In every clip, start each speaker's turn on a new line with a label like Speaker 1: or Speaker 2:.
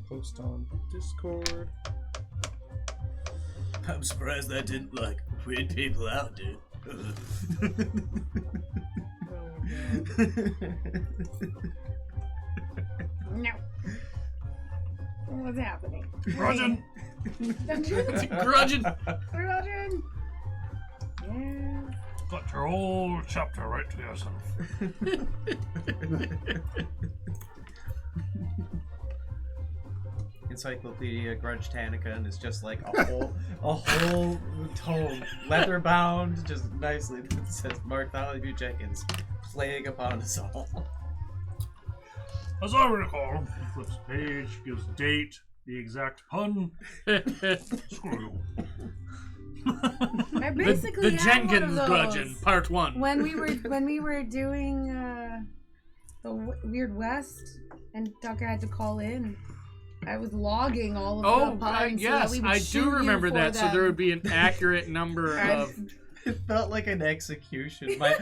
Speaker 1: post on Discord.
Speaker 2: I'm surprised that didn't, like, weird people out, dude.
Speaker 3: No. What's happening?
Speaker 4: Grudging.
Speaker 2: Grudging.
Speaker 3: Grudging. Yeah.
Speaker 4: Got your whole chapter right to yourself.
Speaker 1: Encyclopedia Grudge Tanica, and it's just like a whole tome, leather bound, just nicely. It says Bartholomew Jenkins, plague upon us all.
Speaker 4: As I recall, flips page, gives date, the exact pun. Screw you.
Speaker 3: I basically
Speaker 2: the
Speaker 3: had
Speaker 2: Jenkins
Speaker 3: one of
Speaker 2: Grudging,
Speaker 3: those.
Speaker 2: Part 1.
Speaker 3: When we were doing the Weird West, and Tucker had to call in. I was logging all of the puns.
Speaker 2: Yes,
Speaker 3: so that we would
Speaker 2: I
Speaker 3: shoot
Speaker 2: do
Speaker 3: you
Speaker 2: remember
Speaker 3: for
Speaker 2: that. So
Speaker 3: them.
Speaker 2: there would be an accurate number of.
Speaker 1: It felt like an execution. My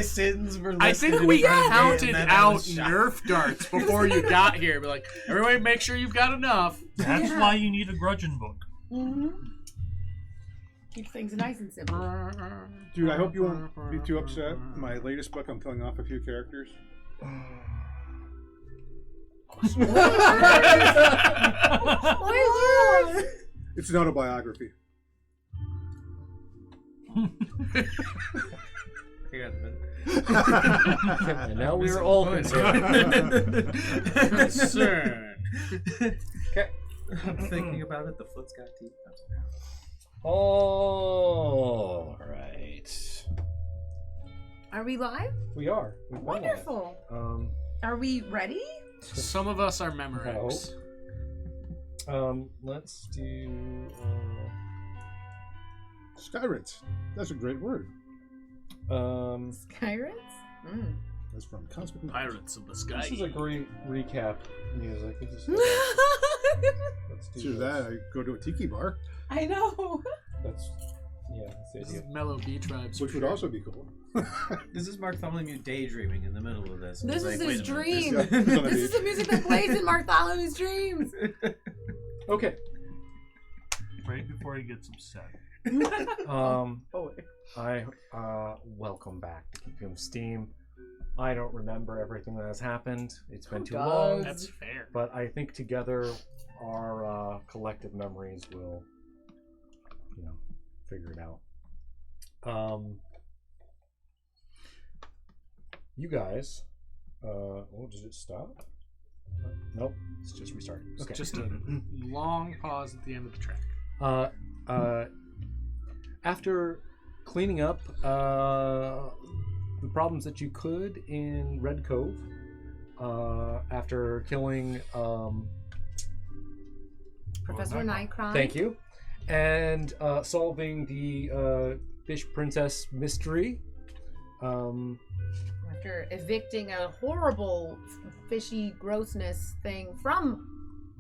Speaker 1: sins were.
Speaker 2: I think
Speaker 1: listed
Speaker 2: we
Speaker 1: in front of me,
Speaker 2: counted
Speaker 1: and then I
Speaker 2: out
Speaker 1: was shot.
Speaker 2: Nerf darts before you got here. Be like, everybody, make sure you've got enough.
Speaker 4: That's why you need a grudging book.
Speaker 3: Mm-hmm. Keep things nice and simple.
Speaker 5: Dude, I hope you won't be too upset. My latest book, I'm killing off a few characters.
Speaker 3: Spoilers!
Speaker 5: It's an autobiography.
Speaker 6: And now we are all concerned.
Speaker 2: Concern.
Speaker 1: Okay. I'm thinking about it. The foot's got teeth.
Speaker 6: All right.
Speaker 3: Are we live?
Speaker 6: We are. We've gone live.
Speaker 3: Wonderful. Are we ready?
Speaker 2: Some of us are Memorex.
Speaker 6: Let's do.
Speaker 5: Skyrates. That's a great word.
Speaker 3: Skyrates? Mm.
Speaker 5: That's from Cosmic
Speaker 2: Pirates of the Sky.
Speaker 6: This is a great recap music. Let's do
Speaker 5: To that, I go to a tiki bar,
Speaker 3: I know.
Speaker 6: That's that's the
Speaker 2: This
Speaker 6: idea.
Speaker 2: is Mellow B Tribes.
Speaker 5: which would also be cool.
Speaker 1: This is Bartholomew daydreaming in the middle of this.
Speaker 3: This is his dream.
Speaker 5: This is
Speaker 3: This is the music that plays in Bartholomew's dreams.
Speaker 6: Okay.
Speaker 4: Right before he gets upset.
Speaker 6: I welcome back to Keep Him Steam. I don't remember everything that has happened. It's been too long.
Speaker 2: That's fair.
Speaker 6: But I think together our collective memories will, figure it out. You guys, does it stop? Nope, it's just restarting. Okay.
Speaker 2: Just a long pause at the end of the track.
Speaker 6: After cleaning up the problems that you could in Red Cove, after killing
Speaker 3: Professor Nightcrawler.
Speaker 6: thank you, and solving the fish princess mystery,
Speaker 3: After evicting a horrible fishy grossness thing from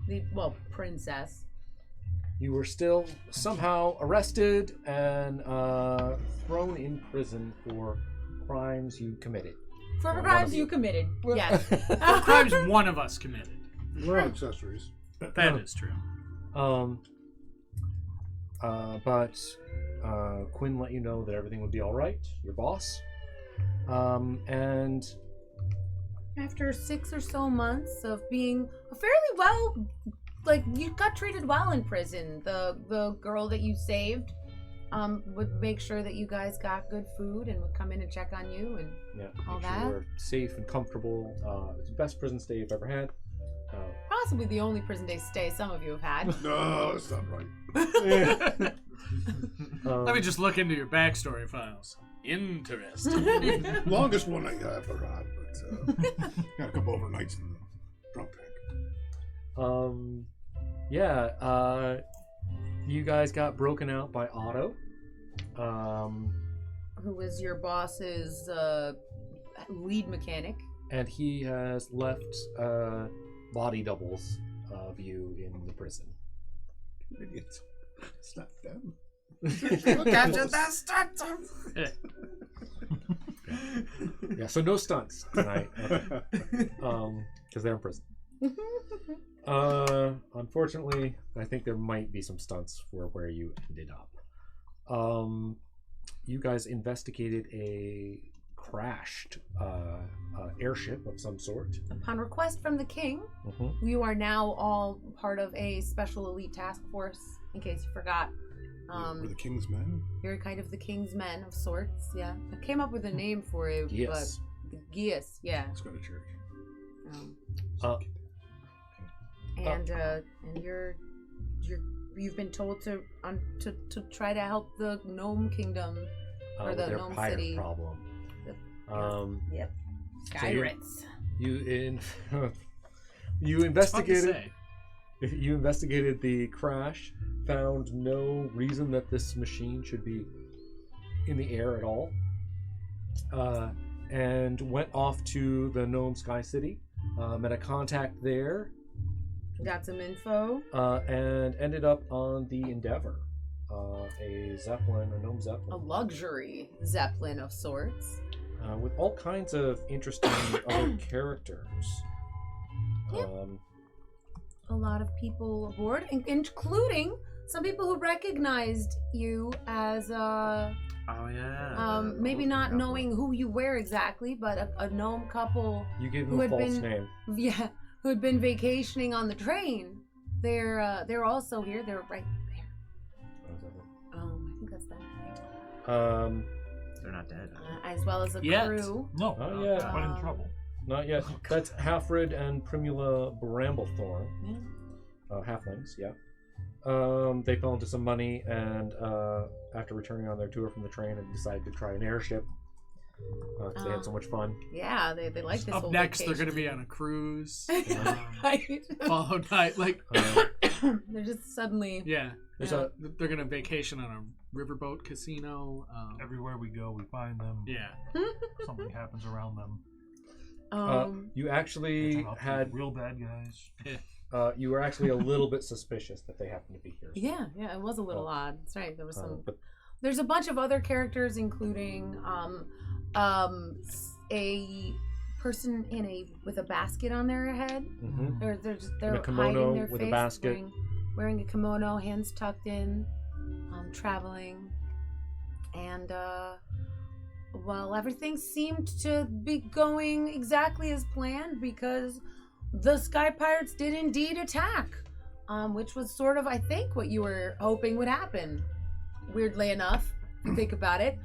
Speaker 3: the, princess.
Speaker 6: you were still somehow arrested and thrown in prison for crimes you committed.
Speaker 3: For
Speaker 6: One
Speaker 3: crimes
Speaker 6: of
Speaker 3: you committed. Yes.
Speaker 2: For crimes one of us committed.
Speaker 5: We're all accessories.
Speaker 2: That is true.
Speaker 6: But Quinn let you know that everything would be all right. Your boss, and
Speaker 3: After 6 or so months of being fairly well, you got treated well in prison. The girl that you saved would make sure that you guys got good food and would come in and check on you and all
Speaker 6: make sure
Speaker 3: that.
Speaker 6: you were safe and comfortable. It's the best prison stay you've ever had.
Speaker 3: Possibly the only prison day stay some of you have had.
Speaker 5: No, that's not right.
Speaker 2: Let me just look into your backstory files. Interesting.
Speaker 5: Longest one I ever had, but got a couple overnights in the drunk tank.
Speaker 6: You guys got broken out by Otto.
Speaker 3: Who was your boss's lead mechanic?
Speaker 6: And he has left body doubles of you in the prison.
Speaker 5: Idiots. It's not them.
Speaker 6: Yeah, so no stunts tonight. Because they're in prison. Unfortunately, I think there might be some stunts for where you ended up. You guys investigated a crashed airship of some sort.
Speaker 3: Upon request from the king,
Speaker 6: Mm-hmm.
Speaker 3: you are now all part of a special elite task force, in case you forgot.
Speaker 5: We're the king's men.
Speaker 3: You're kind of the king's men of sorts, yeah. I came up with a name for it,
Speaker 6: Yes.
Speaker 3: but the Gius, yeah.
Speaker 5: Let's go to church.
Speaker 3: And you've been told to try to help the gnome kingdom or
Speaker 6: With
Speaker 3: the
Speaker 6: their
Speaker 3: gnome
Speaker 6: pirate
Speaker 3: city.
Speaker 6: problem.
Speaker 3: Yep.
Speaker 6: So you-
Speaker 3: Skyrates.
Speaker 6: You
Speaker 2: It's fun to
Speaker 6: investigated.
Speaker 2: say.
Speaker 6: You investigated the crash, found no reason that this machine should be in the air at all, and went off to the Gnome Sky City, met a contact there,
Speaker 3: Got some info.
Speaker 6: and ended up on the Endeavor, a Zeppelin, a Gnome
Speaker 3: A
Speaker 6: Zeppelin,
Speaker 3: luxury zeppelin of sorts.
Speaker 6: with all kinds of interesting other characters.
Speaker 3: Yep. A lot of people aboard, including some people who recognized you as
Speaker 1: Oh yeah.
Speaker 3: maybe not knowing who you were exactly, but a gnome couple,
Speaker 6: You gave
Speaker 3: Who
Speaker 6: them a
Speaker 3: had
Speaker 6: false
Speaker 3: been-
Speaker 6: name.
Speaker 3: yeah, who had been vacationing on the train. They're also here. They're right there. I think that's them.
Speaker 1: They're not dead.
Speaker 3: As well as a
Speaker 2: Yet.
Speaker 3: crew.
Speaker 4: No,
Speaker 6: Not yet.
Speaker 4: quite in trouble.
Speaker 6: Not yet. That's Halfred and Primula Bramblethorn.
Speaker 3: Yeah.
Speaker 6: Halflings, yeah. They fell into some money, and after returning on their tour from the train, and decided to try an airship because they had so much fun.
Speaker 3: Yeah, they like this.
Speaker 2: Up
Speaker 3: whole
Speaker 2: next, they're
Speaker 3: vacation.
Speaker 2: going to be on a cruise.
Speaker 3: Right.
Speaker 2: Followed by, like,
Speaker 3: They're just suddenly.
Speaker 2: yeah.
Speaker 6: There's
Speaker 3: Yeah.
Speaker 2: They're going to vacation on a riverboat casino.
Speaker 4: Everywhere we go, we find them.
Speaker 2: Yeah.
Speaker 4: Something happens around them.
Speaker 6: You
Speaker 4: They
Speaker 6: actually
Speaker 4: turn out to be
Speaker 6: had.
Speaker 4: real bad guys.
Speaker 6: You were actually a little bit suspicious that they happened to be here.
Speaker 3: Yeah, it was a little odd. That's right. There was some.
Speaker 6: But
Speaker 3: There's a bunch of other characters, including a person with a basket on their head.
Speaker 6: mhm.
Speaker 3: They're
Speaker 6: a kimono
Speaker 3: hiding their
Speaker 6: with a
Speaker 3: face,
Speaker 6: basket.
Speaker 3: wearing a kimono, hands tucked in, traveling, and well, everything seemed to be going exactly as planned because the Sky Pirates did indeed attack, which was sort of, I think, what you were hoping would happen. Weirdly enough, if you think about it.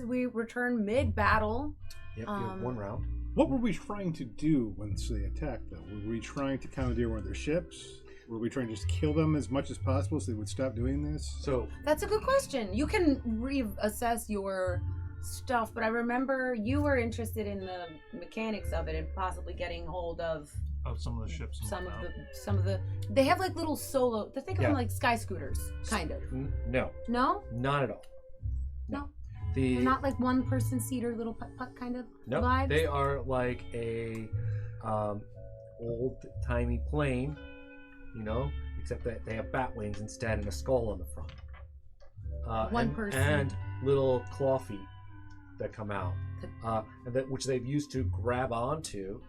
Speaker 3: We return mid-battle.
Speaker 6: Yep, you have one round.
Speaker 5: What were we trying to do once they attacked, though? Were we trying to commandeer one of their ships? Were we trying to just kill them as much as possible so they would stop doing this?
Speaker 6: So
Speaker 3: That's a good question. You can reassess your stuff, but I remember you were interested in the mechanics of it and possibly getting hold of
Speaker 4: Some of the ships. And
Speaker 3: some of the. They have like little solo. Think of them
Speaker 6: Yeah.
Speaker 3: like sky scooters, kind of.
Speaker 6: no,
Speaker 3: No,
Speaker 6: not at all.
Speaker 3: No.
Speaker 6: The
Speaker 3: they're not like one person seater, little putt kind of
Speaker 6: no,
Speaker 3: vibes.
Speaker 6: they are like a old timey plane, except that they have bat wings instead and a skull on the front.
Speaker 3: One
Speaker 6: and,
Speaker 3: person.
Speaker 6: and little claw feet that come out, which they've used to grab onto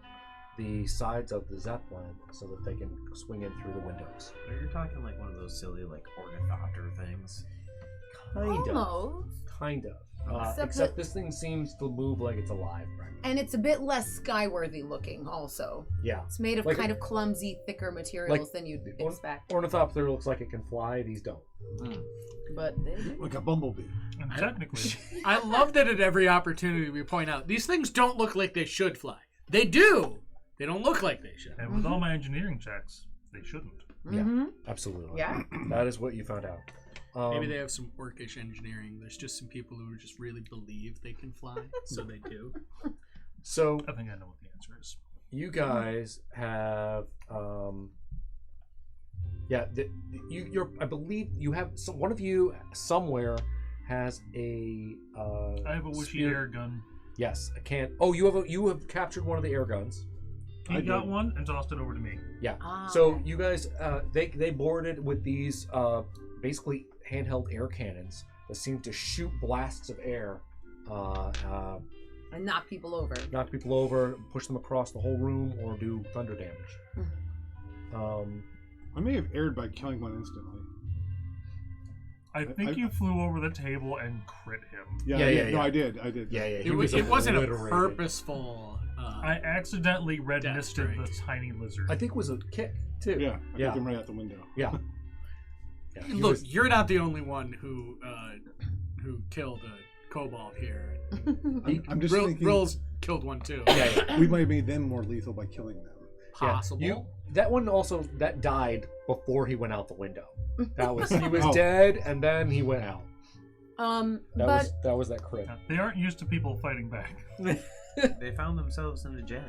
Speaker 6: the sides of the Zeppelin so that they can swing in through the windows.
Speaker 1: You're talking like one of those silly like ornithopter things.
Speaker 3: Almost.
Speaker 6: Kind of.
Speaker 3: Except
Speaker 6: Except this thing seems to move like it's alive right now.
Speaker 3: And it's a bit less skyworthy looking, also.
Speaker 6: Yeah.
Speaker 3: It's made of
Speaker 6: Like
Speaker 3: kind of clumsy, thicker materials than you'd expect.
Speaker 6: Ornithopter looks like it can fly. These don't.
Speaker 3: But they do.
Speaker 5: Like a bumblebee.
Speaker 4: And technically,
Speaker 2: I love that at every opportunity we point out, these things don't look like they should fly. They do. They don't look like they should.
Speaker 4: and with all my engineering checks, they shouldn't.
Speaker 3: Mm-hmm.
Speaker 6: Absolutely.
Speaker 3: Yeah.
Speaker 6: That is what you found out.
Speaker 2: Maybe they have some orcish engineering. There's just some people who just really believe they can fly, so they do.
Speaker 6: So
Speaker 4: I think I know what the answer is.
Speaker 6: you guys have, I believe you have. One of you somewhere has a.
Speaker 4: I have a wishy
Speaker 6: spear-
Speaker 4: air gun.
Speaker 6: Yes, I can't. Oh, you have captured one of the air guns.
Speaker 4: He
Speaker 5: I
Speaker 4: got
Speaker 5: did.
Speaker 4: one and tossed it over to me.
Speaker 6: Yeah.
Speaker 3: Ah,
Speaker 6: So
Speaker 3: okay.
Speaker 6: you guys, they boarded with these basically handheld air cannons that seem to shoot blasts of air
Speaker 3: And knock people over.
Speaker 6: knock people over, push them across the whole room, or do thunder damage.
Speaker 5: I may have erred by killing one instantly.
Speaker 4: I think you flew over the table and crit him.
Speaker 5: Yeah. No, I did.
Speaker 6: Yeah.
Speaker 2: It wasn't a
Speaker 6: obliterated.
Speaker 2: purposeful.
Speaker 4: I accidentally red
Speaker 2: Death
Speaker 4: misted
Speaker 2: strike.
Speaker 4: the tiny lizard.
Speaker 6: I think it was a kick too.
Speaker 5: Yeah, I
Speaker 6: Yeah.
Speaker 5: took him right out the window.
Speaker 6: Yeah. He
Speaker 2: Look,
Speaker 6: was-
Speaker 2: you're not the only one who killed a kobold here.
Speaker 5: I'm just thinking
Speaker 2: Rill's killed one too.
Speaker 6: yeah.
Speaker 5: we might have made them more lethal by killing them.
Speaker 2: Possible.
Speaker 6: That one also that died before he went out the window. That was he was
Speaker 5: Oh.
Speaker 6: dead and then he went out. That was that crit.
Speaker 4: Yeah, they aren't used to people fighting back.
Speaker 1: They found themselves in a jam.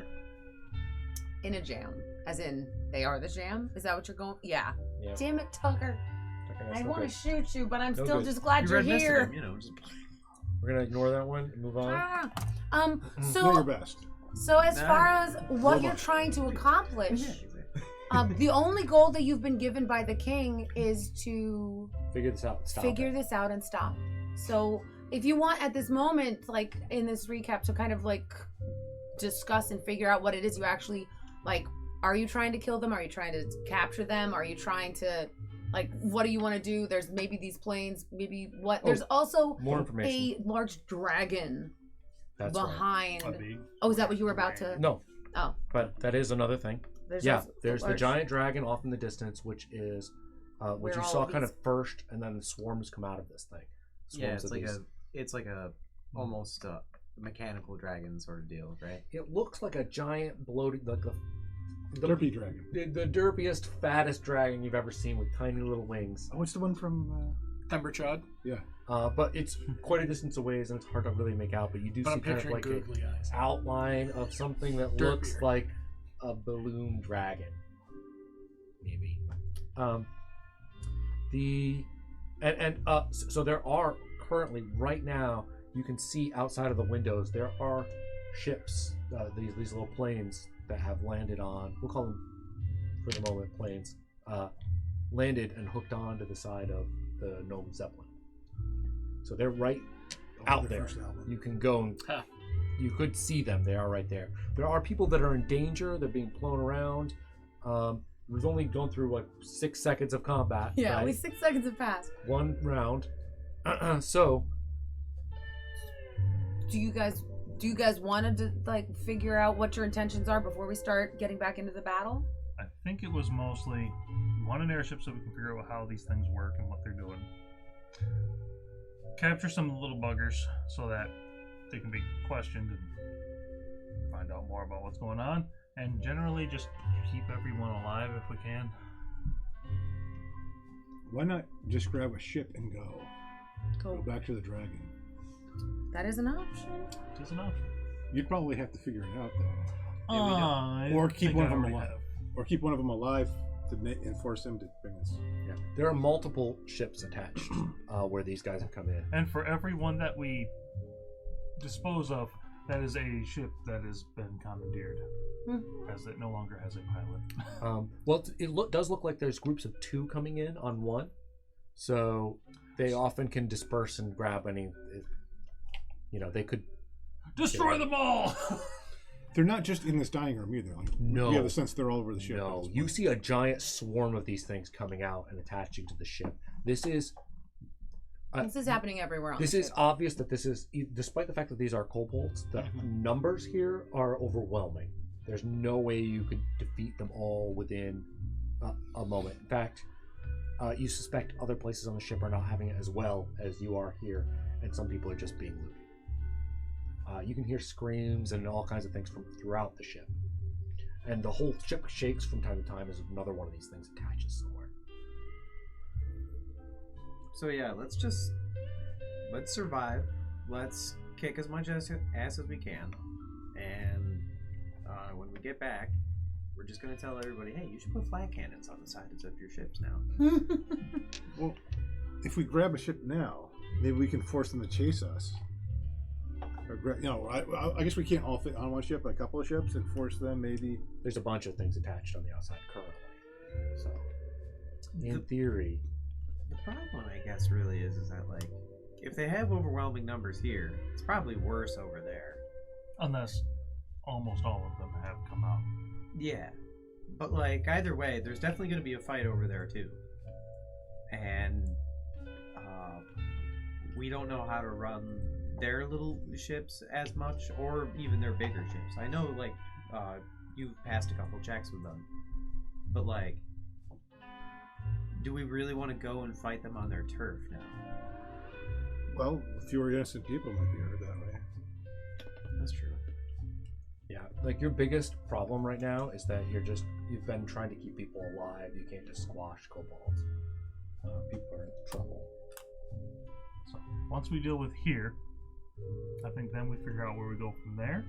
Speaker 3: in a jam, as in they are the jam. Is that what you're going? Yeah.
Speaker 6: Yeah.
Speaker 3: Damn it, Tucker.
Speaker 6: Okay, that's
Speaker 3: I
Speaker 6: no
Speaker 3: want to
Speaker 6: good.
Speaker 3: shoot you, but I'm
Speaker 6: No
Speaker 3: still
Speaker 6: good.
Speaker 3: just glad
Speaker 1: You
Speaker 3: you're
Speaker 1: red misted
Speaker 3: here.
Speaker 1: him, you know, just
Speaker 6: We're gonna ignore that one and move on.
Speaker 3: Ah.
Speaker 5: Do your
Speaker 3: So
Speaker 5: best.
Speaker 3: as
Speaker 1: Nah.
Speaker 3: far as what
Speaker 5: Hold
Speaker 3: you're
Speaker 5: on.
Speaker 3: trying to accomplish,
Speaker 1: Yeah,
Speaker 3: the only goal that you've been given by the king is to
Speaker 6: Figure this out. Stop
Speaker 3: figure
Speaker 6: it.
Speaker 3: this out and stop. So if you want at this moment, like in this recap, to kind of like discuss and figure out what it is you actually like. Are you trying to kill them? Are you trying to capture them? Are you trying to like what do you want to do? There's maybe these planes, maybe what there's also
Speaker 6: More information.
Speaker 3: a large dragon
Speaker 6: That's right.
Speaker 3: behind.
Speaker 4: A big.
Speaker 3: Oh, is that what you were about to
Speaker 6: No.
Speaker 3: Oh.
Speaker 6: But that is another thing.
Speaker 3: There's
Speaker 6: Yeah,
Speaker 3: also
Speaker 6: there's the
Speaker 3: large-
Speaker 6: giant dragon off in the distance, which is which
Speaker 3: Where
Speaker 6: you
Speaker 3: all
Speaker 6: saw
Speaker 3: of
Speaker 6: kind
Speaker 3: these-
Speaker 6: of first, and then swarms come out of this thing.
Speaker 1: Yeah,
Speaker 6: Swarms
Speaker 1: it's
Speaker 6: of
Speaker 1: like
Speaker 6: these.
Speaker 1: a almost mechanical dragon sort of deal, right?
Speaker 6: It looks like a giant bloated, like the
Speaker 5: Derpy dragon.
Speaker 6: the derpiest, fattest dragon you've ever seen with tiny little wings.
Speaker 5: Oh, what's the one from?
Speaker 2: Thumberchud.
Speaker 5: Yeah.
Speaker 6: But it's quite a distance away, and it's hard to really make out. But you do
Speaker 2: But
Speaker 6: see
Speaker 2: I'm
Speaker 6: kind of
Speaker 2: picturing
Speaker 6: like an
Speaker 2: googly eyes.
Speaker 6: outline of something that looks
Speaker 2: Derpier.
Speaker 6: like a balloon dragon, maybe. So there are currently right now you can see outside of the windows there are ships, these little planes that have landed on. We'll call them for the moment planes. Landed and hooked on to the side of the gnome zeppelin. So they're right out
Speaker 5: the
Speaker 6: there.
Speaker 5: first album.
Speaker 6: You can go and
Speaker 2: Huh.
Speaker 6: you could see them. They are right there. There are people that are in danger. They're being flown around. We've only gone through like 6 seconds of combat.
Speaker 3: Yeah,
Speaker 6: right?
Speaker 3: only 6 seconds have passed.
Speaker 6: One round. So
Speaker 3: Do you guys want to like figure out what your intentions are before we start getting back into the battle?
Speaker 4: I think it was mostly we want an airship so we can figure out how these things work and what they're doing. Capture some little buggers so that they can be questioned and find out more about what's going on. And generally just keep everyone alive if we can.
Speaker 5: Why not just grab a ship and go? Go
Speaker 3: Go.
Speaker 5: back to the dragon.
Speaker 3: That is an option.
Speaker 4: It is an option.
Speaker 5: You'd probably have to figure it out though,
Speaker 4: I
Speaker 5: or keep
Speaker 4: think
Speaker 5: one
Speaker 4: I
Speaker 5: of them
Speaker 4: already
Speaker 5: alive,
Speaker 4: have.
Speaker 5: or keep one of them alive to and force him to bring us.
Speaker 6: yeah, there are multiple ships attached where these guys have come in.
Speaker 4: And for every one that we dispose of, that is a ship that has been commandeered, as it no longer has a pilot.
Speaker 6: Well, does look like there's groups of 2 coming in on one, so they often can disperse and grab any. You know, they could.
Speaker 4: Destroy them all!
Speaker 5: They're not just in this dining room either. Like,
Speaker 6: No.
Speaker 5: we have the sense they're all over the ship.
Speaker 6: No, you see a giant swarm of these things coming out and attaching to the ship. This is.
Speaker 3: This is happening everywhere on
Speaker 6: This
Speaker 3: the
Speaker 6: is
Speaker 3: ship.
Speaker 6: obvious that this is, despite the fact that these are kobolds, the numbers here are overwhelming. There's no way you could defeat them all within a moment. In fact, you suspect other places on the ship are not having it as well as you are here, and some people are just being looted. You can hear screams and all kinds of things from throughout the ship. And the whole ship shakes from time to time as another one of these things attaches somewhere.
Speaker 1: So yeah, let's survive. Let's kick as much ass as we can, and when we get back, we're just gonna tell everybody, hey, you should put flag cannons on the sides of your ships now.
Speaker 5: Well, if we grab a ship now, maybe we can force them to chase us. Or I guess we can't all fit on one ship, a couple of ships, and force them maybe.
Speaker 6: There's a bunch of things attached on the outside currently. So, in theory,
Speaker 1: The problem, I guess, really is that like, if they have overwhelming numbers here, it's probably worse over there.
Speaker 4: Unless almost all of them have come out.
Speaker 1: Yeah. But, like, either way, there's definitely going to be a fight over there, too. And we don't know how to run their little ships as much, or even their bigger ships. I know, like, you've passed a couple checks with them. But, like, do we really want to go and fight them on their turf now?
Speaker 5: Well, fewer innocent people might be hurt that way.
Speaker 1: That's true.
Speaker 6: Yeah, like your biggest problem right now is that you've been trying to keep people alive. You can't just squash kobolds. People are in trouble.
Speaker 4: So once we deal with here, I think then we figure out where we go from there.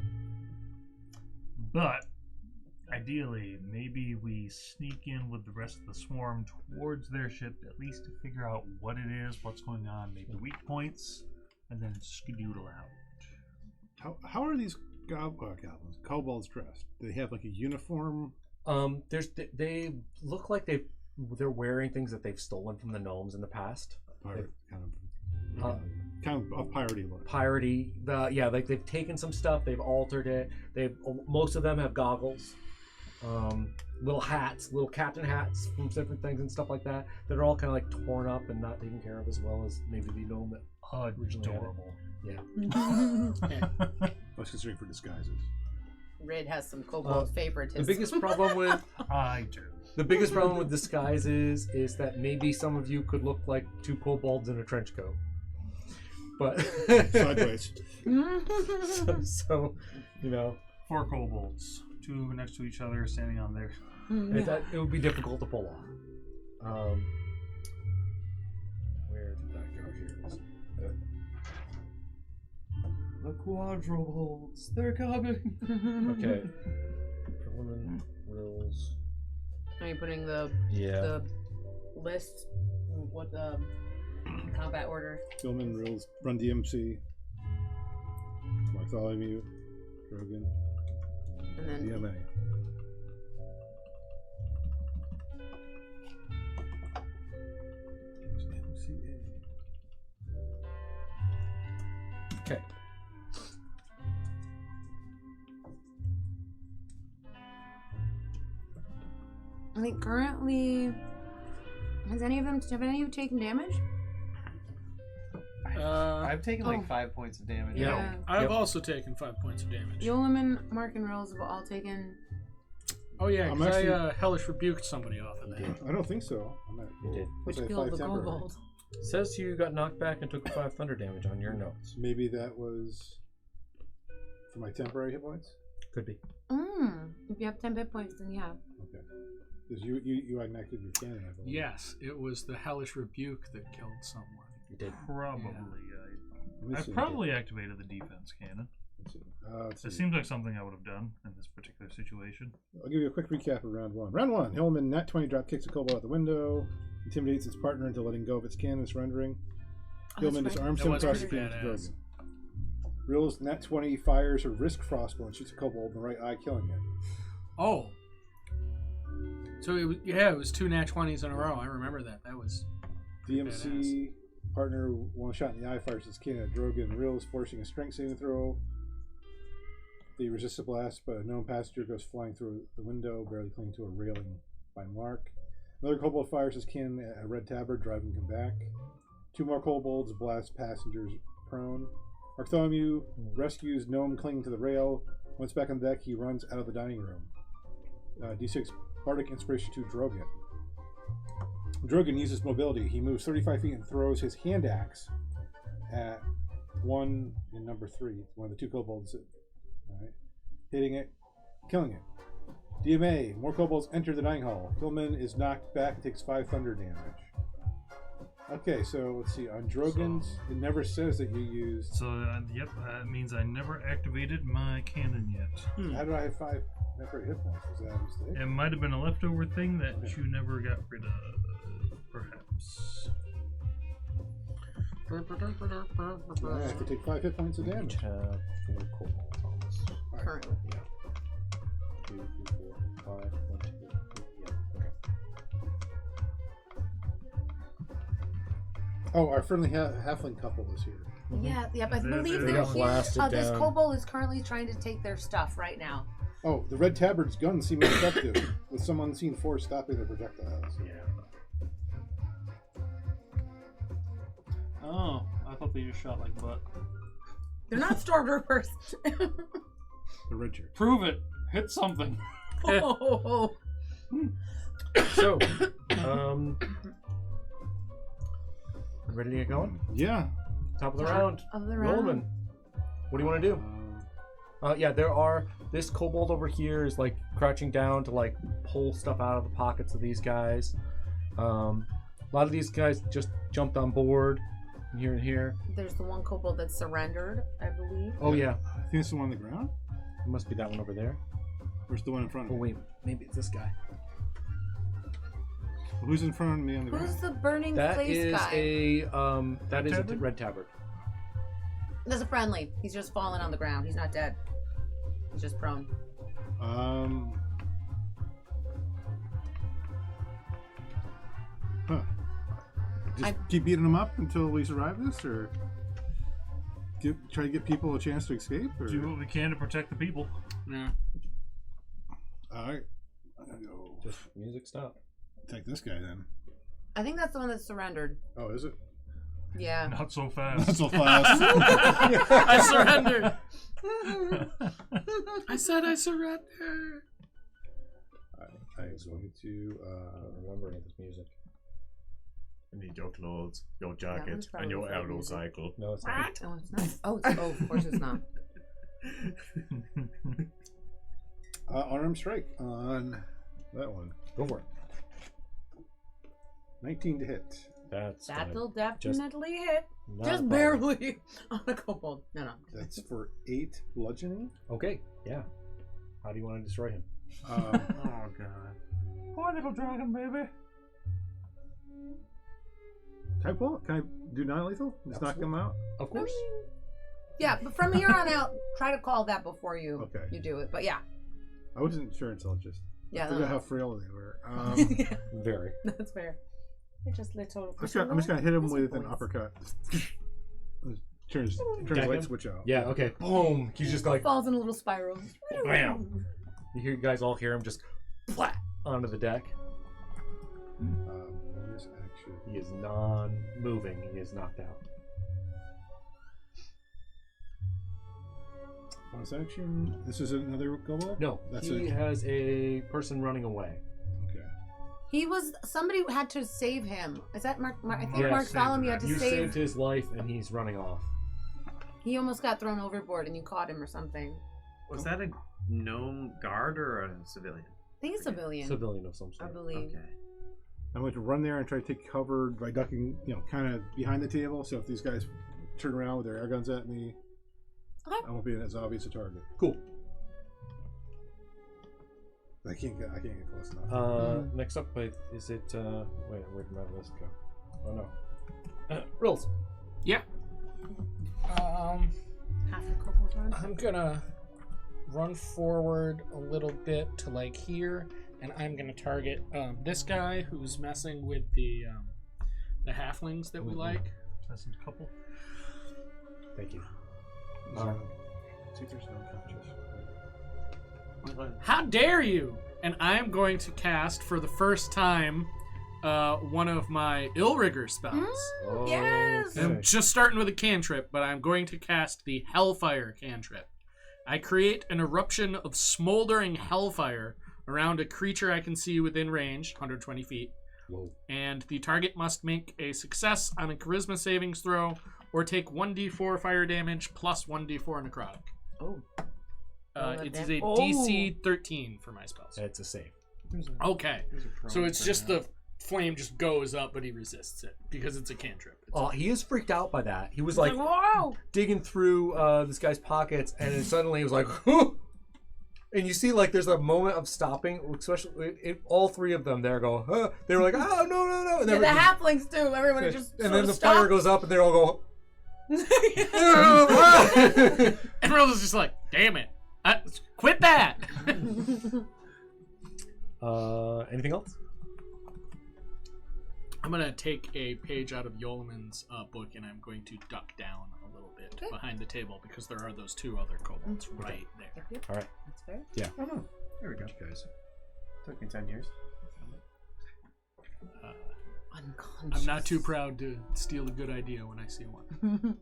Speaker 4: But ideally, maybe we sneak in with the rest of the swarm towards their ship, at least to figure out what it is, what's going on, maybe weak points, and then skedoodle out.
Speaker 5: How are these kobolds dressed? Do they have like a uniform?
Speaker 6: They look like they're wearing things that they've stolen from the gnomes in the past.
Speaker 5: Pirate, kind of piratey look.
Speaker 6: Piratey, like they've taken some stuff, they've altered it. Most of them have goggles, little hats, little captain hats from different things and stuff like that. That are all kind of like torn up and not taken care of as well as maybe the gnome that originally had it.
Speaker 4: Adorable.
Speaker 6: Yeah.
Speaker 5: I was considering for disguises.
Speaker 3: Red has some kobold favoritism.
Speaker 6: The biggest problem with
Speaker 4: I do.
Speaker 6: the biggest problem with disguises is that maybe some of you could look like two kobolds in a trench coat. But
Speaker 5: Sideways.
Speaker 6: so, you know,
Speaker 4: 4 kobolds, 2 next to each other, standing on there.
Speaker 6: it would be difficult to pull off. Where did that go? Here it is.
Speaker 1: The quadrubolts, they're coming.
Speaker 6: Okay. Perlman, Wills.
Speaker 3: Are you putting the list? What the combat order?
Speaker 5: Gilman, Rills, Run DMC, Bartholomew, Drogan,
Speaker 3: And then
Speaker 5: DMA.
Speaker 6: Okay.
Speaker 3: I think currently, have any of you taken damage?
Speaker 1: I've taken like
Speaker 3: Oh.
Speaker 1: 5 points of damage.
Speaker 3: Yeah.
Speaker 2: I've also taken 5 points of damage.
Speaker 3: Yoleman, Mark, and Rills have all taken.
Speaker 2: Oh yeah,
Speaker 5: I'm
Speaker 2: because
Speaker 5: actually-
Speaker 2: I hellish rebuked somebody off of that.
Speaker 5: I don't think so. I'm at
Speaker 6: You did.
Speaker 3: Which
Speaker 5: I have
Speaker 3: killed
Speaker 5: 5
Speaker 3: the
Speaker 5: temporary.
Speaker 3: kobold.
Speaker 6: Says you got knocked back and took 5 thunder damage on your notes.
Speaker 5: Maybe that was for my temporary hit points.
Speaker 6: Could be.
Speaker 3: If you have 10 hit points, then yeah.
Speaker 5: Okay. Because you enacted your cannon, I believe.
Speaker 2: Yes, it was the hellish rebuke that killed someone.
Speaker 6: You did.
Speaker 4: Probably.
Speaker 5: Let me
Speaker 4: I
Speaker 5: see.
Speaker 4: probably activated the defense cannon.
Speaker 5: Let's see. Let's
Speaker 4: It
Speaker 5: see.
Speaker 4: seems like something I would have done in this particular situation.
Speaker 5: I'll give you a quick recap of round 1. Round 1, Hillman, nat 20 drop kicks a kobold out the window, intimidates its partner into letting go of its cannon, surrendering. Hillman
Speaker 3: that's right.
Speaker 5: disarms
Speaker 2: That
Speaker 5: him
Speaker 2: was
Speaker 5: across
Speaker 2: pretty
Speaker 5: the field to
Speaker 2: badass.
Speaker 5: Drogan. Rills, nat 20 fires her risk crossbow and shoots a kobold in the right eye, killing it.
Speaker 2: Oh. So it was 2 nat 20s in a row. I remember that. That was
Speaker 5: DMC partner, one shot in the eye, fires his cannon at Drogan. Rills, forcing a strength saving throw. They resist the blast, but a known passenger goes flying through the window, barely clinging to a railing by Mark. Another kobold fires his cannon at a red tabard, driving him back. 2 more kobolds blast passengers prone. Bartholomew rescues gnome clinging to the rail. Once back on deck, he runs out of the dining room. D6 Bardic Inspiration to Drogan. Drogan uses mobility. He moves 35 feet and throws his hand axe at one in number 3, one of the 2 kobolds. Alright. Hitting it, killing it. DMA, more kobolds enter the dining hall. Hillman is knocked back and takes 5 thunder damage. Okay, so let's see. On Drogan's, it never says that you used.
Speaker 4: So, yep, that means I never activated my cannon yet.
Speaker 5: How did I have 5 temporary hit points? Was that a mistake?
Speaker 4: It might have been a leftover thing that you never got rid of, perhaps.
Speaker 5: I have to take 5 hit points of
Speaker 6: Each
Speaker 5: damage.
Speaker 6: have 4 kobolds on this.
Speaker 3: Currently.
Speaker 6: 2, 3, 4, 5, 1, 2, 3. Yeah. Okay.
Speaker 5: Oh, our friendly halfling couple is here.
Speaker 3: Yeah, yep. I
Speaker 4: They-
Speaker 3: believe
Speaker 4: they
Speaker 3: they're
Speaker 4: got
Speaker 3: here.
Speaker 6: blasted
Speaker 3: This
Speaker 6: down.
Speaker 3: kobold is currently trying to take their stuff right now.
Speaker 5: Oh, the red tabard's guns seem effective, with some unseen force stopping their projectiles.
Speaker 6: Yeah.
Speaker 7: Oh, I thought they just shot like butt.
Speaker 3: They're not stormtroopers.
Speaker 5: The red shirt.
Speaker 7: Prove it. Hit something.
Speaker 3: Oh.
Speaker 6: So, ready to get going?
Speaker 5: Yeah.
Speaker 6: Top of the round.
Speaker 3: Of the round.
Speaker 6: Roman. What do you want to do? Yeah, there are. This kobold over here is like crouching down to like pull stuff out of the pockets of these guys. A lot of these guys just jumped on board here and here.
Speaker 3: There's the one kobold that's surrendered, I believe.
Speaker 6: Oh yeah,
Speaker 5: I think it's the one on the ground.
Speaker 6: it must be that one over there.
Speaker 5: Where's the one in front
Speaker 6: Oh
Speaker 5: of me?
Speaker 6: wait, maybe it's this guy.
Speaker 5: Who's in front of me on the
Speaker 3: Who's
Speaker 5: ground?
Speaker 3: the burning
Speaker 6: That
Speaker 3: place
Speaker 6: is
Speaker 3: guy?
Speaker 6: a
Speaker 4: Tabard?
Speaker 6: red tabard.
Speaker 3: That's a friendly. He's just fallen on the ground. He's not dead. He's just prone.
Speaker 5: Huh. Just
Speaker 3: I-
Speaker 5: keep beating them up until we survive this, or try to get people a chance to escape, or
Speaker 4: Do what we can to protect the people.
Speaker 2: Yeah.
Speaker 5: all right. I'm gonna go
Speaker 6: Just music stop.
Speaker 5: take this guy then.
Speaker 3: I think that's the one that's surrendered.
Speaker 5: Oh, is it?
Speaker 3: Yeah.
Speaker 4: Not so
Speaker 5: Not
Speaker 4: fast.
Speaker 5: so fast.
Speaker 2: I surrender. I said I surrender.
Speaker 5: I'm going to.
Speaker 6: Remember this music.
Speaker 1: I need your clothes, your
Speaker 3: one's
Speaker 1: jacket,
Speaker 3: probably
Speaker 1: and your
Speaker 3: sad
Speaker 1: arrow
Speaker 3: music.
Speaker 1: cycle.
Speaker 6: No, it's not.
Speaker 3: Oh, it's not. Oh, of course it's not.
Speaker 5: Unarmed strike on that one.
Speaker 6: Go for it.
Speaker 5: 19 to hit.
Speaker 6: That's gonna
Speaker 3: That'll definitely hit.
Speaker 6: not
Speaker 3: Just
Speaker 6: bother.
Speaker 3: barely on a kobold. No.
Speaker 5: That's for 8 bludgeoning.
Speaker 6: Okay, yeah. How do you want to destroy him?
Speaker 1: Oh god.
Speaker 4: Poor little dragon, baby.
Speaker 5: Can I do non-lethal? Just knock him out?
Speaker 6: Of course.
Speaker 3: Yeah, but from here on out, try to call that before you
Speaker 5: Okay.
Speaker 3: you do it. But yeah.
Speaker 5: I wasn't sure until just.
Speaker 3: Yeah,
Speaker 5: I forgot
Speaker 3: no.
Speaker 5: how frail they were.
Speaker 3: Yeah,
Speaker 6: Very.
Speaker 3: that's fair. It just little.
Speaker 5: I'm just gonna hit him with an
Speaker 3: voice.
Speaker 5: uppercut. turns
Speaker 6: Deck
Speaker 5: light
Speaker 6: him?
Speaker 5: switch out.
Speaker 6: Yeah, okay. Boom. He's just like,
Speaker 3: Falls in a little spiral.
Speaker 6: bam. You guys all hear him just flat onto the deck.
Speaker 5: Bonus action.
Speaker 6: He is non-moving. He is knocked out.
Speaker 5: Bonus action. This is another kobold?
Speaker 6: No,
Speaker 5: That's
Speaker 6: he
Speaker 5: it.
Speaker 6: has a person running away.
Speaker 5: Okay.
Speaker 3: He was somebody had to save him. Is that Mark? I think
Speaker 6: Yes.
Speaker 3: Mark Solomon had to
Speaker 6: You
Speaker 3: save.
Speaker 6: saved his life, and he's running off.
Speaker 3: He almost got thrown overboard, and you caught him or something.
Speaker 1: Was that a gnome guard or a civilian?
Speaker 3: I think it's civilian.
Speaker 6: Civilian of some
Speaker 3: I
Speaker 6: sort.
Speaker 3: believe.
Speaker 1: Okay.
Speaker 5: I'm going to run there and try to take cover by ducking, kind of behind the table. So if these guys turn around with their air guns at me,
Speaker 3: Okay.
Speaker 5: I won't be as obvious a target.
Speaker 6: Cool.
Speaker 5: I can't get close enough.
Speaker 6: Next up, is it? Wait, where'd my list go? Oh no. Rills.
Speaker 2: Yeah.
Speaker 3: Half the kobolds run.
Speaker 2: I'm gonna run forward a little bit to like here, and I'm gonna target this guy who's messing with the halflings that we like.
Speaker 4: That's a couple.
Speaker 6: Thank you.
Speaker 5: See if there's no unconscious.
Speaker 2: How dare you! And I'm going to cast for the first time one of my Illrigger spells.
Speaker 3: Yes!
Speaker 2: I'm just starting with a cantrip, but I'm going to cast the Hellfire cantrip. I create an eruption of smoldering hellfire around a creature I can see within range, 120 feet.
Speaker 6: Whoa.
Speaker 2: And the target must make a success on a charisma savings throw or take 1d4 fire damage plus 1d4 necrotic.
Speaker 3: Oh.
Speaker 2: It is a
Speaker 3: Oh.
Speaker 2: DC 13 for my spells.
Speaker 6: It's a save.
Speaker 2: Okay. So it's just the flame just goes up, but he resists it because it's a cantrip. It's
Speaker 6: Oh, he is freaked out by that. He was like
Speaker 3: Whoa!
Speaker 6: digging through this guy's pockets, and then suddenly he was like, "Huh!" And you see, like, there's a moment of stopping, especially all three of them there go, huh? They were like, oh, no. And
Speaker 3: Yeah,
Speaker 6: then
Speaker 3: the halflings too. Everybody just
Speaker 6: and
Speaker 3: sort
Speaker 6: then
Speaker 3: of
Speaker 6: the
Speaker 3: stopped.
Speaker 6: fire goes up, and they all go,
Speaker 2: And Rose is just like, damn it. Quit that.
Speaker 6: anything else?
Speaker 2: I'm going to take a page out of Yolaman's book and I'm going to duck down a little bit
Speaker 3: Okay.
Speaker 2: behind the table because there are those two other kobolds right there.
Speaker 3: Yep.
Speaker 6: All right.
Speaker 3: That's fair.
Speaker 1: Oh no. There we go.
Speaker 6: You guys.
Speaker 1: Took me 10 years.
Speaker 3: Unconscious.
Speaker 2: I'm not too proud to steal a good idea when I see one.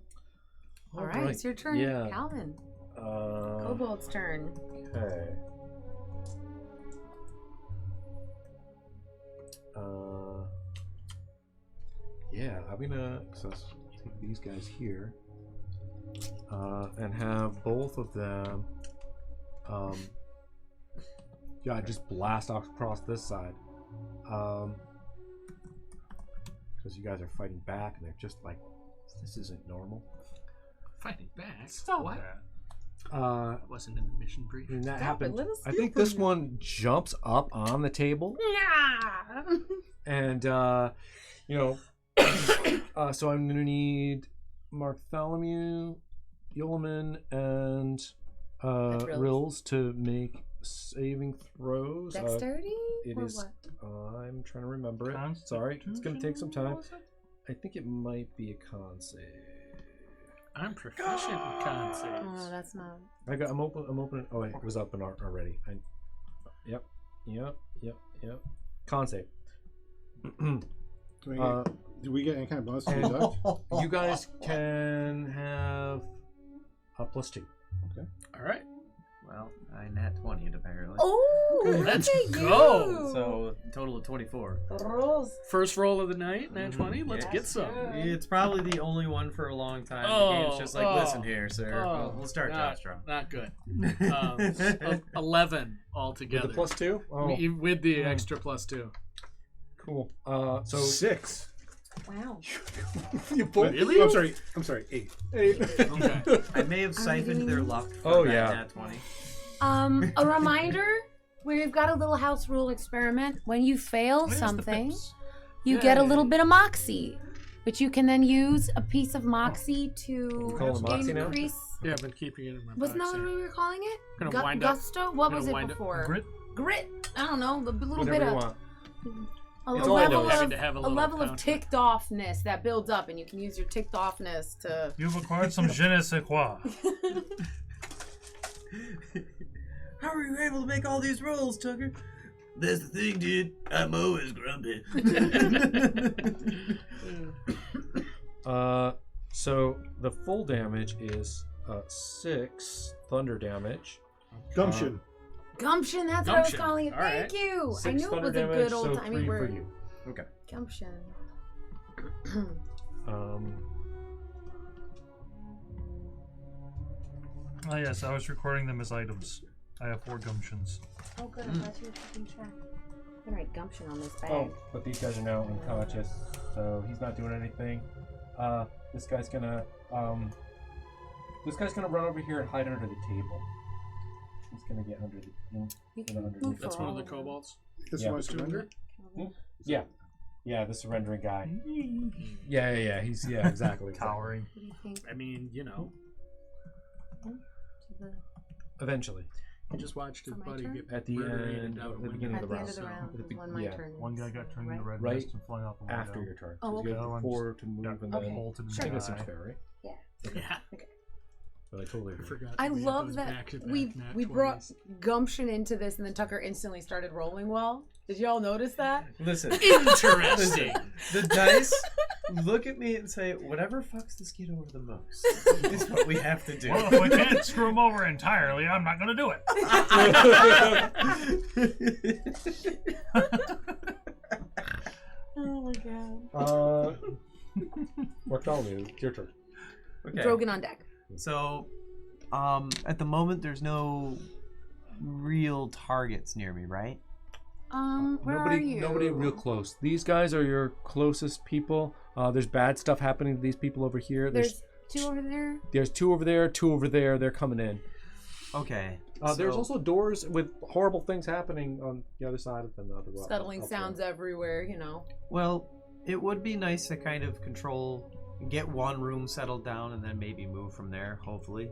Speaker 3: All right, it's your turn,
Speaker 6: Yeah.
Speaker 3: Calvin. Kobold's turn.
Speaker 6: Okay. Yeah, I'm gonna take these guys here, and have both of them, yeah, just blast off across this side, because you guys are fighting back, and they're just like, this isn't normal.
Speaker 2: Fighting back.
Speaker 4: Stop
Speaker 2: What?
Speaker 4: that.
Speaker 2: That wasn't in the mission brief.
Speaker 6: And that
Speaker 3: Stop it,
Speaker 6: happened.
Speaker 3: let us
Speaker 6: I
Speaker 3: do
Speaker 6: think
Speaker 3: for
Speaker 6: this
Speaker 3: you.
Speaker 6: one jumps up on the table,
Speaker 3: Yeah.
Speaker 6: and you know, so I'm gonna need Bartholomew, Yoleman, and
Speaker 3: Rills.
Speaker 6: Rills to make saving throws.
Speaker 3: Dexterity?
Speaker 6: It
Speaker 3: or
Speaker 6: is.
Speaker 3: what?
Speaker 6: I'm trying to remember it. Sorry, it's gonna take some time. I think it might be a con save.
Speaker 2: I'm proficient in con
Speaker 3: Oh,
Speaker 2: saves.
Speaker 3: that's not.
Speaker 6: I'm opening. Oh wait, it was up already. Yep. Con save.
Speaker 5: Do we get any kind of bonus to
Speaker 6: And
Speaker 5: deduct?
Speaker 6: you guys can have a +2.
Speaker 2: All right.
Speaker 1: Well, I nat 20 apparently.
Speaker 3: Oh,
Speaker 2: Let's
Speaker 3: look at
Speaker 2: go.
Speaker 3: you.
Speaker 1: So total of 24.
Speaker 3: Rolls.
Speaker 2: First roll of the night, nat 20. Let's
Speaker 1: Yes.
Speaker 2: get some.
Speaker 1: It's probably the only one for a long time.
Speaker 2: Oh,
Speaker 1: the game's just like,
Speaker 2: oh,
Speaker 1: listen here, sir.
Speaker 2: oh,
Speaker 1: we'll start
Speaker 2: not,
Speaker 1: strong.
Speaker 2: Not good. 11 altogether.
Speaker 6: With the +2. Oh,
Speaker 2: With the extra +2.
Speaker 6: cool. So
Speaker 5: 6.
Speaker 3: Wow.
Speaker 6: you both.
Speaker 2: Really?
Speaker 5: I'm sorry. 8.
Speaker 2: Okay.
Speaker 1: I may have siphoned their luck from
Speaker 6: Oh,
Speaker 1: that
Speaker 6: yeah.
Speaker 1: nat 20.
Speaker 3: A reminder: we've got a little house rule experiment. When you fail
Speaker 4: Where's the
Speaker 3: something,
Speaker 4: pips?
Speaker 3: you get a
Speaker 2: Yay.
Speaker 3: little bit of moxie, which you can then use a piece of moxie to
Speaker 6: call it moxie now?
Speaker 3: increase.
Speaker 2: Yeah, I've been keeping it in my
Speaker 3: Wasn't that
Speaker 2: box,
Speaker 3: what
Speaker 2: yeah.
Speaker 3: we were calling it?
Speaker 2: Gonna wind up-
Speaker 3: Gusto? What
Speaker 2: gonna
Speaker 3: was it
Speaker 2: wind up-
Speaker 3: before?
Speaker 4: Grit?
Speaker 3: Grit. I don't know. A little
Speaker 6: Whatever
Speaker 3: bit
Speaker 6: you
Speaker 3: of
Speaker 6: want.
Speaker 3: a
Speaker 6: It's all I know
Speaker 3: level
Speaker 6: is-
Speaker 3: of
Speaker 2: to have a
Speaker 3: a
Speaker 2: little
Speaker 3: level of
Speaker 2: counter.
Speaker 3: ticked offness that builds up, and you can use your ticked offness to.
Speaker 4: You've acquired some je ne sais quoi.
Speaker 1: How are you able to make all these rolls, Tucker? That's the thing, dude. I'm always grumpy.
Speaker 6: So the full damage is 6 thunder damage.
Speaker 5: Gumption.
Speaker 3: Gumption, that's what I was
Speaker 2: Gumption.
Speaker 3: calling it.
Speaker 2: All
Speaker 3: Thank
Speaker 2: right.
Speaker 3: you. I
Speaker 6: 6
Speaker 3: knew it
Speaker 6: thunder
Speaker 3: was a
Speaker 6: damage,
Speaker 3: good
Speaker 6: so
Speaker 3: old timey
Speaker 6: 3 for
Speaker 3: word.
Speaker 6: you.
Speaker 1: Okay.
Speaker 3: Gumption.
Speaker 4: Oh yes, I was recording them as items. I have 4 gumptions.
Speaker 3: Oh, good. I'm glad you were keeping track. I'm gonna write gumption on this bag.
Speaker 6: Oh, but these guys are now unconscious, so he's not doing anything. This guy's gonna run over here and hide under the table. He's gonna get under the.
Speaker 3: You
Speaker 6: get
Speaker 3: can
Speaker 6: underneath.
Speaker 3: move
Speaker 2: That's
Speaker 3: for
Speaker 2: one of
Speaker 3: all
Speaker 2: the kobolds.
Speaker 5: This
Speaker 6: Yeah.
Speaker 5: one surrender?
Speaker 6: Yeah, the surrendering guy. Yeah. He's exactly.
Speaker 4: Cowering.
Speaker 3: What do you think?
Speaker 2: I mean, you know,
Speaker 3: To the,
Speaker 6: Eventually,
Speaker 2: he just watched his
Speaker 3: For my
Speaker 2: buddy
Speaker 3: turn?
Speaker 2: get
Speaker 6: at the
Speaker 2: murdered
Speaker 6: end,
Speaker 2: out
Speaker 6: at
Speaker 2: a
Speaker 6: the
Speaker 2: window.
Speaker 6: beginning
Speaker 3: at
Speaker 6: of
Speaker 3: the
Speaker 6: the
Speaker 3: end
Speaker 6: round.
Speaker 3: of the round
Speaker 6: At
Speaker 3: is
Speaker 6: the
Speaker 3: when my
Speaker 6: yeah.
Speaker 3: turn is.
Speaker 4: One guy got turned into red
Speaker 6: Right
Speaker 4: mist and flung out the window.
Speaker 6: After your turn.
Speaker 3: Oh,
Speaker 6: So you
Speaker 3: okay.
Speaker 6: have
Speaker 4: One
Speaker 6: 4 to move, and
Speaker 4: got
Speaker 6: then
Speaker 4: bolted
Speaker 6: I
Speaker 4: and
Speaker 6: think that seems
Speaker 4: died.
Speaker 6: fair, right?
Speaker 2: Yeah.
Speaker 6: But I totally
Speaker 2: I
Speaker 6: agree.
Speaker 2: forgot.
Speaker 3: I
Speaker 2: that we had
Speaker 3: love
Speaker 2: those
Speaker 3: that
Speaker 2: back-to-back
Speaker 3: we
Speaker 2: nat
Speaker 3: brought
Speaker 2: 20s.
Speaker 3: gumption into this, and then Tucker instantly started rolling well. Did y'all notice that?
Speaker 1: Listen.
Speaker 2: Interesting.
Speaker 1: The dice look at me and say, whatever fucks this kid over the most is what we have to do.
Speaker 4: Well, if we can't screw him over entirely, I'm not going to do it.
Speaker 3: Oh my god.
Speaker 6: Bartholomew, it's your turn.
Speaker 1: Okay.
Speaker 3: Drogon on deck.
Speaker 1: So, at the moment, there's no real targets near me, right?
Speaker 3: Where are you?
Speaker 6: Nobody real close. These guys are your closest people. There's bad stuff happening to these people over here.
Speaker 3: There's 2 over there.
Speaker 6: There's 2 over there, 2 over there. They're coming in.
Speaker 1: Okay.
Speaker 6: There's
Speaker 1: so-
Speaker 6: also doors with horrible things happening on the other side of them.
Speaker 3: Scuttling sounds everywhere, you know.
Speaker 1: Well, it would be nice to kind of control, get one room settled down, and then maybe move from there, hopefully.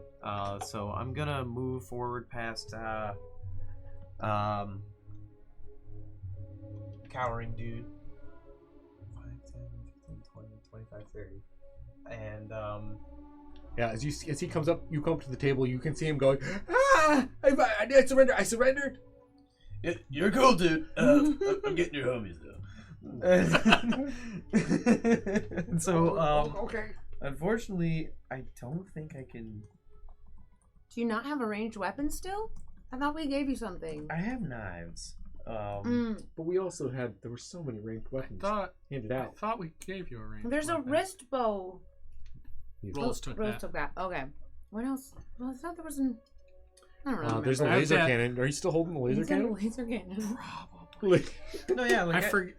Speaker 1: So I'm gonna move forward past, cowering dude. 5, 10, 15, 20, 25, 30. And,
Speaker 6: Yeah, as he comes up, you come up to the table. You can see him going, "Ah! I surrender! I surrendered!"
Speaker 8: You're cool, dude. I'm getting your homies though.
Speaker 1: So,
Speaker 6: Okay.
Speaker 1: unfortunately, I don't think I can.
Speaker 3: Do you not have a ranged weapon still? I thought we gave you something.
Speaker 1: I have knives.
Speaker 6: But we also there were so many ranged weapons handed
Speaker 2: I
Speaker 6: out.
Speaker 2: thought we gave you a range.
Speaker 3: There's a wrist bow.
Speaker 2: Rolls took
Speaker 3: Rose
Speaker 2: that.
Speaker 3: took that. Okay. What else? Well, I thought there was an. I don't remember.
Speaker 6: There's a
Speaker 2: I
Speaker 6: laser
Speaker 2: had-
Speaker 6: cannon. Are you still holding the laser
Speaker 3: He's got a
Speaker 6: cannon?
Speaker 3: laser cannon.
Speaker 1: No, yeah,
Speaker 2: I
Speaker 1: like
Speaker 2: forget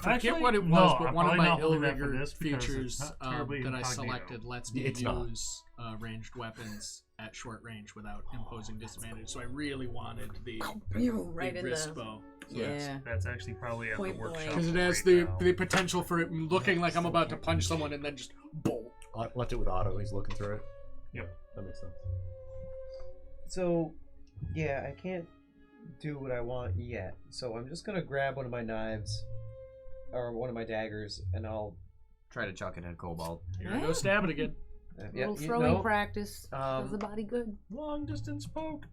Speaker 4: Actually,
Speaker 2: what it was,
Speaker 4: no,
Speaker 2: but
Speaker 4: I'll
Speaker 2: one of
Speaker 4: probably
Speaker 2: my
Speaker 4: not hold that for
Speaker 2: ill-rigor
Speaker 4: this because it's
Speaker 2: features
Speaker 4: not terribly
Speaker 2: that I
Speaker 4: incognito.
Speaker 2: selected lets me
Speaker 6: It's not.
Speaker 2: use ranged weapons at short range without imposing disadvantage. So I really wanted the
Speaker 3: Right in
Speaker 2: wrist
Speaker 3: the.
Speaker 2: bow.
Speaker 3: Yeah.
Speaker 4: That's actually probably at
Speaker 3: Point
Speaker 4: the workshop.
Speaker 3: blank.
Speaker 2: Because it has
Speaker 4: right now.
Speaker 2: the potential for it looking like I'm about to punch someone and then just bolt.
Speaker 6: Left it with Otto. He's looking through it.
Speaker 4: Yep.
Speaker 6: That makes sense.
Speaker 1: So, yeah, I can't do what I want yet. So I'm just gonna grab one of my knives, or one of my daggers, and I'll try to chuck it at Cobalt.
Speaker 2: Here I go stab it again.
Speaker 3: Little throwing practice. Does the body good?
Speaker 2: Long distance poke.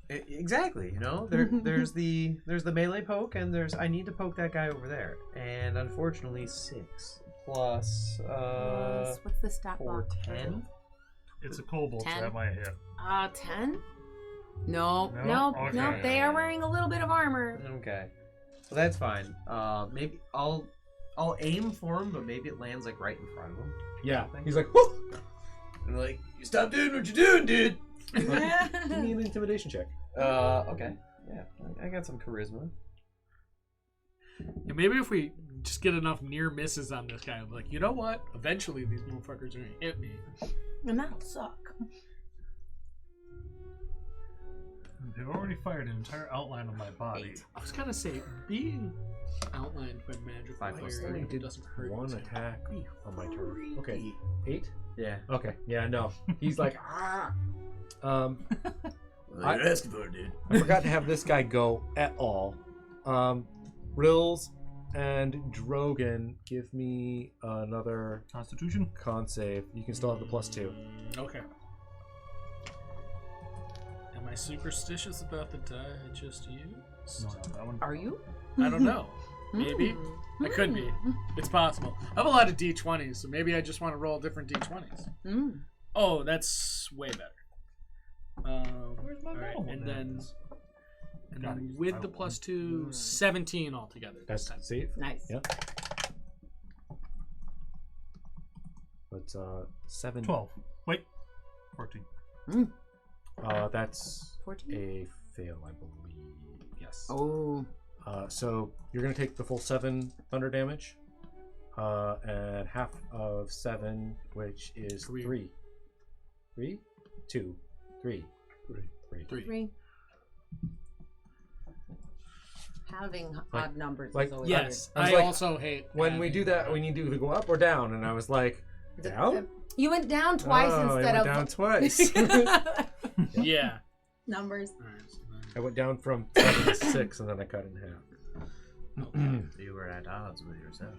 Speaker 1: Exactly. You know, there's the melee poke, and I need to poke that guy over there, and unfortunately 6 plus
Speaker 3: What's the stat
Speaker 1: for
Speaker 3: block?
Speaker 1: 10.
Speaker 4: It's a kobold, so
Speaker 3: 10?
Speaker 4: that might hit.
Speaker 3: 10? No.
Speaker 4: No? Okay.
Speaker 3: They are wearing a little bit of armor.
Speaker 1: Okay, well that's fine. Maybe I'll aim for him, but maybe it lands like right in front of him.
Speaker 6: Yeah. He's like, whoo!
Speaker 8: I'm like, you stop doing what you're doing, dude.
Speaker 6: Give me an intimidation check.
Speaker 1: Okay. Yeah, I got some charisma.
Speaker 2: And maybe if we just get enough near misses on this guy, I'm like, you know what? Eventually these motherfuckers are gonna hit me.
Speaker 3: And that'll suck.
Speaker 4: They've already fired an entire outline of my body.
Speaker 2: I was gonna say, being outlined by magic
Speaker 1: 5 plus
Speaker 2: fire
Speaker 1: 3.
Speaker 2: doesn't hurt.
Speaker 6: One
Speaker 2: you.
Speaker 6: attack on my turn. Okay. 8?
Speaker 1: Yeah.
Speaker 6: Okay. Yeah, no. He's like, ah!
Speaker 8: Well, you're asking for it, dude.
Speaker 6: I forgot to have this guy go at all. Rills and Drogon, give me another
Speaker 4: Constitution?
Speaker 6: con save. You can still have the +2.
Speaker 2: Okay. Am I superstitious about the die I just used?
Speaker 4: No, that one.
Speaker 3: Are you?
Speaker 2: I don't know. Maybe.
Speaker 3: Hmm.
Speaker 2: I could be. It's possible. I have a lot of D20s, so maybe I just want to roll different D20s.
Speaker 3: Mm.
Speaker 2: Oh, that's way better.
Speaker 4: Where's my
Speaker 2: Alright,
Speaker 4: normal?
Speaker 2: and
Speaker 4: There it
Speaker 2: then
Speaker 4: is.
Speaker 2: and
Speaker 4: Got
Speaker 2: then
Speaker 4: it.
Speaker 2: with the +2, 17 altogether.
Speaker 6: That's
Speaker 2: this time.
Speaker 6: save.
Speaker 3: Nice.
Speaker 6: Yeah. But 7.
Speaker 4: 12. Wait. 14.
Speaker 6: That's
Speaker 3: 14?
Speaker 6: a fail, I believe. Yes.
Speaker 3: Oh.
Speaker 6: So you're gonna take the full 7 thunder damage, and half of 7, which is 3. 3, 2, 3, 3.
Speaker 3: 3. Having odd numbers
Speaker 6: like-
Speaker 3: is always
Speaker 2: Yes,
Speaker 6: I was
Speaker 2: I
Speaker 6: like,
Speaker 2: also hate
Speaker 6: When we do that, we need to either go up or down, and I was like,
Speaker 3: weird.
Speaker 6: down?
Speaker 3: You went down twice
Speaker 6: Oh,
Speaker 3: instead
Speaker 6: I
Speaker 3: of
Speaker 6: went down twice.
Speaker 2: Yeah.
Speaker 3: numbers.
Speaker 2: Alright, so then-
Speaker 6: I went down from 7 to 6, and then I cut in half.
Speaker 1: You were at odds with yourself.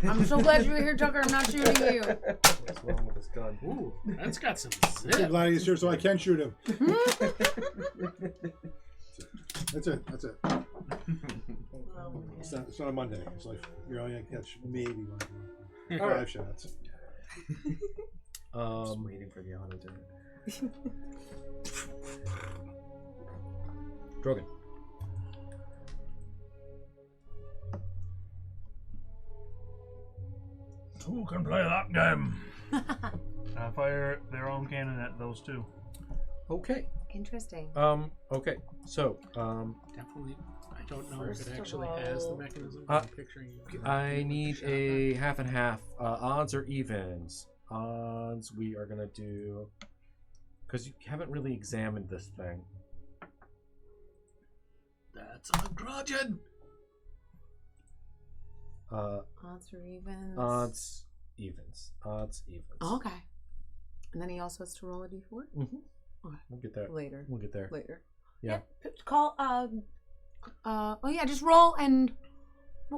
Speaker 3: I'm so glad you were here, Tucker. I'm not shooting you.
Speaker 6: What's wrong with this gun?
Speaker 2: Ooh, that's got some
Speaker 5: I'm so
Speaker 2: zip.
Speaker 5: glad he's here so I can shoot him. That's it. That's it. It's not a Monday. It's like you're only gonna catch maybe 5 shots.
Speaker 1: Just waiting for the auto turn.
Speaker 6: Drogon.
Speaker 4: Who can play that game? Fire their own cannon at those two.
Speaker 6: Okay.
Speaker 3: Interesting.
Speaker 6: Okay. So,
Speaker 2: Definitely. I don't know if
Speaker 3: First
Speaker 2: it
Speaker 3: of
Speaker 2: actually has the
Speaker 3: all-
Speaker 2: mechanism. I'm picturing you.
Speaker 6: I need a half and half. Odds or evens? Odds we are gonna do, because you haven't really examined this thing.
Speaker 2: That's a grudgeon.
Speaker 3: Odds or evens?
Speaker 6: Odds, evens. Odds, evens.
Speaker 3: Oh, okay. And then he also has to roll a d4?
Speaker 6: Mm-hmm.
Speaker 3: Okay.
Speaker 6: We'll get there.
Speaker 3: Later.
Speaker 6: We'll get there.
Speaker 3: Later.
Speaker 6: Yeah.
Speaker 3: Call, oh yeah, just roll and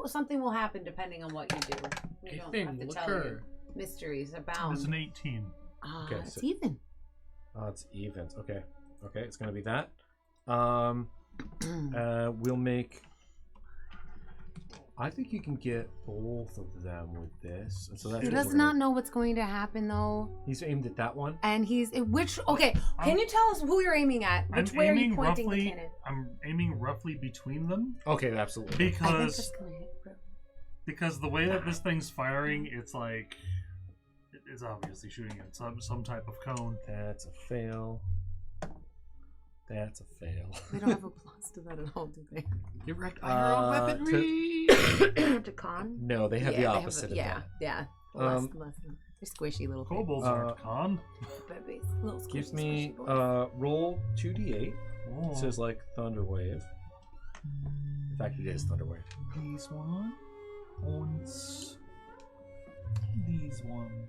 Speaker 3: something will happen depending on what you do. We
Speaker 2: A
Speaker 3: don't
Speaker 2: thing
Speaker 3: have to
Speaker 2: will
Speaker 3: tell
Speaker 2: occur
Speaker 3: mysteries abound.
Speaker 4: It's an 18.
Speaker 6: Okay,
Speaker 3: It's
Speaker 6: so-
Speaker 3: even.
Speaker 6: It's evens. Okay, it's gonna be that. We'll make. I think you can get both of them with this, and so that's.
Speaker 3: He
Speaker 6: what
Speaker 3: does
Speaker 6: we're
Speaker 3: not
Speaker 6: gonna-
Speaker 3: know what's going to happen though,
Speaker 6: He's aimed at that one.
Speaker 3: and he's which. Okay, can you tell us who you're aiming at? Which way are you pointing the cannon?
Speaker 4: I'm aiming roughly between them
Speaker 6: Okay, absolutely.
Speaker 3: I think
Speaker 4: because
Speaker 3: that's gonna hit, bro.
Speaker 4: the way that this thing's firing, it's like it's obviously shooting at some type of cone.
Speaker 6: That's a fail. That's a fail.
Speaker 3: They don't have a plus to that at all, do they?
Speaker 2: Direct fire on weaponry.
Speaker 3: To con?
Speaker 6: No, they have the opposite of
Speaker 3: yeah,
Speaker 6: that.
Speaker 3: yeah.
Speaker 6: Um,
Speaker 3: Less. They're squishy little things.
Speaker 4: Kobolds aren't con.
Speaker 3: Babies. Little squishy,
Speaker 6: Gives me
Speaker 3: squishy boys.
Speaker 6: roll 2d8.
Speaker 4: Oh.
Speaker 6: It says like Thunder Wave. In fact, it is Thunder Wave.
Speaker 4: These one. Und these one.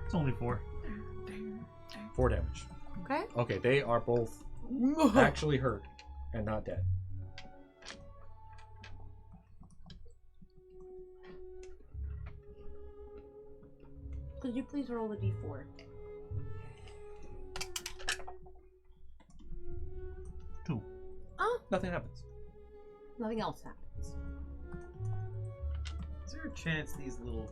Speaker 4: It's only 4.
Speaker 6: 4 damage.
Speaker 3: Okay.
Speaker 6: Okay, they are both actually hurt and not dead.
Speaker 3: Could you please roll a d4? Oh,
Speaker 6: Nothing happens.
Speaker 3: nothing else happens.
Speaker 1: Is there a chance these little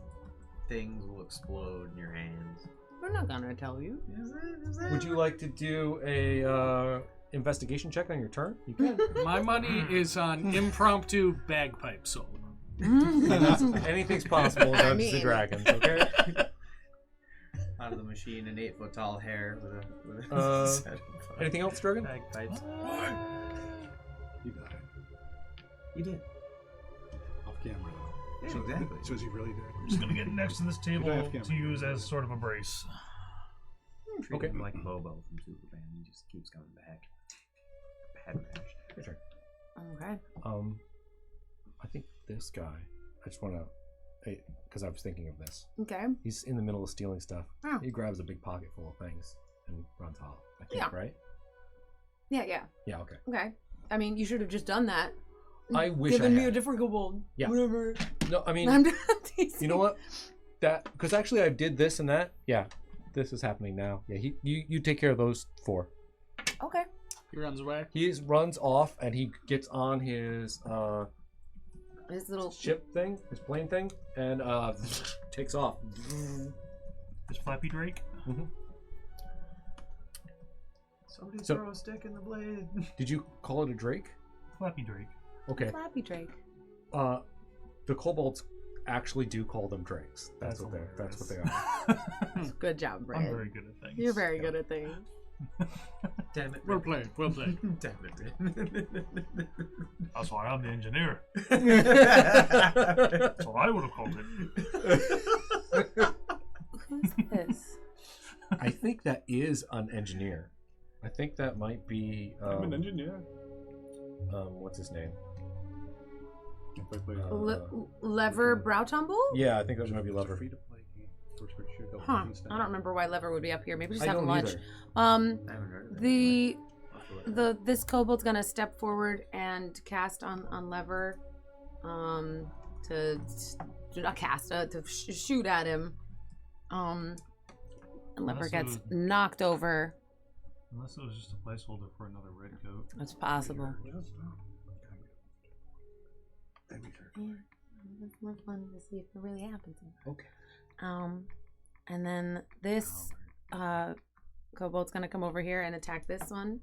Speaker 1: things will explode in your hands?
Speaker 3: We're not gonna tell you.
Speaker 1: Is that
Speaker 6: Would you like to do a investigation check on your turn? You can.
Speaker 2: My money is on impromptu bagpipe solo.
Speaker 6: Anything's possible in Dungeons and Dragons, okay?
Speaker 1: out of the machine, an 8-foot tall hair with a
Speaker 6: Uh,
Speaker 1: set of
Speaker 6: Anything else, Drogon?
Speaker 1: bagpipes.
Speaker 5: He died.
Speaker 1: He did.
Speaker 5: Off camera, though.
Speaker 1: Yeah, exactly.
Speaker 5: So is he really dead?
Speaker 4: I'm just gonna get next to this table
Speaker 5: Die off camera.
Speaker 4: to use as sort of a brace.
Speaker 1: Treat
Speaker 6: Okay.
Speaker 1: him like Bobo from Superman. He just keeps coming back. Bad match.
Speaker 6: Your turn.
Speaker 3: Okay.
Speaker 6: I think this guy. I just want to, because I was thinking of this.
Speaker 3: Okay.
Speaker 6: He's in the middle of stealing stuff.
Speaker 3: Oh.
Speaker 6: He grabs a big pocket full of things and runs off. I think,
Speaker 3: Yeah.
Speaker 6: right?
Speaker 3: Yeah.
Speaker 6: Yeah. Okay.
Speaker 3: Okay. I mean, you should have just done that.
Speaker 6: I wish
Speaker 3: Given
Speaker 6: I
Speaker 3: me a
Speaker 6: had.
Speaker 3: different gold.
Speaker 6: Yeah.
Speaker 3: Whatever.
Speaker 6: No, I mean,
Speaker 3: I'm teasing.
Speaker 6: you know what? That because actually I did this and that. Yeah, this is happening now. Yeah, you take care of those 4.
Speaker 3: Okay.
Speaker 2: He runs away.
Speaker 6: He runs off and he gets on his
Speaker 3: His little
Speaker 6: ship thing, his plane thing, and takes off.
Speaker 4: This Flappy Drake.
Speaker 1: Somebody
Speaker 6: So-
Speaker 1: throw a stick in the blade.
Speaker 6: Did you call it a drake?
Speaker 4: Flappy Drake.
Speaker 6: Okay.
Speaker 3: Flappy Drake.
Speaker 6: The kobolds actually do call them drakes. That's what they're. That's what they are.
Speaker 3: Good job, Brad.
Speaker 4: I'm very good at things.
Speaker 3: You're very good at things.
Speaker 1: Damn it.
Speaker 2: Well played. Well played.
Speaker 1: Damn it.
Speaker 4: That's why I'm the engineer. That's what I would have called it.
Speaker 3: Who's this?
Speaker 6: I think that is an engineer. I think that might be.
Speaker 7: I'm an engineer.
Speaker 6: What's his name?
Speaker 5: If I play
Speaker 3: Lever Brow Tumble?
Speaker 6: Yeah, I think that might be Lever.
Speaker 5: free to play first person shooter.
Speaker 3: Huh. I don't remember why Lever would be up here. Maybe just
Speaker 6: I
Speaker 3: having
Speaker 6: don't
Speaker 3: lunch.
Speaker 6: either.
Speaker 1: I haven't heard of it.
Speaker 3: This kobold's gonna step forward and cast on Lever, to not cast, to shoot at him. And Lever
Speaker 4: Unless it
Speaker 3: gets
Speaker 4: was-
Speaker 3: knocked over.
Speaker 4: Unless it was just a placeholder for another red coat.
Speaker 3: It's possible.
Speaker 5: That'd be fair.
Speaker 3: Yeah, it's more fun to see if it really happens.
Speaker 6: Okay.
Speaker 3: And then this kobold's gonna come over here and attack this one.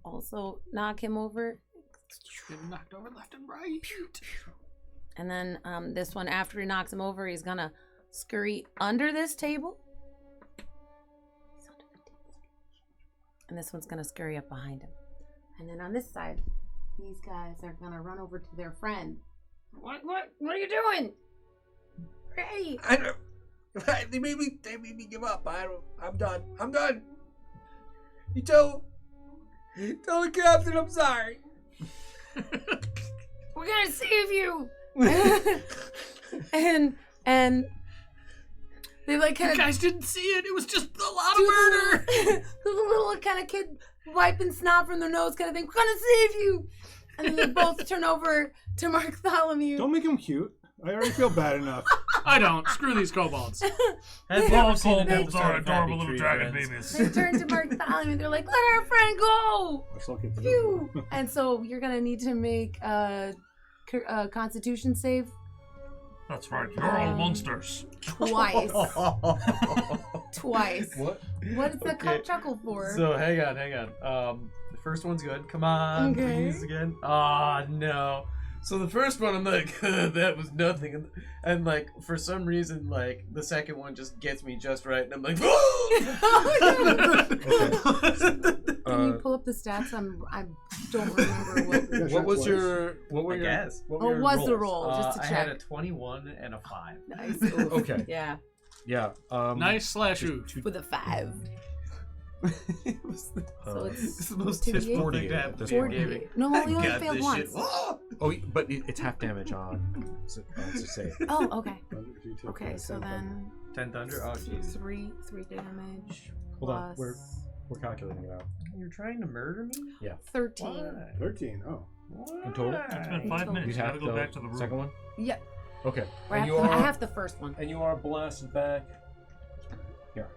Speaker 3: Also knock him over.
Speaker 2: Getting knocked over left and right.
Speaker 3: And then this one, after he knocks him over, he's gonna scurry under this table. And this one's gonna scurry up behind him. And then on this side, these guys are gonna run over to their friend. What are you doing? Hey!
Speaker 6: I don't. They made me give up. I'm done. You tell the captain I'm sorry.
Speaker 3: We're gonna save you! and they like kind
Speaker 2: You
Speaker 3: of
Speaker 2: guys didn't see it. It was just a lot of
Speaker 3: do
Speaker 2: murder.
Speaker 3: the little kind of kid wiping snot from their nose kind of thing. We're gonna save you! And then they both turn over to Bartholomew.
Speaker 5: Don't make him cute. I already feel bad enough.
Speaker 2: I don't. Screw these kobolds.
Speaker 1: Have you
Speaker 4: All
Speaker 1: ever seen an
Speaker 4: kobolds
Speaker 1: episode
Speaker 4: are
Speaker 1: of
Speaker 4: adorable
Speaker 1: Happy
Speaker 4: little
Speaker 1: Tree
Speaker 4: dragon
Speaker 1: Friends?
Speaker 3: They
Speaker 4: babies.
Speaker 3: turn to Bartholomew and they're like, let our friend go!
Speaker 5: I still can't
Speaker 3: Phew! And so you're gonna need to make a Constitution save
Speaker 4: That's right. You're all monsters.
Speaker 3: twice. Twice.
Speaker 6: What?
Speaker 3: What is the
Speaker 1: Okay.
Speaker 3: chuckle for?
Speaker 1: So hang on. The first one's good. Come on,
Speaker 3: Okay.
Speaker 1: please again. Ah, no. So the first one, I'm like, that was nothing, and like for some reason, like the second one just gets me just right, and I'm like,
Speaker 3: Can you pull up the stats? I don't remember what.
Speaker 6: What was your? What were
Speaker 1: I
Speaker 6: your?
Speaker 1: guess.
Speaker 6: What
Speaker 3: Oh,
Speaker 6: were your
Speaker 3: was the
Speaker 6: rolls?
Speaker 3: roll just to
Speaker 1: I
Speaker 3: check?
Speaker 1: had a 21 and a 5.
Speaker 3: Nice.
Speaker 6: Okay.
Speaker 3: Yeah,
Speaker 6: Yeah.
Speaker 2: Nice / oof.
Speaker 3: with a 5.
Speaker 1: It was
Speaker 3: So
Speaker 1: it's the most
Speaker 3: 2d8?
Speaker 1: typical thing to happen
Speaker 6: This
Speaker 1: in
Speaker 6: one.
Speaker 1: gaming.
Speaker 3: No,
Speaker 1: I
Speaker 3: you only
Speaker 1: got
Speaker 3: failed
Speaker 1: this
Speaker 3: once.
Speaker 1: shit. Ah!
Speaker 6: Oh, but it's half damage on. To say.
Speaker 3: Oh, okay.
Speaker 5: You take
Speaker 3: Okay, so
Speaker 5: 10
Speaker 3: then
Speaker 1: 10 thunder. Oh jeez.
Speaker 3: 3 damage.
Speaker 6: Hold on.
Speaker 3: plus
Speaker 6: We're calculating it out.
Speaker 1: You're trying to murder me?
Speaker 3: 13.
Speaker 1: Why?
Speaker 5: 13. Oh.
Speaker 6: In total?
Speaker 4: It's been
Speaker 3: In
Speaker 4: 5
Speaker 3: total.
Speaker 4: minutes.
Speaker 6: You
Speaker 4: Gotta
Speaker 6: have
Speaker 4: go
Speaker 6: the
Speaker 4: back to the room.
Speaker 6: second one.
Speaker 3: Yep.
Speaker 6: Okay.
Speaker 3: Or
Speaker 6: And you
Speaker 3: I
Speaker 6: are.
Speaker 3: have the first one.
Speaker 6: And you are blasted back. Here.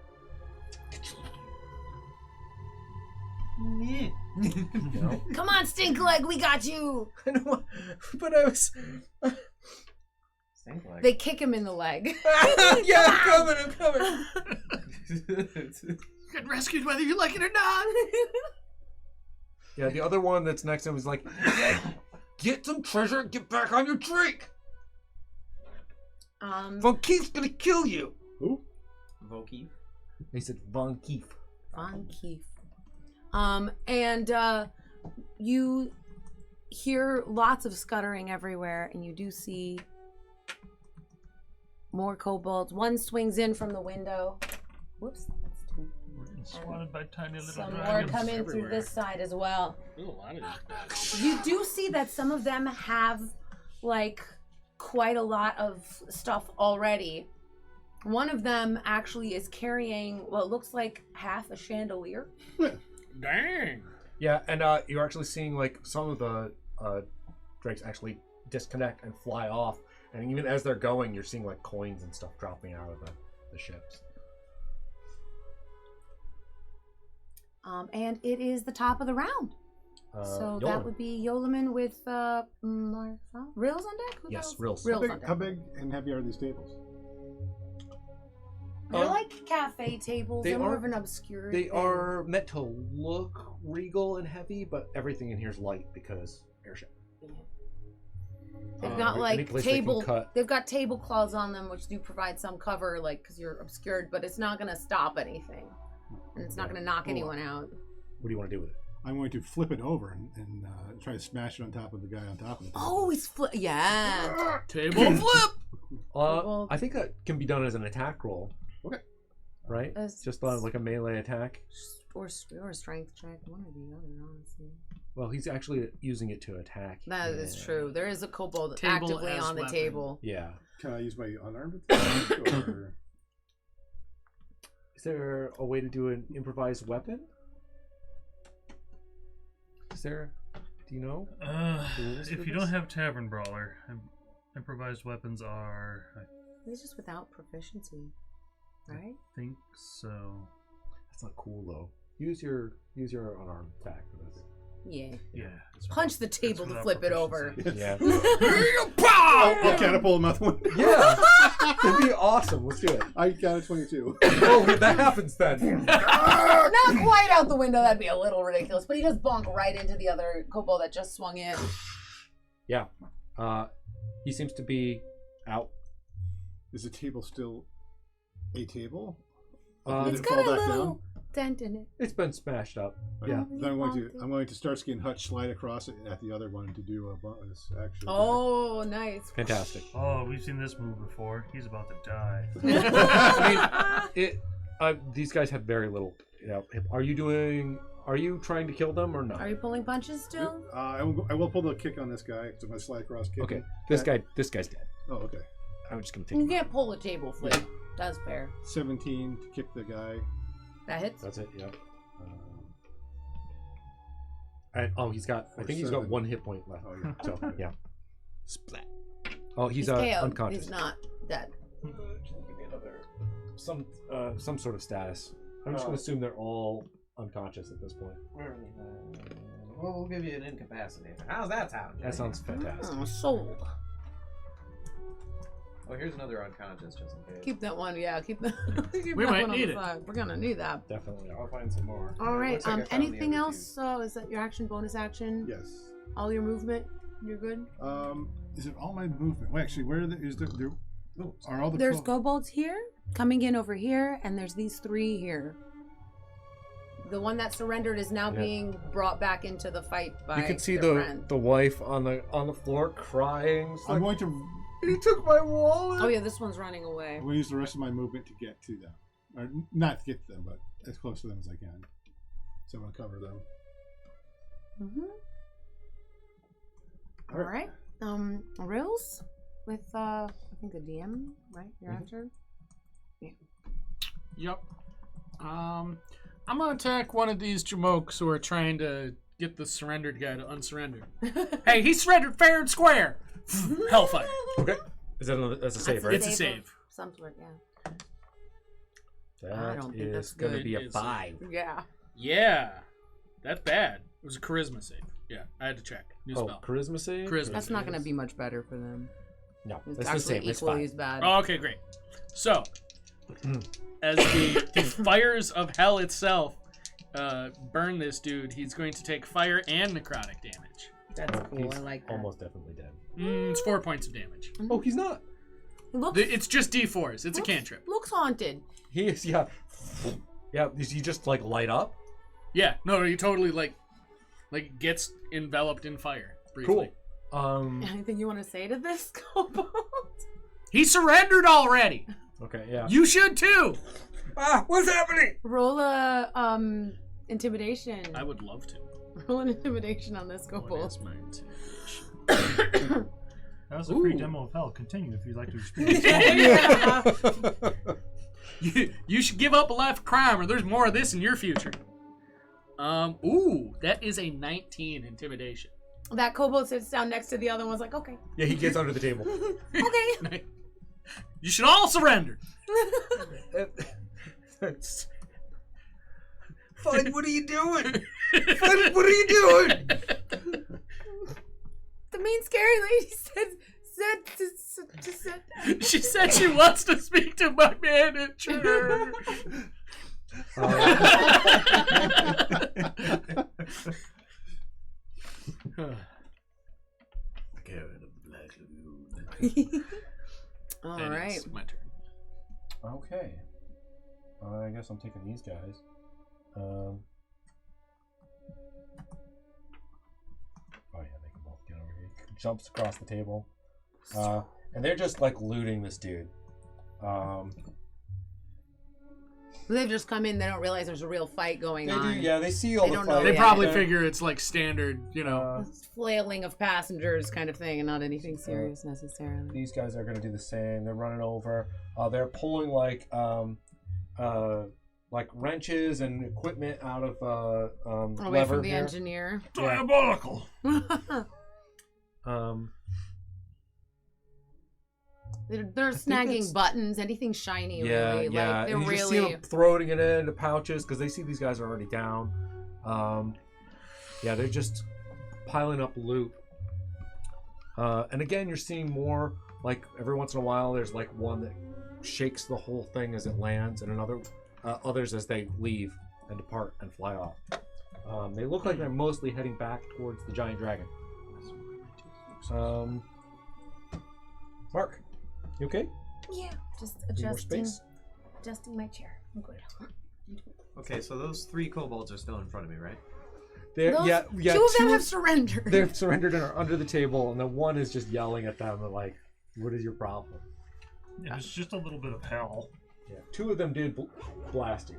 Speaker 1: Meh.
Speaker 6: You know?
Speaker 3: Come on, stink leg, we got you.
Speaker 6: I know, but I was.
Speaker 1: Stink leg.
Speaker 3: They kick him in the leg.
Speaker 6: Yeah, I'm coming.
Speaker 2: Get rescued whether you like it or not.
Speaker 6: Yeah, the other one that's next to him is like, get some treasure, get back on your drink. Von Keith's gonna kill you.
Speaker 5: Who?
Speaker 1: Volky.
Speaker 6: He said Von Keith.
Speaker 3: Von Keith. And you hear lots of scuttering everywhere, and you do see more kobolds. One swings in from the window. Whoops, that's two.
Speaker 4: We're getting swatted by tiny little
Speaker 3: Some more
Speaker 4: dragons.
Speaker 3: come in
Speaker 2: everywhere.
Speaker 3: through this side as well.
Speaker 2: Ooh, a lot of these.
Speaker 3: You do see that some of them have, like, quite a lot of stuff already. One of them actually is carrying what looks like half a chandelier.
Speaker 2: Dang.
Speaker 6: Yeah, and you're actually seeing like some of the drakes actually disconnect and fly off, and even as they're going, you're seeing like coins and stuff dropping out of the ships.
Speaker 3: And it is the top of the round. So that
Speaker 6: Yolan.
Speaker 3: would be Yolaman with Martha. Rills on deck? Who
Speaker 6: Yes,
Speaker 3: else?
Speaker 6: Rills.
Speaker 5: How
Speaker 3: Rills
Speaker 5: big,
Speaker 3: on deck.
Speaker 5: how big and heavy are these tables?
Speaker 3: They're like cafe tables.
Speaker 6: they
Speaker 3: They're more
Speaker 6: are-
Speaker 3: of an obscure
Speaker 6: They
Speaker 3: thing.
Speaker 6: are meant to look regal and heavy, but everything in here is light because airship.
Speaker 3: They've
Speaker 6: Uh,
Speaker 3: got
Speaker 6: any
Speaker 3: like
Speaker 6: place they can
Speaker 3: table.
Speaker 6: cut.
Speaker 3: They've got tablecloths on them, which do provide some cover, like because you're obscured, but it's not gonna stop anything, and it's not gonna knock
Speaker 5: Cool.
Speaker 3: anyone out.
Speaker 6: What do you want to do with it?
Speaker 5: I'm going to flip it over and try to smash it on top of the guy on top of it.
Speaker 3: Oh, he's yeah.
Speaker 2: Table flip.
Speaker 3: Well-
Speaker 6: I think that can be done as an attack roll.
Speaker 5: Okay.
Speaker 6: Right?
Speaker 3: As-
Speaker 6: Just like a melee attack.
Speaker 3: Or a strength check, one or the other, honestly.
Speaker 6: Well, he's actually using it to attack.
Speaker 3: That is
Speaker 6: Yeah.
Speaker 3: true. There is a kobold
Speaker 2: Table
Speaker 3: actively
Speaker 2: as
Speaker 3: on the
Speaker 2: weapon.
Speaker 3: table.
Speaker 6: Yeah.
Speaker 5: Can I use my unarmed attack? Or...
Speaker 6: Is there a way to do an improvised weapon? Is there? Do you know? Rules for
Speaker 4: If you
Speaker 6: this?
Speaker 4: don't have Tavern Brawler, improvised weapons are, I
Speaker 3: It's just without proficiency, right?
Speaker 4: think so.
Speaker 6: That's not cool though. Use your unarmed attack for this.
Speaker 3: Yeah.
Speaker 4: Yeah.
Speaker 3: Punch the table to
Speaker 4: without
Speaker 3: flip it over.
Speaker 4: proficiency.
Speaker 6: Yeah.
Speaker 5: I'll catapult him out the window.
Speaker 6: Yeah. It'd be awesome. Let's do it.
Speaker 5: I got a 22.
Speaker 6: Oh, that happens then.
Speaker 3: Not quite out the window. That'd be a little ridiculous. But he does bonk right into the other kobold that just swung in.
Speaker 6: Yeah. He seems to be out.
Speaker 5: Is the table still a table?
Speaker 6: Did
Speaker 3: It's
Speaker 5: it
Speaker 3: got a
Speaker 5: fall back
Speaker 3: little dent in it.
Speaker 6: It's been smashed up.
Speaker 5: Okay.
Speaker 6: Yeah.
Speaker 5: Then I'm going to Starsky and Hutch slide across it at the other one to do a bonus action.
Speaker 3: Oh, nice.
Speaker 6: Fantastic.
Speaker 4: Oh, we've seen this move before. He's about to die.
Speaker 6: I mean, these guys have very little. Are you trying to kill them or not?
Speaker 3: Are you pulling punches still?
Speaker 5: I will pull the kick on this guy. So I'm going to slide across kick.
Speaker 6: Okay.
Speaker 5: him.
Speaker 6: This guy's dead.
Speaker 5: Oh, okay.
Speaker 6: I'm just gonna take
Speaker 3: You
Speaker 6: him.
Speaker 3: can't pull a table flip. That's fair.
Speaker 5: 17 to kick the guy.
Speaker 3: That hits.
Speaker 6: That's it. Yep. And, he's got. I think he's got 1 hit point left.
Speaker 5: Oh, yeah.
Speaker 6: So yeah.
Speaker 2: Splat.
Speaker 6: Oh, he's
Speaker 3: KO'd.
Speaker 6: unconscious.
Speaker 3: He's not dead.
Speaker 8: Give me another.
Speaker 6: Some sort of status. I'm just gonna assume they're all unconscious at this point.
Speaker 1: Well, we'll give you an incapacitator. How's that sound?
Speaker 6: That sounds fantastic.
Speaker 3: Oh, sold.
Speaker 1: Oh, here's another unconscious, just in case.
Speaker 3: Keep that one. Yeah, keep that. Keep
Speaker 2: We
Speaker 3: that
Speaker 2: might
Speaker 3: one on
Speaker 2: need
Speaker 3: the
Speaker 2: it.
Speaker 3: side. We're gonna need that.
Speaker 6: Definitely.
Speaker 1: I'll find some more.
Speaker 3: All right.
Speaker 1: Looks like I found the
Speaker 3: Anything
Speaker 1: other
Speaker 3: else? Is that your action, bonus action?
Speaker 5: Yes.
Speaker 3: All your movement? You're good.
Speaker 5: Is it all my movement? Well, actually, where is there? Are all the
Speaker 3: There's
Speaker 5: twelve-
Speaker 3: kobolds here, coming in over here, and there's these 3 here. The one that surrendered is now
Speaker 6: Yeah.
Speaker 3: being brought back into the fight by
Speaker 6: You can see
Speaker 3: their
Speaker 6: the
Speaker 3: friend.
Speaker 6: wife on the floor crying. It's
Speaker 5: I'm
Speaker 6: like,
Speaker 5: going to.
Speaker 6: he took my wallet.
Speaker 3: Oh yeah, this one's running away.
Speaker 5: I'm going to use the rest of my movement to get to them, or not to get to them, but as close to them as I can. So I'm going to cover them.
Speaker 3: Mm-hmm. All right. Rills with I think the DM, right? You're after.
Speaker 2: Yep. I'm gonna attack one of these jamokes who are trying to get the surrendered guy to unsurrender. Hey, he surrendered fair and square. Hellfire.
Speaker 6: Okay. Is that that's a save, right?
Speaker 2: It's a save.
Speaker 3: Some sort, yeah.
Speaker 6: That
Speaker 3: I don't think
Speaker 6: is
Speaker 3: that's
Speaker 6: gonna
Speaker 3: good.
Speaker 6: be a
Speaker 2: It is.
Speaker 6: 5.
Speaker 3: Yeah.
Speaker 2: Yeah, that's bad. It was a charisma save. Yeah, I had to check. New
Speaker 6: Oh,
Speaker 2: spell.
Speaker 6: charisma save.
Speaker 2: Charisma.
Speaker 3: That's not going to be much better for them.
Speaker 6: No,
Speaker 3: It's
Speaker 6: that's the
Speaker 3: actually
Speaker 6: same. It's
Speaker 3: equally
Speaker 6: 5.
Speaker 3: as bad.
Speaker 2: Oh, okay, great. So, as the fires of hell itself burn this dude, he's going to take fire and necrotic damage.
Speaker 3: That's cool.
Speaker 6: He's
Speaker 3: I like that.
Speaker 6: almost definitely dead.
Speaker 2: It's 4 points of damage.
Speaker 6: Oh, he's not.
Speaker 3: Looks,
Speaker 2: It's just D4s. It's a cantrip.
Speaker 3: looks haunted.
Speaker 6: He is. Yeah. Yeah. Is he just like light up?
Speaker 2: Yeah, no, he totally like gets enveloped in fire briefly.
Speaker 6: Cool.
Speaker 3: Anything you want to say to this kobold?
Speaker 2: He surrendered already.
Speaker 6: Okay. Yeah.
Speaker 2: You should too.
Speaker 6: What's happening?
Speaker 3: Roll a intimidation.
Speaker 2: I would love to.
Speaker 3: Roll an intimidation on this
Speaker 2: What
Speaker 3: kobold.
Speaker 2: is my intimidation?
Speaker 4: That was a free
Speaker 2: Ooh.
Speaker 4: demo of hell. Continue if you'd like to experience it.
Speaker 3: Yeah.
Speaker 2: You should give up a life of crime, or there's more of this in your future. Ooh, that is a 19 intimidation.
Speaker 3: That kobold sits down next to the other one's like, okay.
Speaker 6: Yeah. He gets under the table.
Speaker 3: Okay.
Speaker 2: You should all surrender.
Speaker 6: Fine. What are you doing? Fine, what are you doing?
Speaker 3: The mean scary lady said
Speaker 2: She said she wants to speak to my manager.
Speaker 3: All
Speaker 2: That
Speaker 3: right.
Speaker 2: is my turn.
Speaker 6: Okay. I guess I'm taking these guys. Oh yeah, they can both get over here. He jumps across the table. And they're just like looting this dude.
Speaker 3: They've just come in. They don't realize there's a real fight going
Speaker 6: They
Speaker 3: on.
Speaker 6: do, yeah. They see all
Speaker 3: They
Speaker 6: the
Speaker 3: don't know
Speaker 6: fight.
Speaker 2: They
Speaker 3: yeah.
Speaker 2: probably
Speaker 6: They're-
Speaker 2: figure it's like standard, you know.
Speaker 3: It's flailing of passengers kind of thing, and not anything serious necessarily.
Speaker 6: These guys are gonna do the same. They're running over. They're pulling like wrenches and equipment out of
Speaker 3: Away
Speaker 6: lever
Speaker 3: from the
Speaker 6: here.
Speaker 3: engineer.
Speaker 4: Diabolical.
Speaker 3: They're snagging buttons, anything shiny,
Speaker 6: Yeah,
Speaker 3: really.
Speaker 6: yeah.
Speaker 3: Like, they're
Speaker 6: and you just see
Speaker 3: really.
Speaker 6: them throwing it into pouches because they see these guys are already down. Yeah, they're just piling up loot. And again, you're seeing more. Like every once in a while, there's like one that shakes the whole thing as it lands, and others as they leave and depart and fly off. They look like they're mostly heading back towards the giant dragon. Mark, you okay?
Speaker 3: Yeah, just
Speaker 6: Need more
Speaker 3: adjusting.
Speaker 6: space?
Speaker 3: Adjusting my chair. I'm good.
Speaker 1: Okay, so those 3 kobolds are still in front of me, right?
Speaker 6: They're,
Speaker 3: Those-
Speaker 6: yeah.
Speaker 3: Two of them have surrendered.
Speaker 6: They're surrendered and are under the table, and then one is just yelling at them and like, "What is your problem?"
Speaker 4: Yeah, it's just a little bit of hell.
Speaker 6: Yeah, 2 of them did blast you.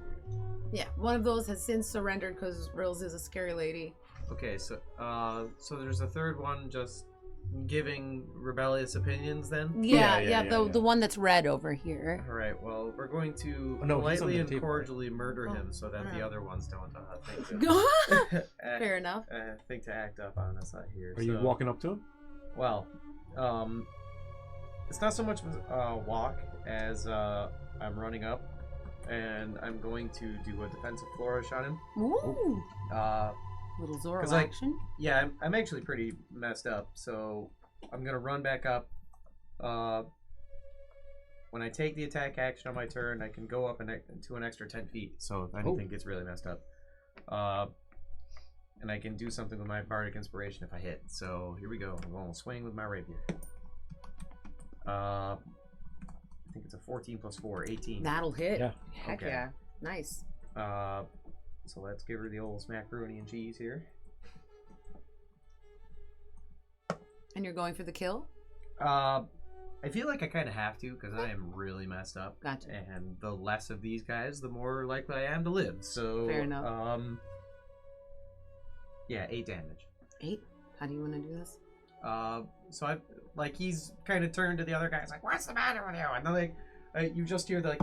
Speaker 3: Yeah, one of those has since surrendered because Rills is a scary lady.
Speaker 1: Okay, so there's a third one just giving rebellious opinions then?
Speaker 3: Yeah, the one that's red over here.
Speaker 1: All right. Well, we're going to
Speaker 6: Oh, no, he's on
Speaker 1: politely
Speaker 6: the
Speaker 1: and
Speaker 6: table,
Speaker 1: cordially murder
Speaker 3: Oh,
Speaker 1: him so that the
Speaker 3: yeah.
Speaker 1: other ones don't think to,
Speaker 3: Fair enough.
Speaker 1: think to act up on us out here.
Speaker 6: Are you
Speaker 1: So-
Speaker 6: walking up to him?
Speaker 1: Well, it's not so much walk as I'm running up, and I'm going to do a defensive flourish on him.
Speaker 3: Ooh,
Speaker 1: Uh,
Speaker 3: little Zorro
Speaker 1: 'cause, like,
Speaker 3: action.
Speaker 1: yeah, I'm actually pretty messed up, so I'm gonna run back up. When I take the attack action on my turn, I can go up to an extra 10 feet. So if anything gets really messed up, and I can do something with my bardic inspiration if I hit. So here we go. I'm going to swing with my rapier. I think it's a 14 plus 4, 18.
Speaker 3: That'll hit.
Speaker 6: Yeah.
Speaker 3: Heck
Speaker 1: Okay.
Speaker 3: yeah. Nice.
Speaker 1: So let's give her the old macaroni and cheese here.
Speaker 3: And you're going for the kill?
Speaker 1: I feel like I kind of have to because I am really messed up.
Speaker 3: Gotcha.
Speaker 1: And the less of these guys, the more likely I am to live. So
Speaker 3: Fair enough.
Speaker 1: Yeah, 8 damage.
Speaker 3: 8? How do you want to do this?
Speaker 1: So I like he's kind of turned to the other guys like, "What's the matter with you?" And then like, you just hear like,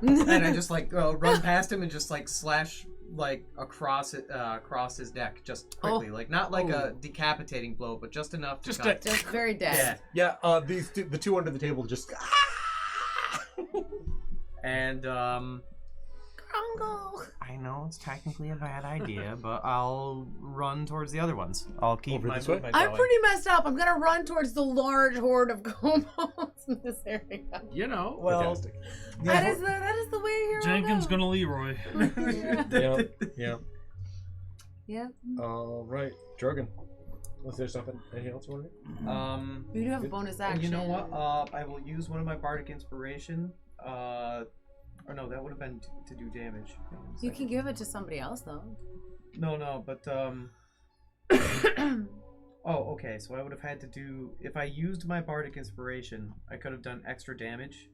Speaker 1: and I just like run past him and just like slash like across his neck just quickly, like not like a decapitating blow, but just enough to
Speaker 2: Just
Speaker 1: cut.
Speaker 3: Just very dead.
Speaker 1: Yeah,
Speaker 6: The two under the table just.
Speaker 1: and
Speaker 3: Congo.
Speaker 1: I know it's technically a bad idea, but I'll run towards the other ones. I'll keep
Speaker 6: Over
Speaker 1: my
Speaker 6: this way?
Speaker 1: movement
Speaker 3: I'm
Speaker 1: going.
Speaker 3: pretty messed up. I'm gonna run towards the large horde of kobolds in this area.
Speaker 2: You know.
Speaker 1: Well,
Speaker 6: Fantastic.
Speaker 3: That is the way here.
Speaker 7: Jenkins gonna Leroy.
Speaker 6: Yeah.
Speaker 3: Yeah.
Speaker 6: All right, Drogon. Was there something? Anything else you want to do?
Speaker 3: You do have a bonus action.
Speaker 1: You know what? I will use one of my bardic inspiration. Or no, that would have been to do damage. Hang on a
Speaker 3: You
Speaker 1: second.
Speaker 3: can give it to somebody else though.
Speaker 1: No, but oh, okay. So I would have had to do if I used my bardic inspiration, I could have done extra damage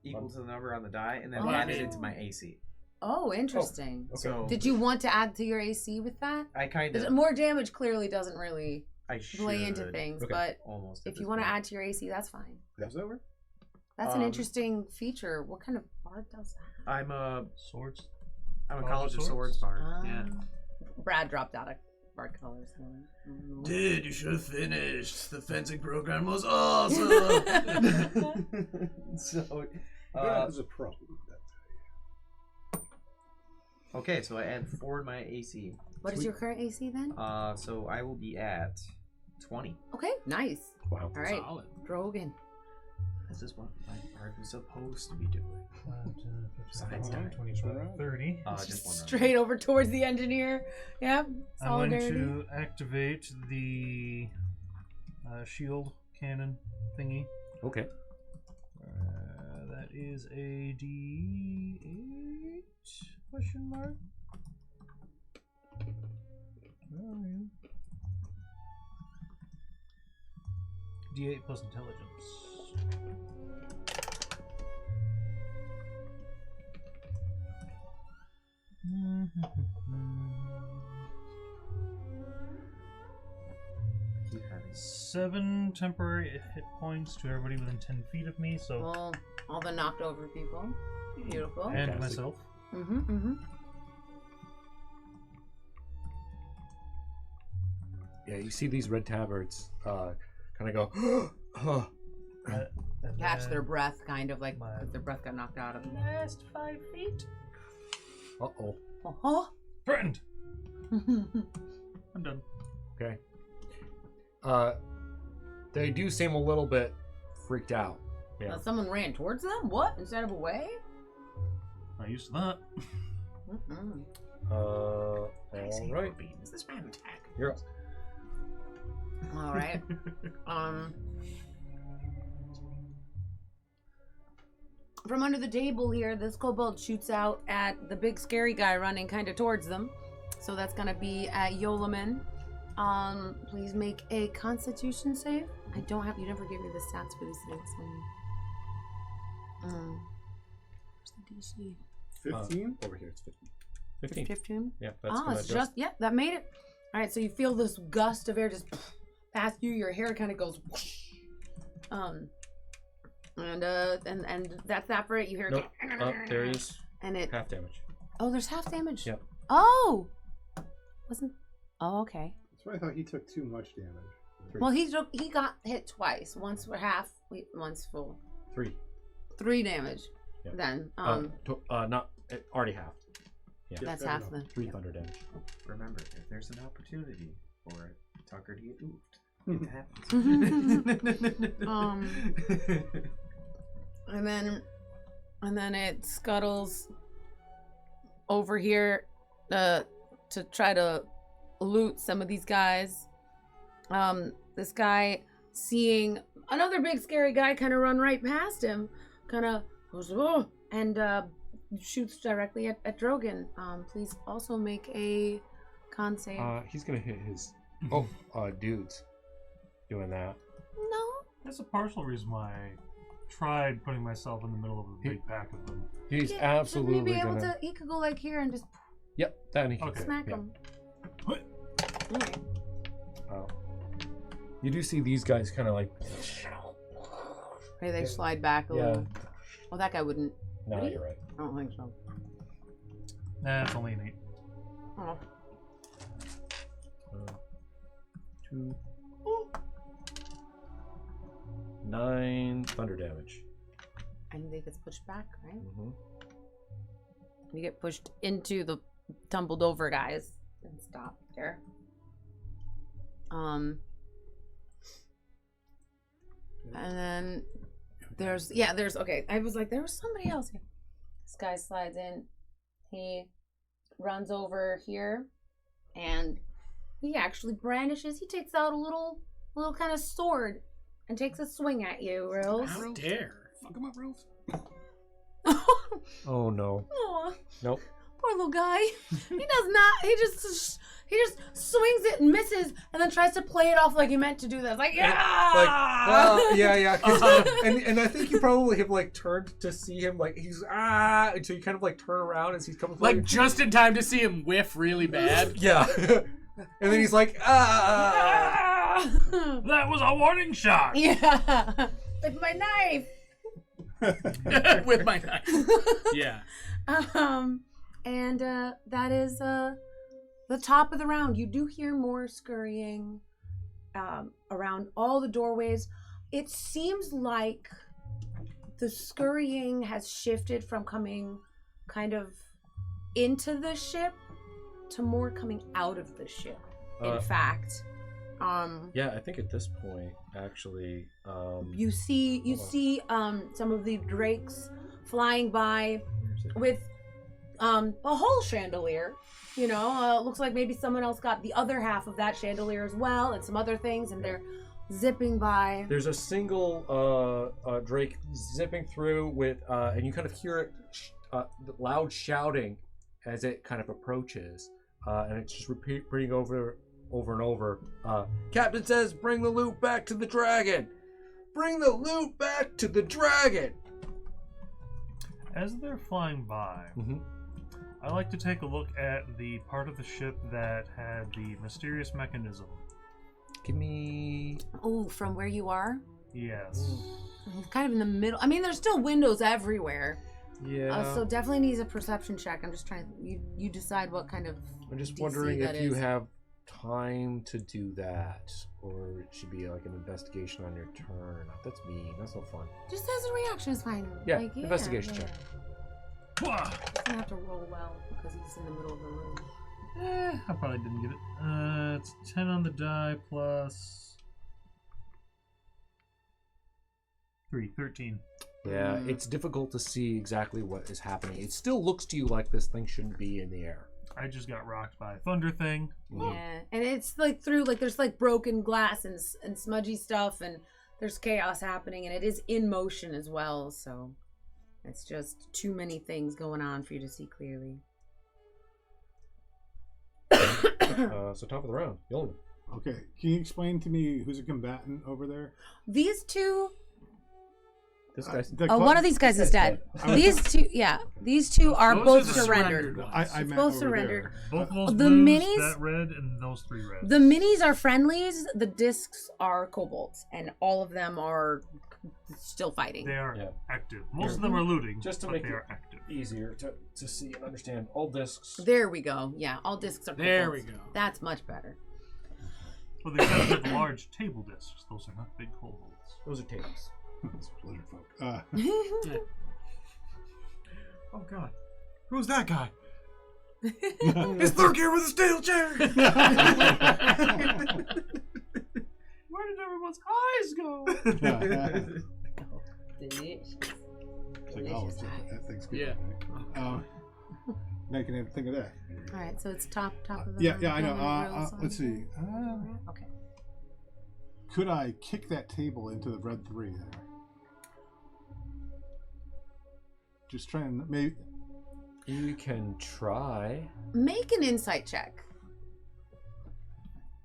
Speaker 1: equal to the number on the die, and then
Speaker 3: Oh.
Speaker 1: added it to my AC.
Speaker 3: Oh, interesting.
Speaker 6: Okay.
Speaker 1: So
Speaker 3: Did you want to add to your AC with that?
Speaker 1: I kind
Speaker 3: Because
Speaker 1: of
Speaker 3: more damage clearly doesn't really
Speaker 1: I should
Speaker 3: play into things,
Speaker 6: Okay.
Speaker 3: but
Speaker 1: almost. at
Speaker 3: if you
Speaker 1: this
Speaker 3: want to
Speaker 1: point.
Speaker 3: add to your AC, that's fine.
Speaker 5: Does that work?
Speaker 3: That's an
Speaker 1: Um,
Speaker 3: interesting feature. What kind of bard does that?
Speaker 1: I'm a
Speaker 7: Swords.
Speaker 1: College of Swords bard. Yeah.
Speaker 3: Brad dropped out of bard colors.
Speaker 8: Dude, you should have finished. The fencing program was awesome.
Speaker 1: So,
Speaker 5: There's a problem with that.
Speaker 1: okay, so I add 4 to my AC.
Speaker 3: What is your current AC then?
Speaker 1: So I will be at 20.
Speaker 3: Okay, nice.
Speaker 6: Wow.
Speaker 3: All right,
Speaker 2: Solid.
Speaker 3: Drogon.
Speaker 1: This is what my bard was supposed to be doing.
Speaker 4: 5, 10, 15,
Speaker 1: Besides
Speaker 4: 20,
Speaker 1: dying.
Speaker 4: 25, 30.
Speaker 1: Just one round.
Speaker 3: Straight over towards the engineer. Yep.
Speaker 4: I'm
Speaker 3: Solidarity.
Speaker 4: going to activate the shield cannon thingy.
Speaker 6: Okay.
Speaker 4: That is a D8 question mark. Where are you? D8 plus intelligence.
Speaker 1: Keep having
Speaker 4: 7 temporary hit points to everybody within 10 feet of me, so
Speaker 3: Well, all the knocked over people. Beautiful.
Speaker 4: and
Speaker 6: Fantastic.
Speaker 4: myself.
Speaker 3: Mm-hmm.
Speaker 6: Yeah, you see these red tabards kind of go.
Speaker 4: And
Speaker 3: Catch
Speaker 4: then
Speaker 3: their breath, kind of like
Speaker 4: my-
Speaker 3: 'cause their breath got knocked out of them.
Speaker 4: last 5 feet.
Speaker 6: Uh-oh.
Speaker 3: Oh.
Speaker 4: Threatened. I'm done.
Speaker 6: Okay. They do seem a little bit freaked out. Yeah.
Speaker 3: Someone ran towards them? What? Instead of away?
Speaker 4: Not used to that.
Speaker 3: Mm-mm.
Speaker 6: All right.
Speaker 1: Is this man attack?
Speaker 6: You're up.
Speaker 3: All right. From under the table here, this kobold shoots out at the big scary guy running kind of towards them. So that's gonna be at Yolaman. Please make a Constitution save. I don't have. You never give me the stats for these things. Where's the DC?
Speaker 5: 15?
Speaker 6: Over here, it's 15.
Speaker 3: 15.
Speaker 6: Yeah, that's
Speaker 3: Oh,
Speaker 6: gonna
Speaker 3: it's just that made it. All right, so you feel this gust of air just past you. Your hair kind of goes whoosh. And that's that for it. You hear
Speaker 6: Nope. There is
Speaker 3: and it
Speaker 6: half damage.
Speaker 3: Oh, there's half damage.
Speaker 6: Yep.
Speaker 3: Oh, wasn't. Oh, okay.
Speaker 5: That's why I thought he took too much damage.
Speaker 6: 3.
Speaker 3: Well, he got hit twice. Once for half, once full.
Speaker 6: 3.
Speaker 3: 3 damage.
Speaker 6: Yep.
Speaker 3: Then
Speaker 6: Not already half. Yeah.
Speaker 3: that's
Speaker 5: fair
Speaker 3: half
Speaker 5: enough.
Speaker 3: the.
Speaker 6: 3 thunder damage.
Speaker 1: Remember, if there's an opportunity for Tucker to get oofed, it happens.
Speaker 3: And then it scuttles over here to try to loot some of these guys. This guy, seeing another big scary guy kind of run right past him, kind of goes, oh, and shoots directly at Drogon. Please also make a con save.
Speaker 6: He's gonna hit his dudes doing that.
Speaker 3: No.
Speaker 4: That's a partial reason why I tried putting myself in the middle of a big pack of them.
Speaker 6: He's
Speaker 3: Yeah,
Speaker 6: absolutely
Speaker 3: shouldn't he be able
Speaker 6: gonna.
Speaker 3: to? He could go like here and just
Speaker 6: Yep, then he can
Speaker 4: Okay.
Speaker 3: smack
Speaker 6: yeah.
Speaker 3: him. Okay.
Speaker 6: Oh. You do see these guys kind of like.
Speaker 3: Hey, they slide back a
Speaker 6: Yeah.
Speaker 3: little. Oh, that guy wouldn't.
Speaker 6: No,
Speaker 3: Would he?
Speaker 6: you're right.
Speaker 3: I don't think so.
Speaker 4: Nah, it's only an 8.
Speaker 3: Oh.
Speaker 6: 2. 9 thunder damage.
Speaker 3: And they gets pushed back, right?
Speaker 6: Mm-hmm.
Speaker 3: You get pushed into the tumbled over guys and stop there. And then there's okay. I was like, there was somebody else here. This guy slides in. He runs over here, and he actually brandishes. He takes out a little kind of sword and takes a swing at you, Rills.
Speaker 2: How dare.
Speaker 7: Fuck him up, Rose.
Speaker 6: Oh no.
Speaker 3: Aw,
Speaker 6: Nope.
Speaker 3: poor little guy. He does not. He just swings it and misses, and then tries to play it off like he meant to do that. It's like, yeah,
Speaker 6: Yeah. And I think you probably have like turned to see him like he's until you kind of like turn around as he's coming.
Speaker 2: Like just in time to see him whiff really bad.
Speaker 6: Yeah. And then he's like
Speaker 4: That was a warning shot!
Speaker 3: yeah, with my knife.
Speaker 2: With my knife. Yeah.
Speaker 3: And that is the top of the round. You do hear more scurrying around all the doorways. It seems like the scurrying has shifted from coming kind of into the ship to more coming out of the ship. In fact,
Speaker 6: yeah, I think at this point actually
Speaker 3: you see some of the drakes flying by with a whole chandelier. You know, looks like maybe someone else got the other half of that chandelier as well, and some other things, and they're zipping by.
Speaker 6: There's a single drake zipping through with and you kind of hear it loud shouting as it kind of approaches, and it's just repeating over and over. Captain says, "Bring the loot back to the dragon! Bring the loot back to the dragon!"
Speaker 4: As they're flying by, I like to take a look at the part of the ship that had the mysterious mechanism.
Speaker 6: Give me.
Speaker 3: Oh, from where you are?
Speaker 4: Yes.
Speaker 3: Kind of in the middle. I mean, there's still windows everywhere.
Speaker 6: Yeah.
Speaker 3: So definitely needs a perception check. I'm just trying. You decide what kind of.
Speaker 6: I'm just
Speaker 3: DC
Speaker 6: wondering
Speaker 3: that
Speaker 6: if you
Speaker 3: is.
Speaker 6: have time to do that, or it should be like an investigation on your turn. That's mean. That's no fun.
Speaker 3: Just as a reaction is fine.
Speaker 6: Yeah, investigation check.
Speaker 3: He's gonna have to roll well because he's in the middle of the room.
Speaker 4: I probably didn't get it. It's 10 on the die plus 3, 13.
Speaker 6: Yeah, it's difficult to see exactly what is happening. It still looks to you like this thing shouldn't be in the air.
Speaker 4: I just got rocked by a thunder thing.
Speaker 3: Yeah, and it's like through there's like broken glass and smudgy stuff, and there's chaos happening, and it is in motion as well. So it's just too many things going on for you to see clearly.
Speaker 6: So top of the round, Yolanda.
Speaker 5: Okay, can you explain to me who's a combatant over there?
Speaker 3: These two
Speaker 6: This guy's
Speaker 3: One of these guys is dead.
Speaker 5: I was-
Speaker 3: These two are
Speaker 2: Those
Speaker 3: both
Speaker 2: are the
Speaker 3: surrendered.
Speaker 2: ones.
Speaker 5: I meant
Speaker 3: both
Speaker 5: over
Speaker 3: surrendered.
Speaker 5: there.
Speaker 4: Both those
Speaker 3: The
Speaker 4: blues,
Speaker 3: minis-
Speaker 4: that red, and those 3 reds.
Speaker 3: The minis are friendlies. The discs are kobolds, and all of them are still fighting.
Speaker 4: They are
Speaker 6: Yeah.
Speaker 4: active. Most of them are looting,
Speaker 6: Just to
Speaker 4: but
Speaker 6: make
Speaker 4: they
Speaker 6: it
Speaker 4: are active.
Speaker 6: easier to see and understand. All discs.
Speaker 3: There we go. Yeah, all discs are kobolds.
Speaker 2: There we go.
Speaker 3: That's much better.
Speaker 4: Well, they kind of have large table discs. Those are not big kobolds.
Speaker 6: Those are tables.
Speaker 5: It's lizard folk.
Speaker 1: Oh God, who's that guy?
Speaker 8: It's Thurkir with a steel chair.
Speaker 7: Where did everyone's eyes go?
Speaker 3: Delicious.
Speaker 5: It's like olives at Thanksgiving.
Speaker 2: Yeah.
Speaker 5: Right? Now you can even think of that.
Speaker 3: All right, so it's top of the.
Speaker 5: Yeah, I know.
Speaker 3: grills on
Speaker 5: Let's see.
Speaker 3: Okay.
Speaker 5: Could I kick that table into the red 3 there? Just trying. Maybe.
Speaker 6: You can try.
Speaker 3: Make an insight check.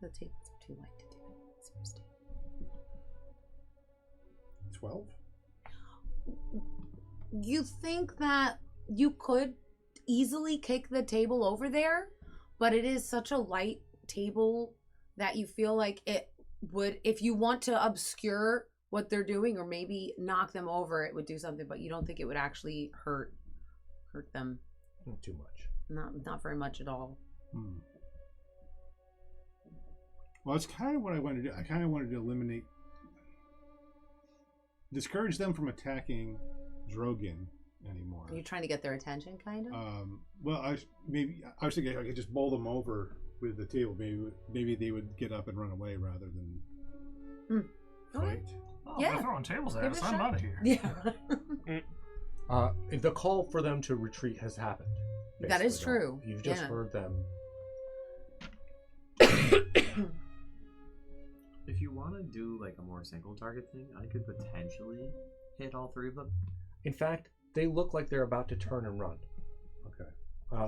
Speaker 3: The tables are too light to do it. Seriously.
Speaker 5: 12.
Speaker 3: You think that you could easily kick the table over there, but it is such a light table that you feel like it would, if you want to obscure what they're doing or maybe knock them over, it would do something, but you don't think it would actually hurt them.
Speaker 6: Not too much.
Speaker 3: Not very much at all.
Speaker 5: Well, that's kind of what I wanted to do. I kind of wanted to discourage them from attacking Drogon anymore.
Speaker 3: Are you trying to get their attention, kind of?
Speaker 5: Well, I was thinking I could just bowl them over with the table. Maybe they would get up and run away rather than fight.
Speaker 4: Oh,
Speaker 3: Yeah.
Speaker 4: they're throwing tables at
Speaker 3: Give
Speaker 4: us.
Speaker 3: it a
Speaker 4: I'm
Speaker 3: shot.
Speaker 4: out of here.
Speaker 3: Yeah.
Speaker 6: The call for them to retreat has happened.
Speaker 3: That is
Speaker 6: basically.
Speaker 3: true.
Speaker 6: You've just
Speaker 3: Yeah.
Speaker 6: heard them.
Speaker 1: If you want to do like a more single target thing, I could potentially hit all 3 of them.
Speaker 6: In fact, they look like they're about to turn and run.
Speaker 5: Okay.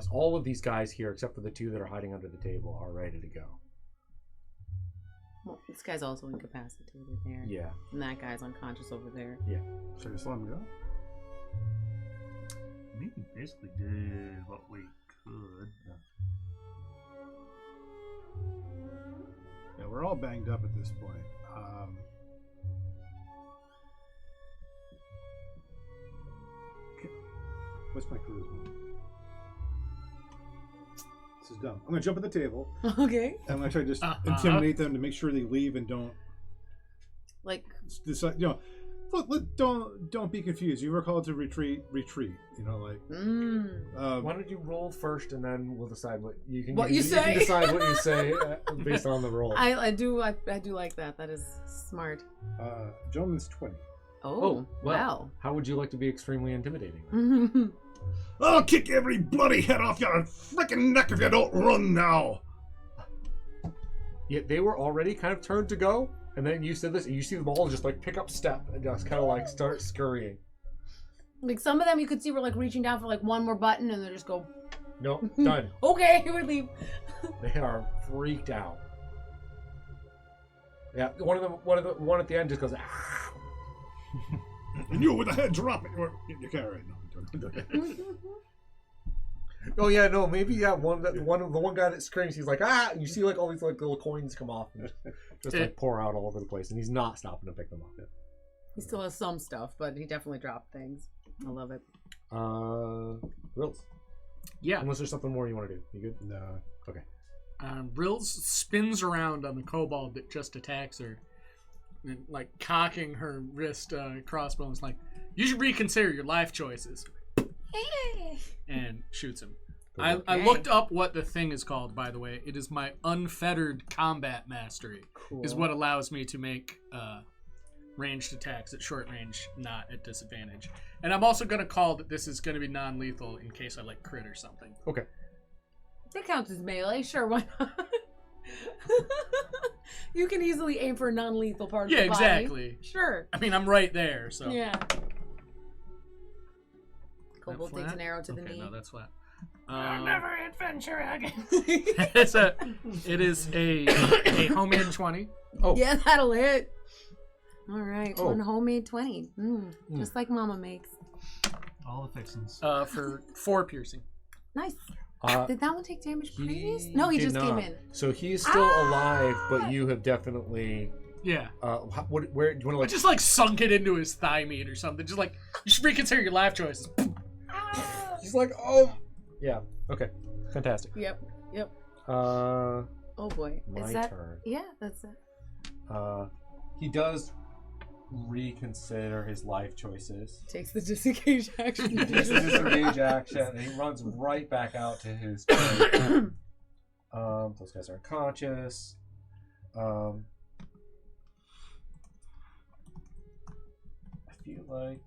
Speaker 6: So all of these guys here, except for the 2 that are hiding under the table, are ready to go.
Speaker 3: Well, this guy's also incapacitated there.
Speaker 6: Yeah.
Speaker 3: And that guy's unconscious over there.
Speaker 5: So just let them go.
Speaker 4: We basically did what we could.
Speaker 5: Yeah, we're all banged up at this point. What's my charisma? This is dumb. I'm gonna jump at the table.
Speaker 3: Okay.
Speaker 5: And I'm gonna try to just intimidate them to make sure they leave and don't
Speaker 3: Like,
Speaker 5: decide. Look, don't be confused. You were called to retreat. You know, like.
Speaker 6: Why don't you roll first, and then we'll decide what you can.
Speaker 3: What you
Speaker 6: can
Speaker 3: say.
Speaker 6: decide what you say based on the roll.
Speaker 3: I do like that. That is smart.
Speaker 5: Gentleman's 20.
Speaker 3: Oh,
Speaker 6: well. How would you like to be extremely intimidating?
Speaker 3: Wow.
Speaker 8: I'll kick every bloody head off your frickin' neck if you don't run now.
Speaker 6: Yeah, they were already kind of turned to go, and then you said this, and you see them all just like pick up step and just kind of like start scurrying.
Speaker 3: Like some of them you could see were like reaching down for like one more button and they just go,
Speaker 6: Nope, done.
Speaker 3: okay, we leave.
Speaker 6: They are freaked out. Yeah, one at the end just goes. Ah.
Speaker 5: And you with the head drop it. You can't right now.
Speaker 6: Oh yeah, no, maybe the one guy that screams, he's like ah, and you see like all these like little coins come off and just like pour out all over the place, and he's not stopping to pick them up.
Speaker 3: He still has some stuff, but he definitely dropped things. I love it.
Speaker 6: Rills.
Speaker 2: Yeah.
Speaker 6: Unless there's something more you want to do. You good?
Speaker 5: No.
Speaker 6: Okay.
Speaker 2: Rills spins around on the kobold that just attacks her, and like cocking her wrist crossbow, and is like, "You should reconsider your life choices," and shoots him. I looked up what the thing is called, by the way. It is my unfettered combat mastery.
Speaker 3: Cool.
Speaker 2: Is what allows me to make ranged attacks at short range, not at disadvantage. And I'm also going to call that this is going to be non-lethal in case I like crit or something.
Speaker 6: Okay.
Speaker 3: That counts as melee, sure, why not? You can easily aim for a non-lethal part of the body.
Speaker 2: Exactly.
Speaker 3: Sure.
Speaker 2: I mean, I'm right there, so.
Speaker 3: Yeah.
Speaker 2: That
Speaker 3: Kobold takes
Speaker 2: flat?
Speaker 3: an arrow to the
Speaker 2: Okay,
Speaker 3: knee.
Speaker 2: no, that's flat.
Speaker 7: I'll never adventure again.
Speaker 2: It is a homemade 20.
Speaker 6: Oh.
Speaker 3: Yeah, that'll hit. All right,
Speaker 6: Oh.
Speaker 3: one homemade 20. Just like Mama makes.
Speaker 4: All the fixings.
Speaker 2: For 4 piercing.
Speaker 3: Nice.
Speaker 6: Uh,
Speaker 3: Did that one take damage
Speaker 6: he
Speaker 3: previous? No, he
Speaker 6: did
Speaker 3: just came
Speaker 6: not.
Speaker 3: in.
Speaker 6: So he is still alive, but you have definitely.
Speaker 2: Yeah.
Speaker 6: Where do you want to
Speaker 2: I just like sunk it into his thigh meat or something. Just like, you should reconsider your life choices.
Speaker 6: He's like, oh. Yeah. Okay. Fantastic.
Speaker 3: Yep.
Speaker 6: Uh,
Speaker 3: Oh boy.
Speaker 6: my
Speaker 3: Is that?
Speaker 6: turn.
Speaker 3: Yeah, that's it.
Speaker 6: He does reconsider his life choices.
Speaker 3: Takes the disengage action.
Speaker 6: He takes the disengage action and he runs right back out to his turn. Those guys are unconscious. I feel like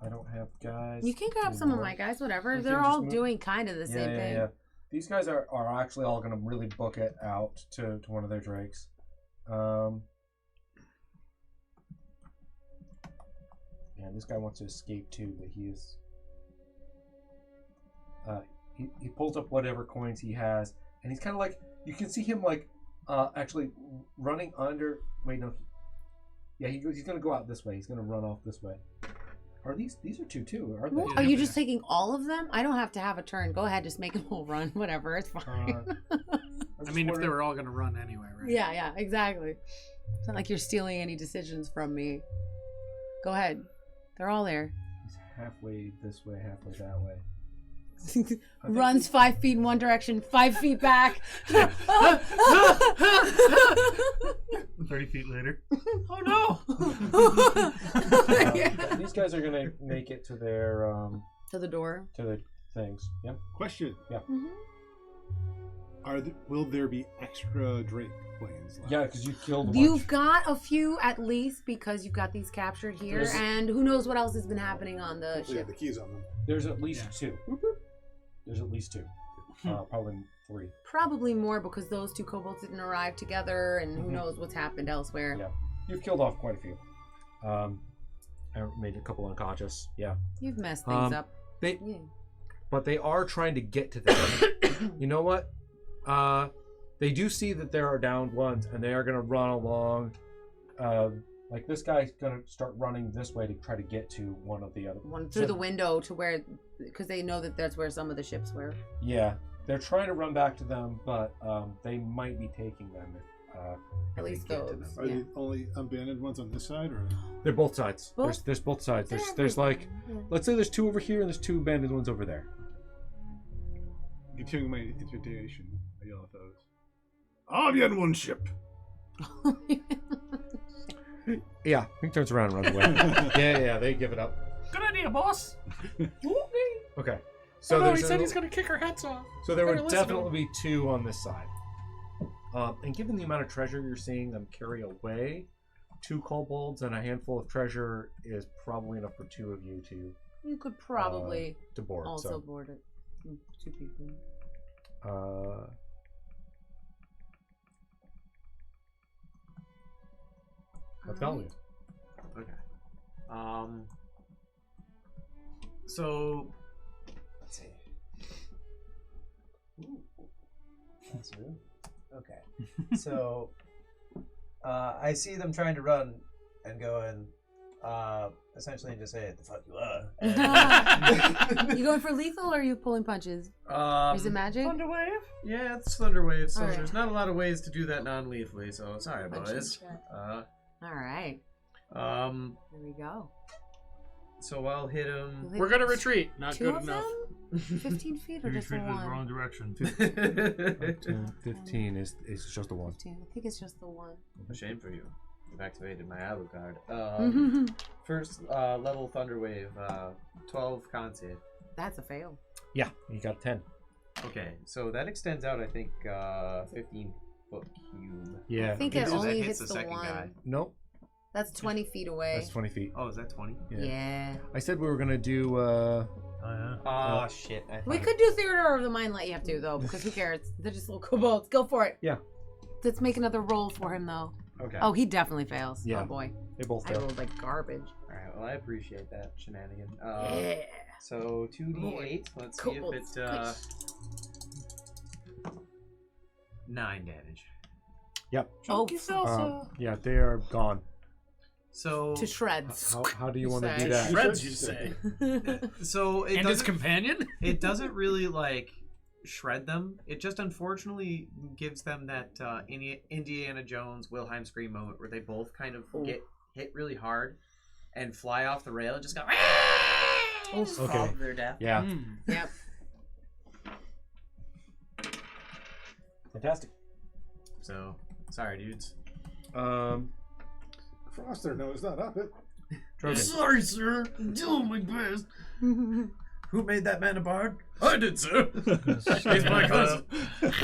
Speaker 6: I don't have guys.
Speaker 3: You can grab some of my guys, whatever.
Speaker 6: We
Speaker 3: They're
Speaker 6: can
Speaker 3: all
Speaker 6: just move-
Speaker 3: doing kind of the same thing.
Speaker 6: Yeah. These guys are actually all going to really book it out to one of their drakes. Yeah, this guy wants to escape too, but he is. He pulls up whatever coins he has, and he's kind of like, you can see him like actually running under. Wait, no. Yeah, he's going to go out this way. He's going to run off this way. Are these are two, aren't they?
Speaker 3: Are you just taking all of them? I don't have to have a turn. Go ahead, just make them all run. Whatever, it's fine.
Speaker 2: I mean, if they were all going to run anyway, right?
Speaker 3: Yeah, exactly. It's not like you're stealing any decisions from me. Go ahead. They're all there.
Speaker 6: He's halfway this way, halfway that way.
Speaker 3: Runs 5 feet in one direction, 5 feet back.
Speaker 4: 30 feet later.
Speaker 2: Oh no!
Speaker 6: These guys are gonna make it to their
Speaker 3: To the door.
Speaker 6: to the things. Yeah.
Speaker 5: Question.
Speaker 6: Yeah.
Speaker 5: Will there be extra Drake planes left?
Speaker 6: Yeah, because you killed.
Speaker 3: You've got a few at least because you've got these captured here,
Speaker 6: There's-
Speaker 3: and who knows what else has been happening on the
Speaker 5: Yeah,
Speaker 3: ship.
Speaker 5: the keys on them.
Speaker 6: There's at least two. There's at least two. Probably 3.
Speaker 3: Probably more because those 2 kobolds didn't arrive together, and who knows what's happened elsewhere.
Speaker 6: Yeah. You've killed off quite a few. I made a couple unconscious. Yeah.
Speaker 3: You've messed things up.
Speaker 6: But they are trying to get to them. You know what? They do see that there are downed ones, and they are going to run along. Like this guy's going to start running this way to try to get to one of the other.
Speaker 3: One through the window to where, because they know that that's where some of the ships were.
Speaker 6: Yeah, they're trying to run back to them, but they might be taking them.
Speaker 3: At least those.
Speaker 5: Are the only abandoned ones on this side, or?
Speaker 6: They're both sides.
Speaker 3: Both?
Speaker 6: There's both sides.
Speaker 3: They're
Speaker 6: There's like,
Speaker 3: everywhere.
Speaker 6: let's say there's 2 over here and there's 2 abandoned ones over there.
Speaker 5: Continuing my intimidation, I yell at those. I'll be on one ship.
Speaker 6: Yeah, he turns around and runs away. yeah, they give it up.
Speaker 7: Good idea, boss.
Speaker 6: Okay,
Speaker 2: So
Speaker 6: so
Speaker 2: no, he
Speaker 6: there's
Speaker 2: said he's going to kick our heads off.
Speaker 6: So there
Speaker 2: Better
Speaker 6: would
Speaker 2: listen to
Speaker 6: definitely be 2 on this side. And given the amount of treasure you're seeing them carry away, 2 kobolds and a handful of treasure is probably enough for 2 of you to
Speaker 3: You could probably
Speaker 6: to board.
Speaker 3: also
Speaker 6: So,
Speaker 3: board it. 2 people.
Speaker 6: That's all.
Speaker 1: Okay. So let's see.
Speaker 9: Ooh. That's rude. Okay. So I see them trying to run and going essentially just say, "The fuck you are."
Speaker 3: You going for lethal or are you pulling punches? Is it magic?
Speaker 7: Thunderwave?
Speaker 1: Yeah, it's Thunderwave, so
Speaker 3: Alright.
Speaker 1: there's not a lot of ways to do that non-lethally, so sorry,
Speaker 3: Punch and
Speaker 1: boys.
Speaker 3: check.
Speaker 1: Uh,
Speaker 3: All right.
Speaker 1: um,
Speaker 3: Here we go.
Speaker 1: so I'll hit him.
Speaker 2: We're going to retreat. Not
Speaker 3: 2
Speaker 2: good
Speaker 3: of
Speaker 2: enough.
Speaker 3: them? 15 feet or
Speaker 4: You
Speaker 3: just the
Speaker 4: retreated in the
Speaker 3: one?
Speaker 4: wrong direction.
Speaker 6: 15 is just the one.
Speaker 3: 15. I think it's just the one.
Speaker 1: Shame for you. I've activated my Alucard.
Speaker 3: Mm-hmm.
Speaker 1: First level Thunderwave, 12 con save.
Speaker 3: That's a fail.
Speaker 6: Yeah, you got 10.
Speaker 1: Okay, so that extends out, I think, 15 foot cube.
Speaker 6: Yeah.
Speaker 3: I think
Speaker 1: Okay,
Speaker 3: it
Speaker 1: so that
Speaker 3: only
Speaker 1: hits
Speaker 3: hits
Speaker 1: the
Speaker 3: the
Speaker 1: second
Speaker 3: one.
Speaker 1: guy.
Speaker 6: Nope.
Speaker 3: That's 20 feet away.
Speaker 6: That's 20 feet.
Speaker 1: Oh, is that 20?
Speaker 3: Yeah.
Speaker 6: I said we were gonna do.
Speaker 1: Oh, shit.
Speaker 3: We could do Theater of the Mind let you have to, though, because who cares? They're just little kobolds. Go for it.
Speaker 6: Yeah.
Speaker 3: Let's make another roll for him, though.
Speaker 1: Okay.
Speaker 3: Oh, he definitely fails.
Speaker 6: Yeah.
Speaker 3: Oh, boy.
Speaker 6: They both
Speaker 3: I
Speaker 6: fail.
Speaker 3: rolled like garbage.
Speaker 1: Alright, well, I appreciate that shenanigan.
Speaker 3: Yeah.
Speaker 1: So 2d8. Let's see if
Speaker 3: Kobolds,
Speaker 1: it. 9 damage.
Speaker 6: Yep.
Speaker 3: Oh,
Speaker 7: Chunky salsa.
Speaker 6: Yeah, they are gone.
Speaker 1: So
Speaker 3: to shreds.
Speaker 6: How do you want to
Speaker 3: Say.
Speaker 6: do that?
Speaker 2: Shreds, you say.
Speaker 1: So it
Speaker 2: And his
Speaker 1: doesn't,
Speaker 2: companion?
Speaker 1: it doesn't really like shred them. It just unfortunately gives them that Indiana Jones Wilhelm scream moment where they both kind of get hit really hard and fly off the rail and just go just fall
Speaker 6: Okay.
Speaker 1: to their death.
Speaker 6: Yeah.
Speaker 3: Yep.
Speaker 6: Fantastic.
Speaker 1: So sorry, dudes.
Speaker 5: Frost there, no, it's not up it.
Speaker 6: Drogon.
Speaker 8: Sorry, sir. I'm doing my best. Who made that man a bard? I did, sir. He's my cousin.
Speaker 4: Let's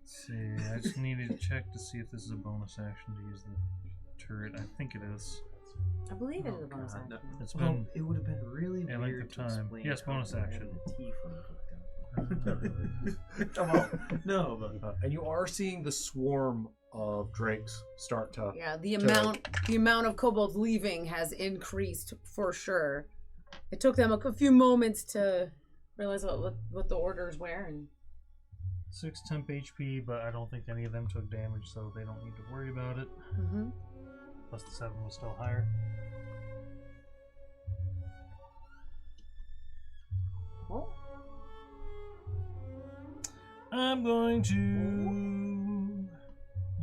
Speaker 4: see. I just needed to check to see if this is a bonus action to use the turret. I think it is.
Speaker 3: I believe it is a bonus
Speaker 1: God,
Speaker 3: action.
Speaker 4: It's
Speaker 1: Well,
Speaker 4: been.
Speaker 1: it would have been really
Speaker 4: A length
Speaker 1: weird
Speaker 4: of
Speaker 1: to
Speaker 4: time.
Speaker 1: explain
Speaker 4: Yes,
Speaker 1: how
Speaker 4: bonus
Speaker 1: the
Speaker 4: action.
Speaker 1: tiefling hooked up. Come on. No, but
Speaker 6: And you are seeing the swarm of drakes start to.
Speaker 3: Yeah, the amount of kobolds leaving has increased for sure. It took them a few moments to realize what the orders were, and
Speaker 4: 6 temp HP, but I don't think any of them took damage, so they don't need to worry about it. Plus the 7 was still higher.
Speaker 3: oh,
Speaker 4: I'm going to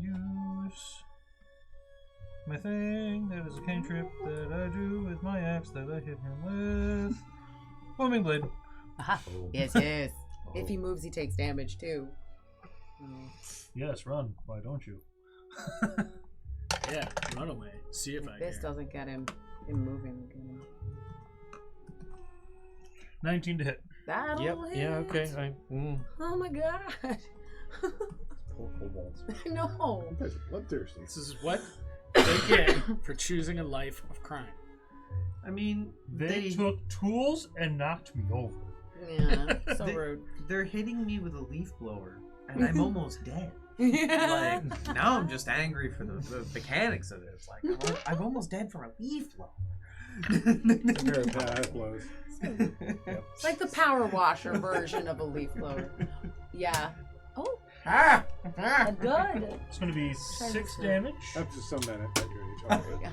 Speaker 4: use my thing that is a cantrip that I do with my axe that I hit him with. Booming Blade.
Speaker 3: aha, yes, yes. If he moves, he takes damage too.
Speaker 4: Yes, run. Why don't you?
Speaker 2: Yeah, run away. See if I
Speaker 3: This
Speaker 2: dare.
Speaker 3: doesn't get him moving.
Speaker 4: 19 to hit.
Speaker 3: That'll
Speaker 6: Yep.
Speaker 3: hit.
Speaker 6: Yeah. Okay.
Speaker 3: Oh my god.
Speaker 6: Poor kobolds.
Speaker 3: I know.
Speaker 5: You guys are bloodthirsty.
Speaker 2: This is what they get for choosing a life of crime.
Speaker 1: I mean,
Speaker 4: They took tools and knocked me over.
Speaker 3: Yeah, so
Speaker 1: They-
Speaker 3: rude.
Speaker 1: they're hitting me with a leaf blower, and I'm almost dead.
Speaker 3: Yeah.
Speaker 1: Like now, I'm just angry for the mechanics of it. It's like I'm almost dead from a leaf blower.
Speaker 5: Yeah, that blows.
Speaker 3: It's like the power washer version of a leaf blower. Yeah. Oh, good.
Speaker 4: It's going to be 6 damage.
Speaker 5: Up to some men at your age. Okay.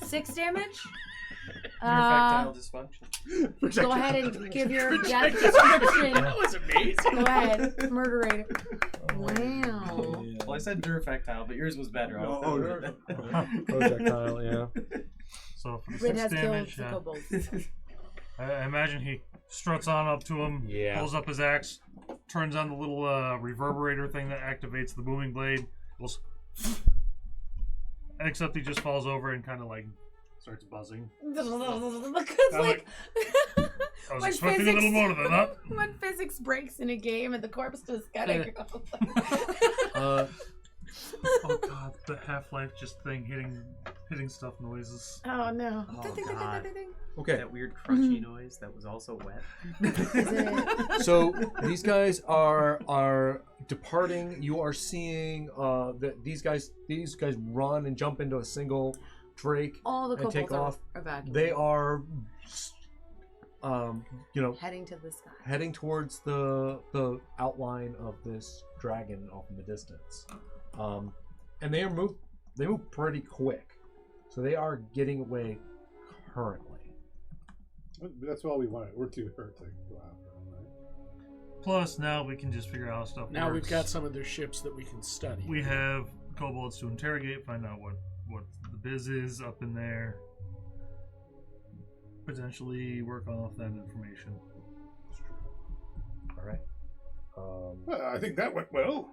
Speaker 3: 6 damage.
Speaker 1: Erectile dysfunction.
Speaker 3: Go ahead and give your death description.
Speaker 2: That was amazing.
Speaker 3: Go ahead, murder rate. Wow.
Speaker 1: Well, I said durfectile, but yours was better.
Speaker 6: Projectile. Yeah.
Speaker 4: So for the
Speaker 3: Rin
Speaker 4: 6
Speaker 3: has killed
Speaker 4: damage,
Speaker 3: the kobolds.
Speaker 4: I imagine he struts on up to him,
Speaker 6: Yeah.
Speaker 4: pulls up his axe, turns on the little reverberator thing that activates the booming blade, goes, except he just falls over and kind of like starts buzzing.
Speaker 3: It's like
Speaker 4: I was
Speaker 3: when
Speaker 4: expecting a little more than that.
Speaker 3: when physics breaks in a game and the corpse just gotta go.
Speaker 4: Oh god, the Half-Life just thing hitting stuff noises.
Speaker 3: Oh no.
Speaker 1: Oh, God.
Speaker 6: Okay.
Speaker 1: That weird crunchy noise that was also wet.
Speaker 6: So these guys are departing. You are seeing that these guys run and jump into a single drake
Speaker 3: All the
Speaker 6: and
Speaker 3: kobolds
Speaker 6: take
Speaker 3: are
Speaker 6: off.
Speaker 3: evacuated.
Speaker 6: They are,
Speaker 3: heading to the sky.
Speaker 6: heading towards the outline of this dragon off in the distance, and they move pretty quick, so they are getting away currently.
Speaker 5: That's all we wanted. We're too hurt to go after them, right?
Speaker 4: Plus, now we can just figure out how stuff
Speaker 2: Now
Speaker 4: works.
Speaker 2: we've got some of their ships that we can study.
Speaker 4: We have kobolds to interrogate, find out what the biz is up in there. Potentially work off that information.
Speaker 6: All right.
Speaker 5: Well, I think that went well.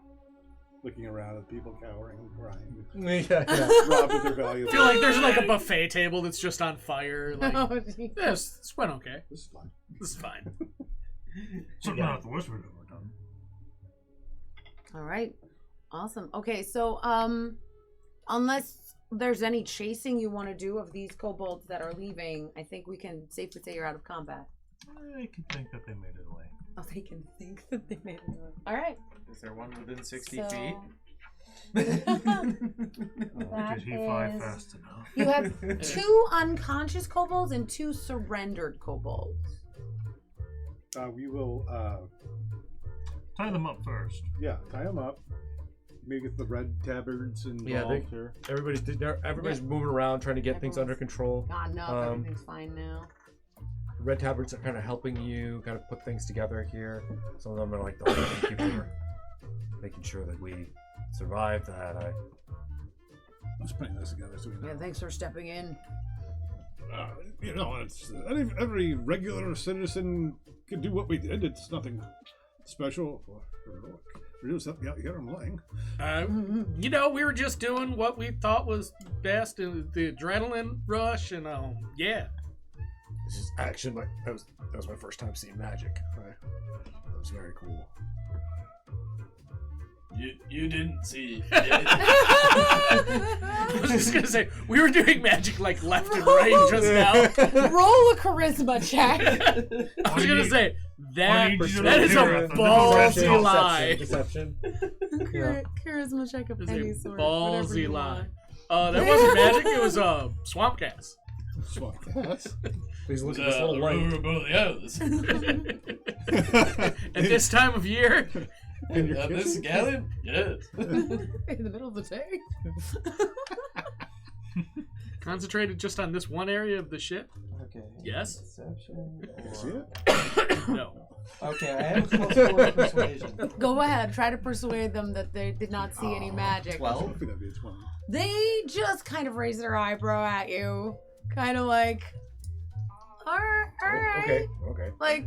Speaker 5: Looking around at people cowering and crying,
Speaker 6: Yeah.
Speaker 5: robbed of their
Speaker 2: I
Speaker 5: valuables.
Speaker 2: feel like there's like a buffet table that's just on fire. Like,
Speaker 3: Oh, geez.
Speaker 2: this went okay.
Speaker 5: This is fun.
Speaker 2: This is fine.
Speaker 4: Something not the worst we've ever done.
Speaker 3: All right. Awesome. Okay, so unless there's any chasing you want to do of these kobolds that are leaving, I think we can safely say you're out of combat.
Speaker 4: I can think that they made it away.
Speaker 3: Oh, they can think that they made it. All right.
Speaker 1: Is there one within 60
Speaker 3: So-
Speaker 1: feet?
Speaker 3: That
Speaker 4: Did he fly
Speaker 3: is-
Speaker 4: fast enough?
Speaker 3: You have 2 unconscious kobolds and 2 surrendered kobolds.
Speaker 5: We will,
Speaker 4: Tie them up first.
Speaker 5: tie them up. maybe get the red tabards involved.
Speaker 6: Yeah,
Speaker 5: or...
Speaker 6: everybody's moving around trying to get things under control.
Speaker 3: God, no, everything's fine now.
Speaker 6: Red tabards are kind of helping you kind of put things together here. Some of them are like the keeper, making sure that we survive that.
Speaker 5: Let's putting this together. So we know.
Speaker 3: Yeah, thanks for stepping in.
Speaker 5: You know, it's every regular citizen can do what we did. It's nothing special or heroic. We're just out here and lying.
Speaker 2: You know, we were just doing what we thought was best, and the adrenaline rush, and yeah.
Speaker 6: This is action. Like that was my first time seeing magic. That was very cool.
Speaker 8: You didn't see it.
Speaker 2: I was just gonna say we were doing magic like left and right just now.
Speaker 3: Roll a charisma check.
Speaker 2: I was gonna say that
Speaker 4: Or you
Speaker 2: that is a
Speaker 4: do-
Speaker 2: ballsy lie.
Speaker 6: Deception.
Speaker 3: Charisma check of
Speaker 2: It's
Speaker 3: any
Speaker 2: a
Speaker 3: sort. whatever
Speaker 2: ballsy
Speaker 3: you
Speaker 2: lie.
Speaker 3: want.
Speaker 2: That wasn't magic. It was swamp gas.
Speaker 6: Please look at this little light.
Speaker 2: At this time of year,
Speaker 8: This gallon? Yes.
Speaker 3: In the middle of the day.
Speaker 2: concentrated just on this one area of the ship.
Speaker 9: Okay.
Speaker 2: Yes.
Speaker 9: Deception.
Speaker 5: See
Speaker 9: Or...
Speaker 5: it?
Speaker 2: No.
Speaker 9: Okay, I have a +4 persuasion.
Speaker 3: Go ahead, try to persuade them that they did not see any magic.
Speaker 1: 12.
Speaker 5: Hopefully that'd be a 20.
Speaker 3: They just kind of raise their eyebrow at you, kind of like, all right.
Speaker 6: Okay.
Speaker 3: Like,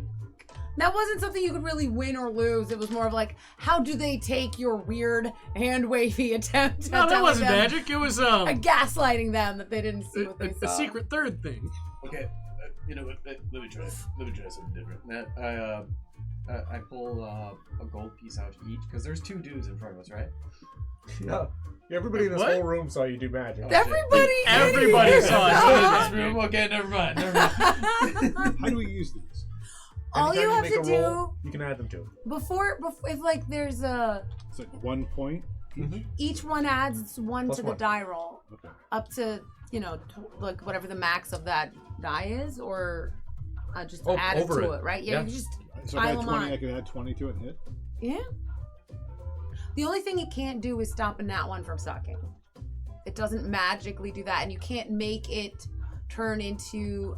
Speaker 3: that wasn't something you could really win or lose. It was more of like, how do they take your weird hand wavy attempt at
Speaker 2: No, that
Speaker 3: telling
Speaker 2: wasn't
Speaker 3: them,
Speaker 2: magic. It was
Speaker 3: gaslighting them that they didn't see what they
Speaker 2: a
Speaker 3: saw.
Speaker 2: secret third thing.
Speaker 8: Okay, you know what? Let me try something different. Matt, I pull a gold piece out each because there's two dudes in front of us, right?
Speaker 6: Yeah. Everybody in this
Speaker 2: What?
Speaker 6: whole room saw you do magic.
Speaker 3: Everybody
Speaker 2: saw it.
Speaker 8: This room. Okay, never mind.
Speaker 5: How do we use these?
Speaker 3: All you have
Speaker 6: Anytime
Speaker 3: to
Speaker 6: make a
Speaker 3: do
Speaker 6: roll, you can add them to.
Speaker 3: before if like there's a
Speaker 5: It's like 1 point.
Speaker 3: each one adds one
Speaker 6: Plus
Speaker 3: to the
Speaker 6: one.
Speaker 3: die roll
Speaker 5: Okay.
Speaker 3: up to like whatever the max of that die is, or just
Speaker 6: Oh,
Speaker 3: add it
Speaker 6: over
Speaker 3: to
Speaker 6: it.
Speaker 3: it, right?
Speaker 6: Yeah.
Speaker 3: You can just
Speaker 5: So if I
Speaker 3: pile
Speaker 5: had
Speaker 3: them
Speaker 5: 20,
Speaker 3: on.
Speaker 5: I could add 20 to it and hit.
Speaker 3: Yeah. The only thing it can't do is stop a nat one from sucking. It doesn't magically do that, and you can't make it turn into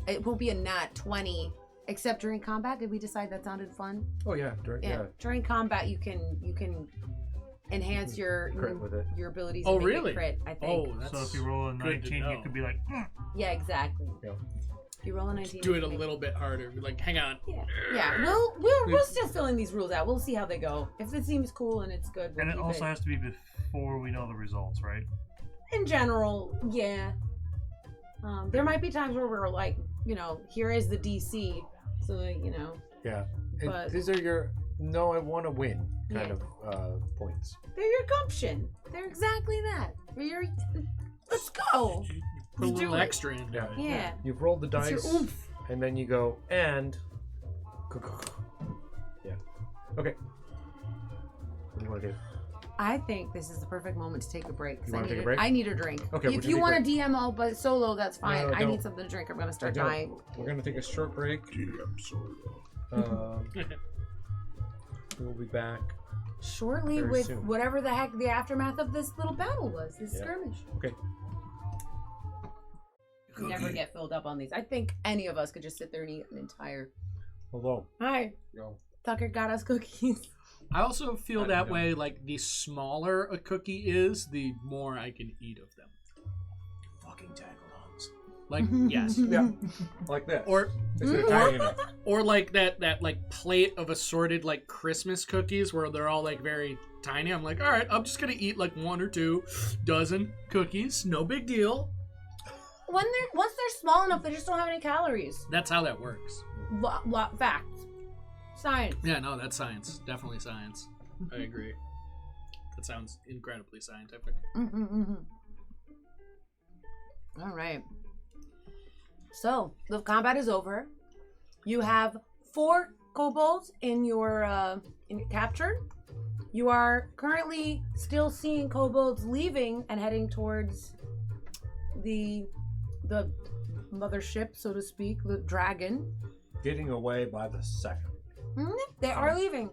Speaker 3: it won't be a nat 20 except during combat. Did we decide that sounded fun?
Speaker 6: Oh yeah.
Speaker 3: During combat you can enhance your
Speaker 6: Crit with it.
Speaker 3: your abilities
Speaker 2: Oh,
Speaker 3: to make
Speaker 2: really?
Speaker 3: it crit, I think.
Speaker 2: Oh, that's
Speaker 4: So if you roll a
Speaker 2: good to
Speaker 4: 19,
Speaker 2: know.
Speaker 4: you could be like,
Speaker 3: Yeah, exactly.
Speaker 6: Yeah.
Speaker 3: If you roll a 19.
Speaker 2: do it a
Speaker 3: you can
Speaker 2: little bit harder. Be like, hang on.
Speaker 3: make- Yeah, we're still filling these rules out. We'll see how they go. If it seems cool and it's good, we'll
Speaker 4: and it
Speaker 3: keep
Speaker 4: also has to be before we know the results, right?
Speaker 3: In general, yeah. There might be times where we're like, here is the DC, so that,
Speaker 6: Yeah. And
Speaker 3: But-
Speaker 6: these are your I want to win kind
Speaker 3: Yeah.
Speaker 6: of points.
Speaker 3: they're your gumption. They're exactly that. They're your, let's go.
Speaker 2: Put a
Speaker 3: Let's do
Speaker 2: little
Speaker 3: it.
Speaker 2: extra in there.
Speaker 3: Yeah.
Speaker 6: You've rolled the
Speaker 3: It's your
Speaker 6: dice,
Speaker 3: oomph.
Speaker 6: and then you go and. Yeah. Okay. What do you want to do?
Speaker 3: I think this is the perfect moment to take a break. 'cause
Speaker 6: You wanna
Speaker 3: I
Speaker 6: take a
Speaker 3: need
Speaker 6: break?
Speaker 3: I need a drink.
Speaker 6: Okay, we're
Speaker 3: If
Speaker 6: gonna
Speaker 3: you
Speaker 6: take a
Speaker 3: want to
Speaker 6: break.
Speaker 3: DM all but solo, that's fine.
Speaker 6: No,
Speaker 3: I
Speaker 6: don't.
Speaker 3: need something to drink. I'm gonna start
Speaker 6: I don't.
Speaker 3: dying.
Speaker 6: We're gonna take a short break. We'll be back.
Speaker 3: Shortly
Speaker 6: Very
Speaker 3: with
Speaker 6: soon.
Speaker 3: whatever the heck the aftermath of this little battle was, this
Speaker 6: Yeah.
Speaker 3: skirmish.
Speaker 6: Okay.
Speaker 3: Never get filled up on these. I think any of us could just sit there and eat an entire.
Speaker 6: Hello.
Speaker 3: Hi,
Speaker 6: Yo.
Speaker 3: Tucker got us cookies.
Speaker 2: I also feel that way. Like the smaller a cookie is, the more I can eat of them.
Speaker 8: Fucking tagalongs.
Speaker 2: Like yes,
Speaker 6: Yeah. Like this.
Speaker 2: or
Speaker 6: If they're tiny enough.
Speaker 2: or like that like plate of assorted like Christmas cookies where they're all like very tiny. I'm like, all right, I'm just gonna eat like 1 or 2 dozen cookies. No big deal.
Speaker 3: Once they're small enough, they just don't have any calories.
Speaker 2: That's how that works.
Speaker 3: Facts. Science.
Speaker 2: Yeah, no, that's science. Definitely science. I agree. That sounds incredibly scientific.
Speaker 3: All right. So the combat is over. You have 4 kobolds in your capture. You are currently still seeing kobolds leaving and heading towards the mothership, so to speak, the dragon.
Speaker 6: Getting away by the second.
Speaker 3: They are leaving.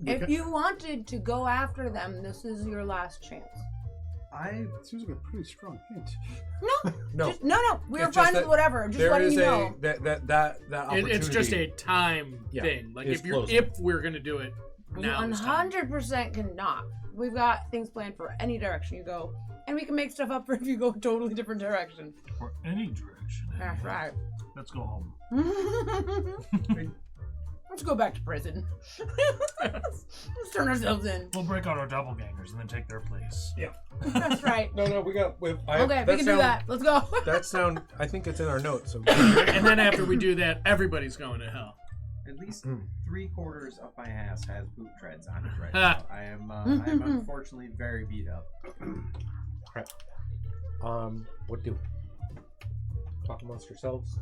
Speaker 3: If you wanted to go after them, this is your last chance.
Speaker 5: Seems like a pretty strong hint.
Speaker 3: No.
Speaker 6: No.
Speaker 3: We're
Speaker 6: It's just
Speaker 3: fine
Speaker 6: that
Speaker 3: with whatever. Just
Speaker 6: there
Speaker 3: letting
Speaker 6: is
Speaker 3: you know.
Speaker 6: that opportunity.
Speaker 2: It's just a time thing. Like
Speaker 6: it's
Speaker 2: if we're gonna do it
Speaker 3: You
Speaker 2: now, is time.
Speaker 3: 100% cannot. We've got things planned for any direction you go, and we can make stuff up for if you go a totally different direction.
Speaker 4: For any direction.
Speaker 3: That's right.
Speaker 4: Let's go home.
Speaker 3: Let's go back to prison. Let's turn ourselves in.
Speaker 4: We'll break out our doppelgangers and then take their place.
Speaker 6: Yeah.
Speaker 3: That's right.
Speaker 6: No, we got.
Speaker 3: Okay, we can do that. Let's go.
Speaker 6: That sound. I think it's in our notes. So.
Speaker 2: And then after we do that, everybody's going to hell.
Speaker 1: At least 3/4 of my ass has boot treads on it right now. I am unfortunately very beat up.
Speaker 6: Crap. What do? Talk amongst yourselves.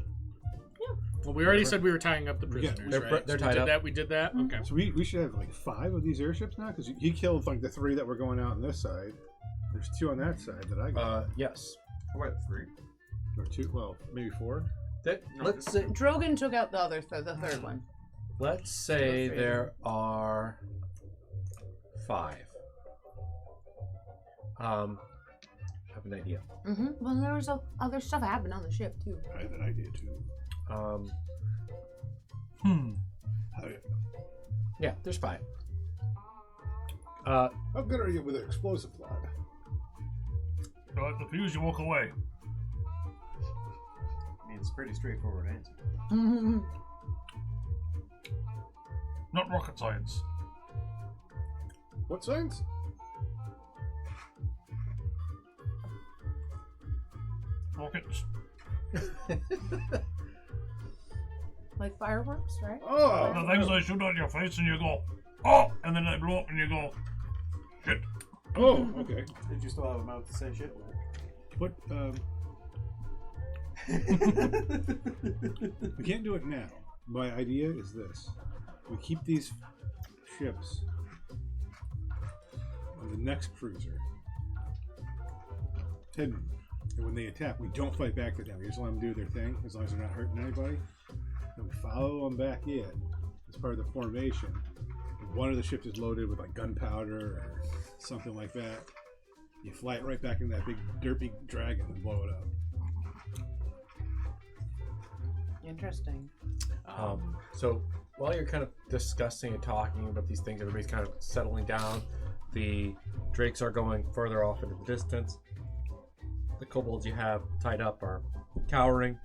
Speaker 2: Well, we already said we were tying up the prisoners,
Speaker 6: they're
Speaker 2: right?
Speaker 6: they're
Speaker 2: So
Speaker 6: tied
Speaker 2: we did
Speaker 6: up.
Speaker 2: that. We did that. Okay.
Speaker 5: So we should have like 5 of these airships now, because he killed like the 3 that were going out on this side. There's 2 on that side that I got.
Speaker 6: Yes.
Speaker 1: What, 3?
Speaker 5: Or 2, well, maybe 4.
Speaker 6: Let's say.
Speaker 3: Drogon took out the third one.
Speaker 6: Let's say there are 5. I have an idea.
Speaker 3: Well, there was other stuff happened on the ship too.
Speaker 5: I had an idea too.
Speaker 6: Yeah, there's 5.
Speaker 5: How good are you with an explosive plot?
Speaker 4: You light the fuse, you walk away.
Speaker 1: I mean, it's a pretty straightforward answer.
Speaker 4: Not rocket science.
Speaker 5: What science?
Speaker 4: Rockets.
Speaker 3: Like fireworks, right?
Speaker 5: Oh!
Speaker 4: The things they shoot at your face and you go, oh! And then they blow up and you go, shit.
Speaker 5: Oh, okay.
Speaker 1: Did you still have a mouth to say shit with?
Speaker 5: What, we can't do it now. My idea is this. We keep these ships on the next cruiser hidden. And when they attack, we don't fight back to them. We just let them do their thing, as long as they're not hurting anybody. And we follow them back in as part of the formation. And one of the ships is loaded with like gunpowder or something like that. You fly it right back into that big derpy dragon and blow it up.
Speaker 3: Interesting.
Speaker 6: So while you're kind of discussing and talking about these things, everybody's kind of settling down. The drakes are going further off into the distance. The kobolds you have tied up are cowering.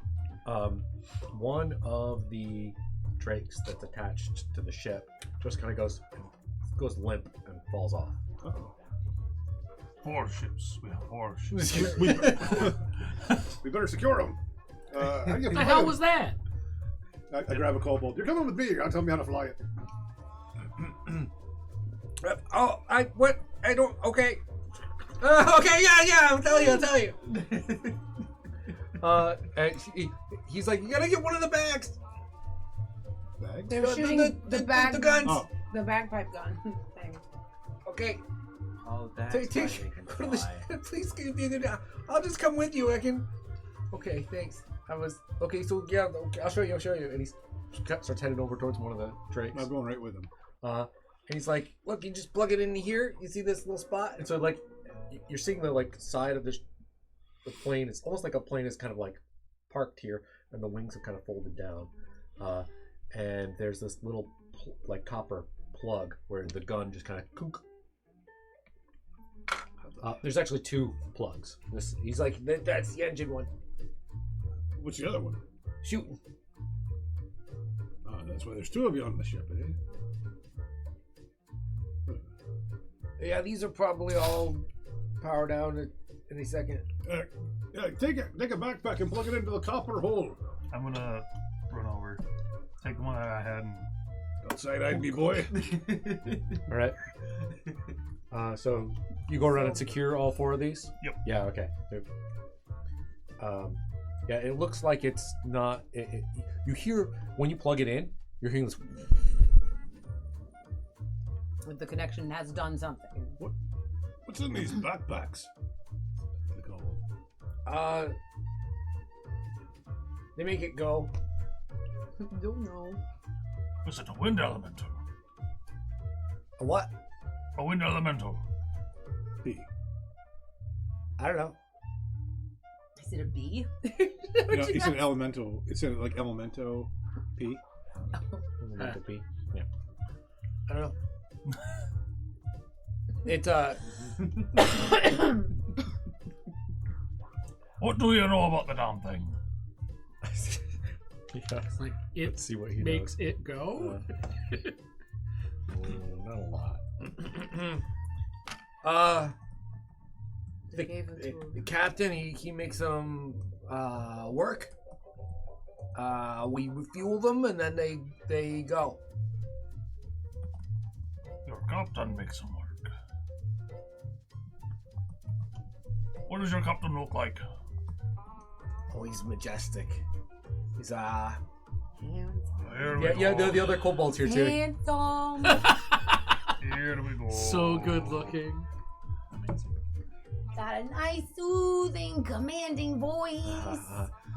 Speaker 6: One of the drakes that's attached to the ship just kind of goes limp and falls off.
Speaker 5: Uh-oh.
Speaker 4: 4 ships. We have 4 ships.
Speaker 5: We better secure them.
Speaker 2: What the hell was that?
Speaker 5: I grab a kobold. You're coming with me. You're gonna tell me how to fly it.
Speaker 6: Okay. Okay, yeah, I'll tell you. And he's like, you gotta get one of the bags.
Speaker 5: Bags?
Speaker 3: They're shooting the
Speaker 6: guns.
Speaker 5: Oh.
Speaker 3: the bagpipe gun thing.
Speaker 6: Okay.
Speaker 1: Oh, that's
Speaker 6: Take
Speaker 1: why they can fly.
Speaker 6: please give me the. I'll just come with you. I can. Okay, thanks. Okay. So yeah, okay, I'll show you. And he starts heading over towards one of the drakes.
Speaker 5: I'm going right with him.
Speaker 6: And he's like, look, you just plug it in here. You see this little spot? And so like, you're seeing the like side of the plane. It's almost like a plane is kind of like parked here, and the wings have kind of folded down. And there's this little like copper plug where the gun just kind of. There's actually 2 plugs. He's like, that's the engine one.
Speaker 5: What's the other one?
Speaker 6: Shooting.
Speaker 5: Oh, that's why there's 2 of you on the ship, eh?
Speaker 6: Yeah, these are probably all power down at any second.
Speaker 5: Yeah, take a backpack and plug it into the copper hole.
Speaker 4: I'm gonna run over, take the one that I had, and
Speaker 5: Outside eyed me, boy.
Speaker 6: All right. So you go around and secure all 4 of these?
Speaker 4: Yep.
Speaker 6: Yeah, okay. Yeah, it looks like it's not... you hear, when you plug it in, you're hearing this...
Speaker 3: The connection has done something.
Speaker 5: What's in these backpacks?
Speaker 6: They make it go.
Speaker 3: Don't know.
Speaker 4: is it a wind elemental?
Speaker 6: A what?
Speaker 4: A wind elemental.
Speaker 5: P.
Speaker 6: I don't know.
Speaker 3: Is it a bee?
Speaker 5: No, it's an elemental. It's in like elemento P.
Speaker 6: Elemental P. Yeah. I don't know. It's
Speaker 4: What do you know about the damn thing?
Speaker 6: yeah.
Speaker 2: Like it
Speaker 6: Let's see what he
Speaker 2: makes
Speaker 6: knows.
Speaker 2: it go.
Speaker 6: Not a lot.
Speaker 3: They gave him to him.
Speaker 6: The captain, he makes them work. We refuel them and then they go.
Speaker 4: Your captain makes some work. What does your captain look like?
Speaker 6: Oh, he's majestic. He's
Speaker 4: Here we
Speaker 6: yeah,
Speaker 4: go.
Speaker 6: the other kobolds here too.
Speaker 3: Handsome.
Speaker 4: Here we go.
Speaker 2: So good looking.
Speaker 4: Amazing.
Speaker 3: Got a nice, soothing, commanding voice.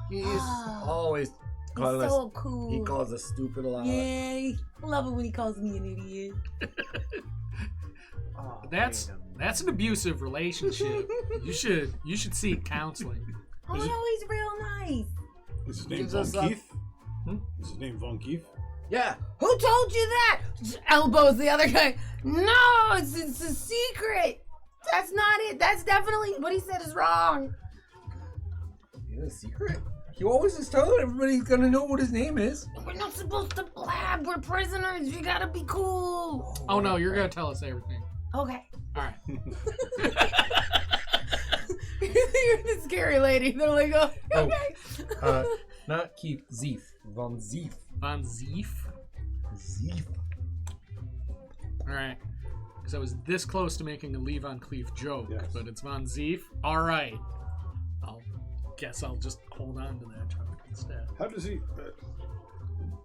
Speaker 6: He's
Speaker 3: Ah.
Speaker 6: always
Speaker 3: He's
Speaker 6: calling us.
Speaker 3: so cool.
Speaker 6: He calls us stupid a lot.
Speaker 3: Yay. I love it when he calls me an idiot.
Speaker 9: Oh,
Speaker 2: That's an abusive relationship. you should seek counseling.
Speaker 3: Oh no, he's real nice.
Speaker 5: Is his name
Speaker 6: Gives
Speaker 5: Von
Speaker 6: us
Speaker 5: Keith? Is his name Von Keith?
Speaker 6: Yeah.
Speaker 3: Who told you that? Elbows the other guy. No, it's a secret. That's not it. That's definitely what he said is wrong.
Speaker 6: It's a secret. He always is telling everybody's gonna know what his name is.
Speaker 3: We're not supposed to blab. We're prisoners. You gotta be cool.
Speaker 2: Oh no, you're gonna tell us everything.
Speaker 3: Okay.
Speaker 2: All right.
Speaker 3: You're the scary lady. They're like, oh, okay.
Speaker 6: Not Keith. Zeef. Von Zeef.
Speaker 2: Von Zeef.
Speaker 6: Zeef.
Speaker 2: All right. Because I was this close to making a Lee Von Cleef joke,
Speaker 5: Yes.
Speaker 2: but it's Von Zeef. All right. Guess I'll just hold on to that joke instead.
Speaker 5: How does he?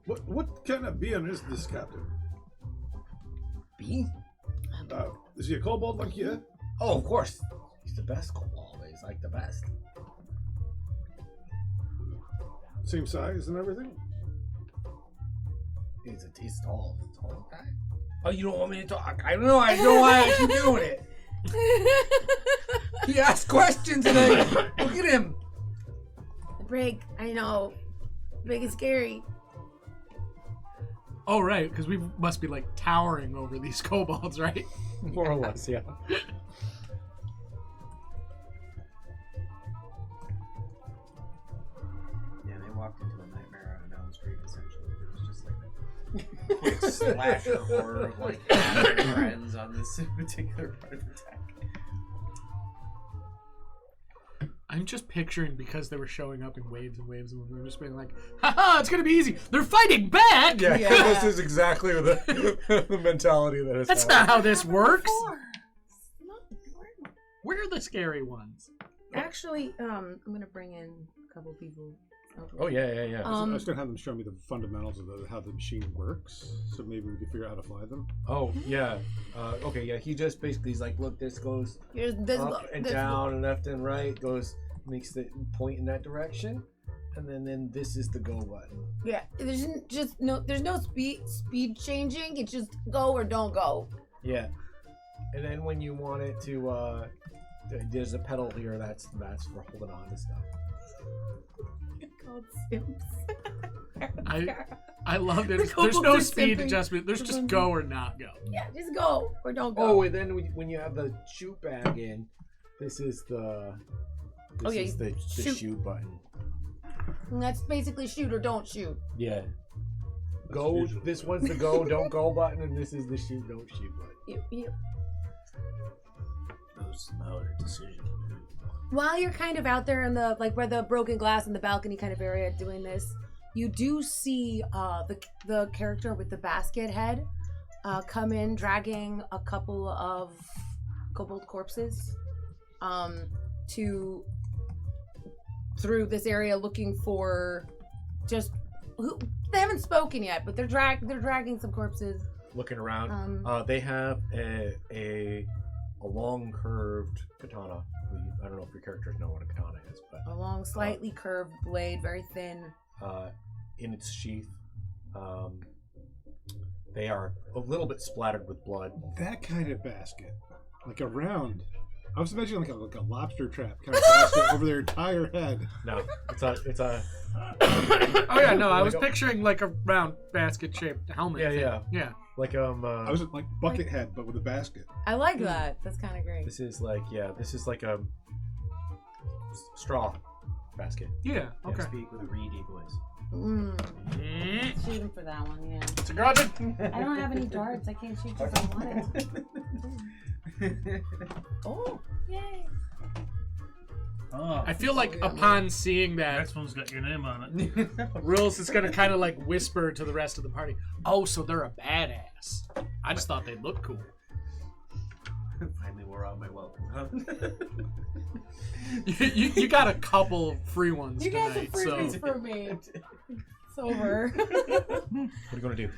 Speaker 5: What kind of being is this captain?
Speaker 6: B?
Speaker 5: Is he a kobold like you?
Speaker 6: Oh, of course. He's the best kobold. He's like the best.
Speaker 5: Same size and everything?
Speaker 6: He's tall. Tall guy. Oh, you don't want me to talk? I don't know. I know why I keep doing it. He asks questions and I look at him.
Speaker 3: Brig, I know. Big is scary.
Speaker 2: Oh, right, because we must be like towering over these kobolds, right?
Speaker 6: More or less, yeah.
Speaker 1: Yeah, they walked into a nightmare on Elm Street, essentially. There was just like a quick slasher horror of like friends on this particular part of the deck.
Speaker 2: I'm just picturing, because they were showing up in waves and waves, and we were just being like, haha, it's gonna be easy. They're fighting back!
Speaker 6: Yeah,
Speaker 3: Yeah.
Speaker 6: this is exactly the mentality that is.
Speaker 2: That's not how this works.
Speaker 3: Four. Not four.
Speaker 2: We're the scary ones.
Speaker 3: Actually, I'm gonna bring in a couple people.
Speaker 6: Oh yeah.
Speaker 5: I was gonna have them show me the fundamentals of how the machine works, so maybe we can figure out how to fly them.
Speaker 6: Oh yeah. Okay, yeah. He just basically is like, look, this goes
Speaker 3: Here's this
Speaker 6: up and down and left and right. Goes makes the point in that direction, and then this is the go button.
Speaker 3: Yeah, there's there's no speed changing. It's just go or don't go.
Speaker 6: Yeah. And then when you want it to, there's a pedal here that's for holding on to stuff.
Speaker 3: Called Sims.
Speaker 2: I love it.
Speaker 3: The
Speaker 2: There's
Speaker 3: kobolds
Speaker 2: no
Speaker 3: are
Speaker 2: speed
Speaker 3: simping.
Speaker 2: adjustment. There's just go or not go.
Speaker 3: Yeah, just go or don't go.
Speaker 6: Oh, and then when you have the shoot bag in, this is the
Speaker 3: shoot.
Speaker 6: shoot button.
Speaker 3: And that's basically shoot or don't shoot.
Speaker 6: Yeah.
Speaker 5: That's
Speaker 6: Go.
Speaker 5: usually
Speaker 6: This
Speaker 5: the-
Speaker 6: one's the go, don't go button, and this is the shoot, don't shoot button.
Speaker 3: Yep.
Speaker 8: Those are decisions.
Speaker 3: While you're kind of out there in the where the broken glass and the balcony kind of area doing this, you do see the character with the basket head come in dragging a couple of kobold corpses through this area looking for just who they haven't spoken yet, but they're dragging some corpses.
Speaker 6: Looking around, they have a long curved katana. I don't know if your characters know what a katana is, but
Speaker 3: A long, slightly curved blade, very thin.
Speaker 6: in its sheath. They are a little bit splattered with blood.
Speaker 5: That kind of basket, like a round. I was imagining like a lobster trap kind of basket over their entire head.
Speaker 6: No, it's a.
Speaker 2: Oh yeah, no, I was picturing like a round basket-shaped helmet.
Speaker 6: Yeah,
Speaker 2: thing. Yeah.
Speaker 6: Like
Speaker 5: I was like bucket head, but with a basket.
Speaker 3: I like that. That's kind of great.
Speaker 6: This is like a straw basket.
Speaker 2: Yeah. Okay.
Speaker 1: Speak with a reedy voice.
Speaker 3: Shoot him for that one, yeah.
Speaker 2: It's a garden.
Speaker 3: I don't have any darts. I can't shoot you if I wanted. Oh, yay.
Speaker 4: Oh,
Speaker 2: I feel like upon seeing
Speaker 4: the
Speaker 2: that,
Speaker 4: next one's got your name on it.
Speaker 2: Rules is gonna kind of like whisper to the rest of the party. Oh, so they're a badass. I just thought they'd look cool.
Speaker 1: Finally wore out my welcome, huh?
Speaker 2: you got a couple free ones
Speaker 3: You guys
Speaker 2: tonight,
Speaker 3: are free
Speaker 2: so
Speaker 3: ones for me. It's over.
Speaker 6: What are you gonna do?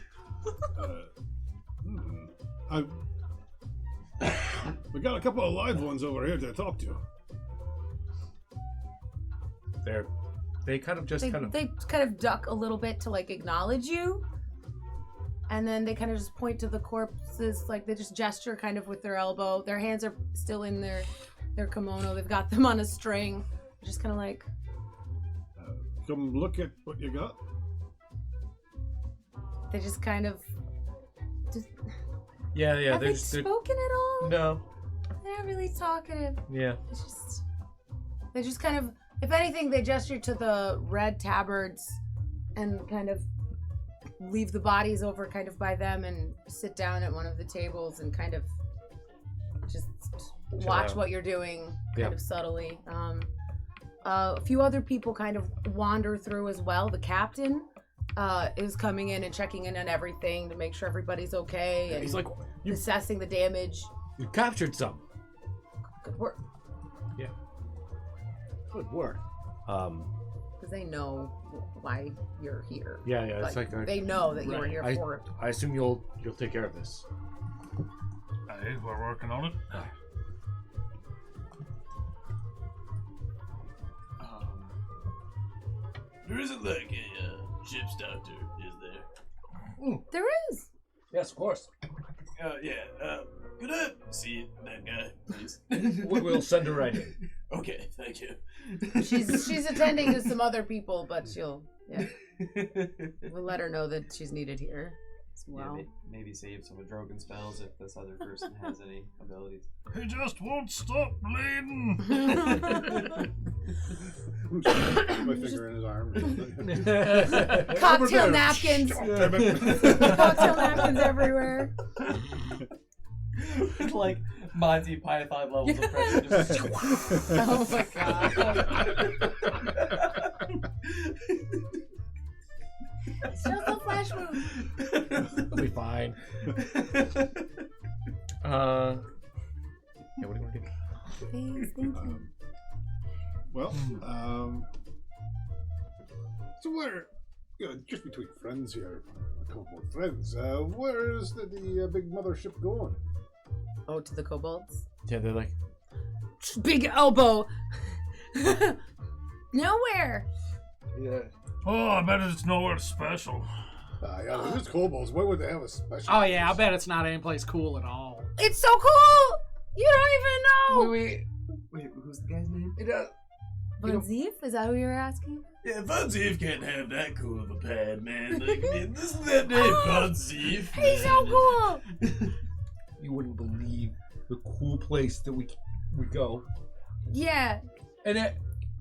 Speaker 5: We got a couple of live ones over here to talk to.
Speaker 6: They kind of just
Speaker 3: They kind of duck a little bit to like acknowledge you, and then they kind of just point to the corpses, like they just gesture kind of with their elbow. Their hands are still in their kimono. They've got them on a string. Just kind of like,
Speaker 5: Come look at what you got.
Speaker 3: they just kind of just.
Speaker 6: yeah.
Speaker 3: Have
Speaker 6: They're
Speaker 3: they
Speaker 6: just
Speaker 3: spoken at all?
Speaker 6: no.
Speaker 3: They're not really talkative.
Speaker 6: Yeah.
Speaker 3: They just kind of, if anything, they gesture to the red tabards and kind of leave the bodies over kind of by them and sit down at one of the tables and kind of just watch
Speaker 6: out.
Speaker 3: what you're doing kind
Speaker 6: Yeah.
Speaker 3: of subtly. A few other people kind of wander through as well. The captain is coming in and checking in on everything to make sure everybody's okay and
Speaker 6: He's like,
Speaker 3: assessing the damage.
Speaker 6: you captured some.
Speaker 3: Good work.
Speaker 6: Good work.
Speaker 3: Because they know why you're here.
Speaker 6: Yeah. It's like
Speaker 3: they know that you're here
Speaker 6: I-
Speaker 3: for it.
Speaker 6: I assume you'll take care of this.
Speaker 4: Hey, we're working on it.
Speaker 8: There isn't like a ship's doctor, is there?
Speaker 3: There is.
Speaker 6: Yes, of course.
Speaker 8: Could I see that guy, please?
Speaker 6: We'll send her right in.
Speaker 8: Okay, thank you.
Speaker 3: She's attending to some other people, but we'll let her know that she's needed here as well.
Speaker 1: Yeah, maybe save some of Drogon's spells if this other person has any abilities.
Speaker 4: He just won't stop bleeding.
Speaker 5: My finger in his arm.
Speaker 3: Cocktail napkins. Cocktail napkins everywhere.
Speaker 8: With like Monty Python levels of pressure. Just
Speaker 3: Oh my god. Show the flash move.
Speaker 6: It'll be fine. Yeah, what do you want to do?
Speaker 3: Please, thank you.
Speaker 5: Well, so where, just between friends here, a couple more friends, where is the big mothership going?
Speaker 3: Oh, to the kobolds?
Speaker 6: Yeah, they're like,
Speaker 3: Big elbow. Nowhere.
Speaker 5: Yeah.
Speaker 4: Oh, I bet it's nowhere special.
Speaker 5: Yeah, they're just kobolds. Why would they have a special?
Speaker 2: Oh yeah, I bet it's not any place cool at all.
Speaker 3: It's so cool. You don't even know.
Speaker 1: Wait, who's the guy's name?
Speaker 3: Von Zief? Is that who you're asking?
Speaker 8: Yeah, Von Zief can't have that cool of a pad, man. Like, isn't that name Von Zief?
Speaker 3: He's so cool.
Speaker 6: you wouldn't believe the cool place that we go.
Speaker 3: Yeah.
Speaker 6: And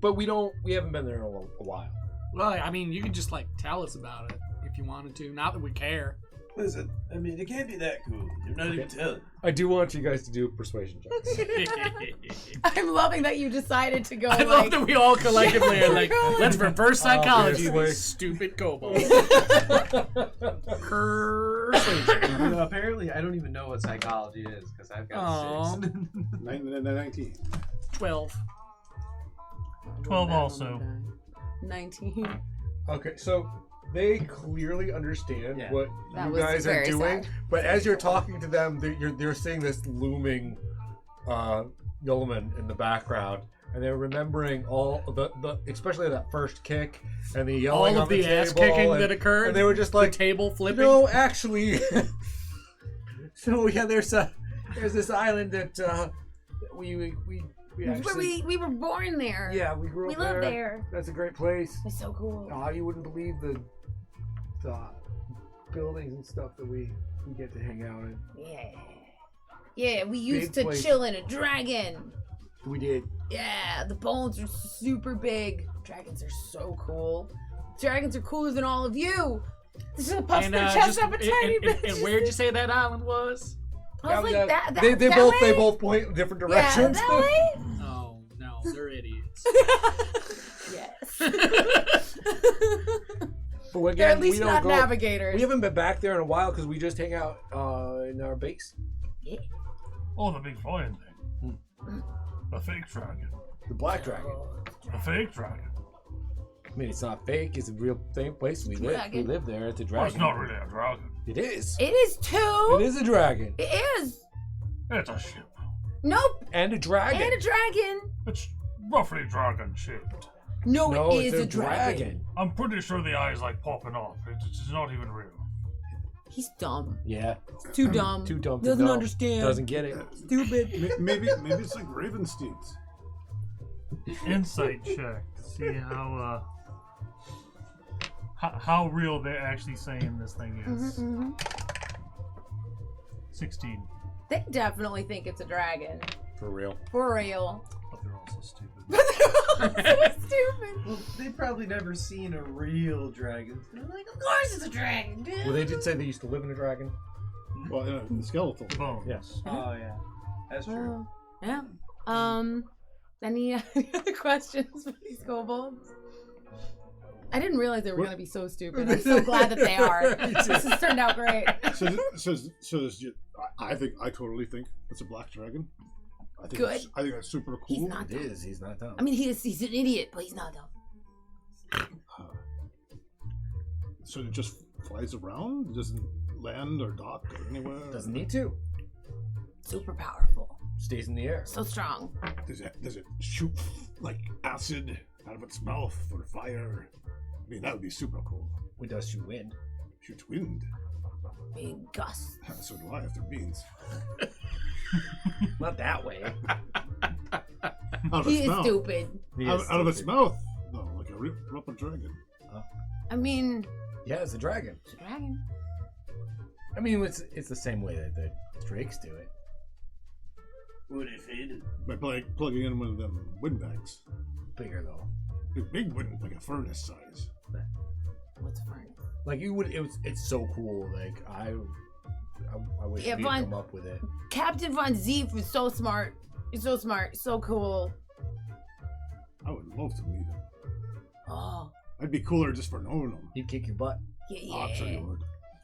Speaker 6: but we haven't been there in a while.
Speaker 2: Well, I mean, you could just like tell us about it if you wanted to. Not that we care.
Speaker 8: Listen, I mean, it can't be that cool. You're not even telling.
Speaker 6: I do want you guys to do persuasion checks.
Speaker 3: I'm loving that you decided to go.
Speaker 2: I love that we all collectively are like, let's reverse psychology.
Speaker 6: Obviously.
Speaker 2: These stupid kobolds.
Speaker 1: Apparently, I don't even know what psychology is because I've got 6.
Speaker 5: 19.
Speaker 2: 12.
Speaker 4: 12 also.
Speaker 3: 19.
Speaker 6: Okay, so they clearly understand what
Speaker 3: That
Speaker 6: you
Speaker 3: was
Speaker 6: guys are
Speaker 3: very
Speaker 6: doing,
Speaker 3: sad.
Speaker 6: but as you're talking to them, they're seeing this looming Yeoman in the background, and they're remembering all the especially that first kick and the yelling
Speaker 2: All
Speaker 6: on
Speaker 2: of the ass
Speaker 6: table
Speaker 2: kicking
Speaker 6: and,
Speaker 2: that occurred.
Speaker 6: and they were just
Speaker 2: the
Speaker 6: like,
Speaker 2: table flipping.
Speaker 6: no, actually. So yeah, there's this island that we actually
Speaker 3: We were born there.
Speaker 6: we grew
Speaker 3: We
Speaker 6: up
Speaker 3: live there.
Speaker 6: That's a great place.
Speaker 3: It's so cool.
Speaker 6: You wouldn't believe the buildings and stuff that we get to hang out in.
Speaker 3: Yeah. Yeah, we used
Speaker 6: Big
Speaker 3: to
Speaker 6: place.
Speaker 3: chill in a dragon.
Speaker 6: We did.
Speaker 3: Yeah, the bones are super big. Dragons are so cool. Dragons are cooler than all of you. This is puffs their chest up a tiny bit.
Speaker 2: And where'd you say that island was?
Speaker 3: I was like, that
Speaker 6: they
Speaker 3: that
Speaker 6: both
Speaker 3: way?
Speaker 6: they both point in different
Speaker 3: Yeah,
Speaker 6: directions.
Speaker 3: that way?
Speaker 2: Oh no, they're idiots.
Speaker 3: Yes.
Speaker 6: But again,
Speaker 3: They're at least
Speaker 6: we don't
Speaker 3: not
Speaker 6: go,
Speaker 3: navigators.
Speaker 6: We haven't been back there in a while because we just hang out in our base.
Speaker 4: Oh, the big flying thing. The fake dragon.
Speaker 6: The black dragon.
Speaker 4: The fake dragon.
Speaker 6: I mean, it's not fake. It's a real thing. Place we live. We
Speaker 3: Dragon.
Speaker 6: live there. It's a
Speaker 4: Well,
Speaker 6: dragon.
Speaker 4: it's not really a dragon.
Speaker 6: It is.
Speaker 3: It is too.
Speaker 6: It is a dragon
Speaker 3: It is.
Speaker 4: It's a ship.
Speaker 3: Nope.
Speaker 6: and a dragon.
Speaker 3: And a dragon.
Speaker 4: It's roughly dragon shaped.
Speaker 3: No,
Speaker 6: no,
Speaker 3: it is
Speaker 6: it's
Speaker 3: a dragon.
Speaker 4: I'm pretty sure the eye's like popping off. It's not even real.
Speaker 3: He's dumb.
Speaker 6: Yeah.
Speaker 3: Too dumb.
Speaker 6: Too dumb to
Speaker 3: Doesn't
Speaker 6: know.
Speaker 3: understand.
Speaker 6: Doesn't get it.
Speaker 3: Stupid.
Speaker 5: Maybe it's like Ravenstein's.
Speaker 4: Insight check to see how real they're actually saying this thing is. 16.
Speaker 3: They definitely think it's a dragon.
Speaker 6: For real.
Speaker 3: For real.
Speaker 4: But they're also stupid.
Speaker 3: So stupid.
Speaker 1: Well, they've probably never seen a real dragon. They're like, of course it's a dragon, dude.
Speaker 6: Well, they did say they used to live in a dragon.
Speaker 5: Well, yeah, the skeletal.
Speaker 4: Bones.
Speaker 6: Yes.
Speaker 1: Oh yeah, that's true.
Speaker 3: Yeah. Any other questions for these kobolds? I didn't realize they were going to be so stupid. I'm so glad that they are. This has turned out great.
Speaker 5: I totally think it's a black dragon. I think
Speaker 3: Good.
Speaker 5: I think that's super cool.
Speaker 3: He's not
Speaker 6: It
Speaker 3: dumb.
Speaker 6: is. He's not dumb.
Speaker 3: I mean, he's an idiot, but he's not dumb.
Speaker 5: So it just flies around, doesn't land or dock or anywhere.
Speaker 6: Doesn't need to.
Speaker 3: Super powerful.
Speaker 6: Stays in the air.
Speaker 3: So strong.
Speaker 5: Does it shoot like acid out of its mouth or fire? I mean, that would be super cool.
Speaker 6: It does shoot wind.
Speaker 5: Shoots wind.
Speaker 3: Big gusts.
Speaker 5: So do I after beans.
Speaker 6: Not that way.
Speaker 5: Out of
Speaker 3: He
Speaker 5: its
Speaker 3: is
Speaker 5: mouth.
Speaker 3: stupid.
Speaker 5: Out of its mouth. No, like a rubber dragon.
Speaker 3: I mean,
Speaker 6: Yeah, it's a dragon.
Speaker 3: it's a dragon.
Speaker 6: I mean, it's the same way that the drakes do it.
Speaker 8: Would it fit?
Speaker 5: By plugging in one of them wind bags.
Speaker 6: Bigger though.
Speaker 5: Big wind, like a furnace size.
Speaker 3: What's fun?
Speaker 6: Like you would. It's so cool. Like I wish
Speaker 3: Yeah,
Speaker 6: we'd
Speaker 3: Von-
Speaker 6: come up with it.
Speaker 3: Captain Von Zeef is so smart. He's so smart. So cool.
Speaker 5: I would love to meet him.
Speaker 3: Oh.
Speaker 5: I'd be cooler just for knowing him.
Speaker 6: He'd kick your butt.
Speaker 3: Yeah,
Speaker 5: I'm sure
Speaker 3: yeah.
Speaker 5: you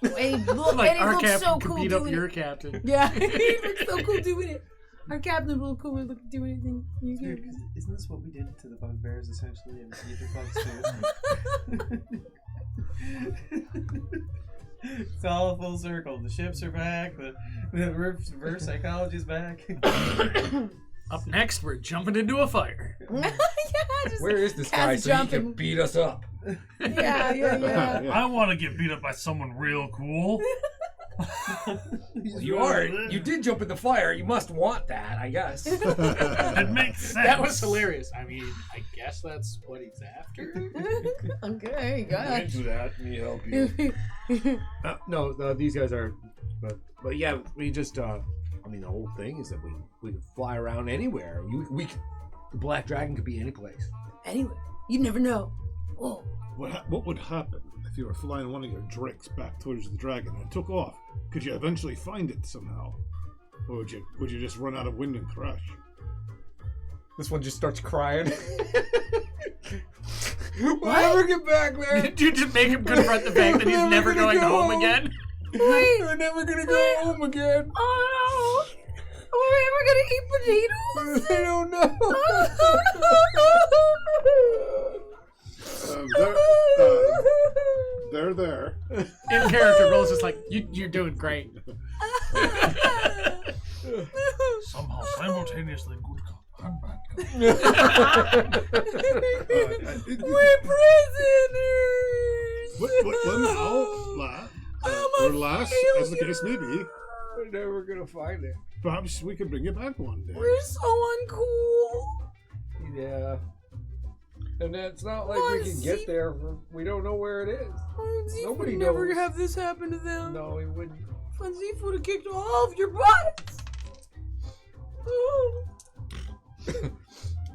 Speaker 5: would.
Speaker 3: And he, look,
Speaker 2: Like
Speaker 3: and he
Speaker 2: our
Speaker 3: looks
Speaker 2: captain
Speaker 3: so
Speaker 2: could
Speaker 3: cool
Speaker 2: beat up
Speaker 3: doing
Speaker 2: your
Speaker 3: it.
Speaker 2: captain.
Speaker 3: Yeah, he looks so cool doing it. Our captain will cool with doing anything. You
Speaker 1: It's weird
Speaker 3: can.
Speaker 1: because isn't this what we did to the bugbears essentially in Ether Bugs too? It's all full circle. The ships are back. The reverse psychology's back.
Speaker 2: Up next, we're jumping into a fire.
Speaker 3: Yeah, just
Speaker 6: Where is this
Speaker 3: Cat's
Speaker 6: guy so he
Speaker 3: jumping.
Speaker 6: can beat us up?
Speaker 3: yeah.
Speaker 5: Yeah.
Speaker 4: I want to get beat up by someone real cool.
Speaker 6: Well, you are. You did jump in the fire. You must want that, I guess.
Speaker 4: It makes sense.
Speaker 2: That was hilarious. I mean, I guess that's what he's after.
Speaker 3: Okay, good.
Speaker 6: do that. Let me help you. No, these guys are. But yeah, we just. I mean, the whole thing is that we could fly around anywhere. The Black Dragon could be any place.
Speaker 3: Anyway, you never know. Whoa.
Speaker 5: What would happen if you were flying one of your drakes back towards the dragon and it took off? Could you eventually find it somehow? Or would you just run out of wind and crash?
Speaker 6: This one just starts crying. We'll never get back there.
Speaker 2: Dude, just make him confront the fact that he's never going home again.
Speaker 6: We're never gonna go home again.
Speaker 3: Oh no! Are we ever gonna eat potatoes?
Speaker 6: I don't know.
Speaker 5: They're there.
Speaker 2: In character, Rose is like, you're doing great.
Speaker 4: Somehow simultaneously good cop.
Speaker 7: I'm bad guy.
Speaker 3: We're prisoners.
Speaker 5: Well, now, or last, as the case may be,
Speaker 6: We're never gonna find it.
Speaker 5: perhaps we can bring it back one day.
Speaker 3: We're so uncool.
Speaker 6: Yeah. And it's not like we can get there. We don't know where it is.
Speaker 3: Fonzie
Speaker 6: Nobody
Speaker 3: would never
Speaker 6: knows.
Speaker 3: have this happen to them.
Speaker 6: No, he wouldn't.
Speaker 3: Fonzie would have kicked all of your butts. Oh.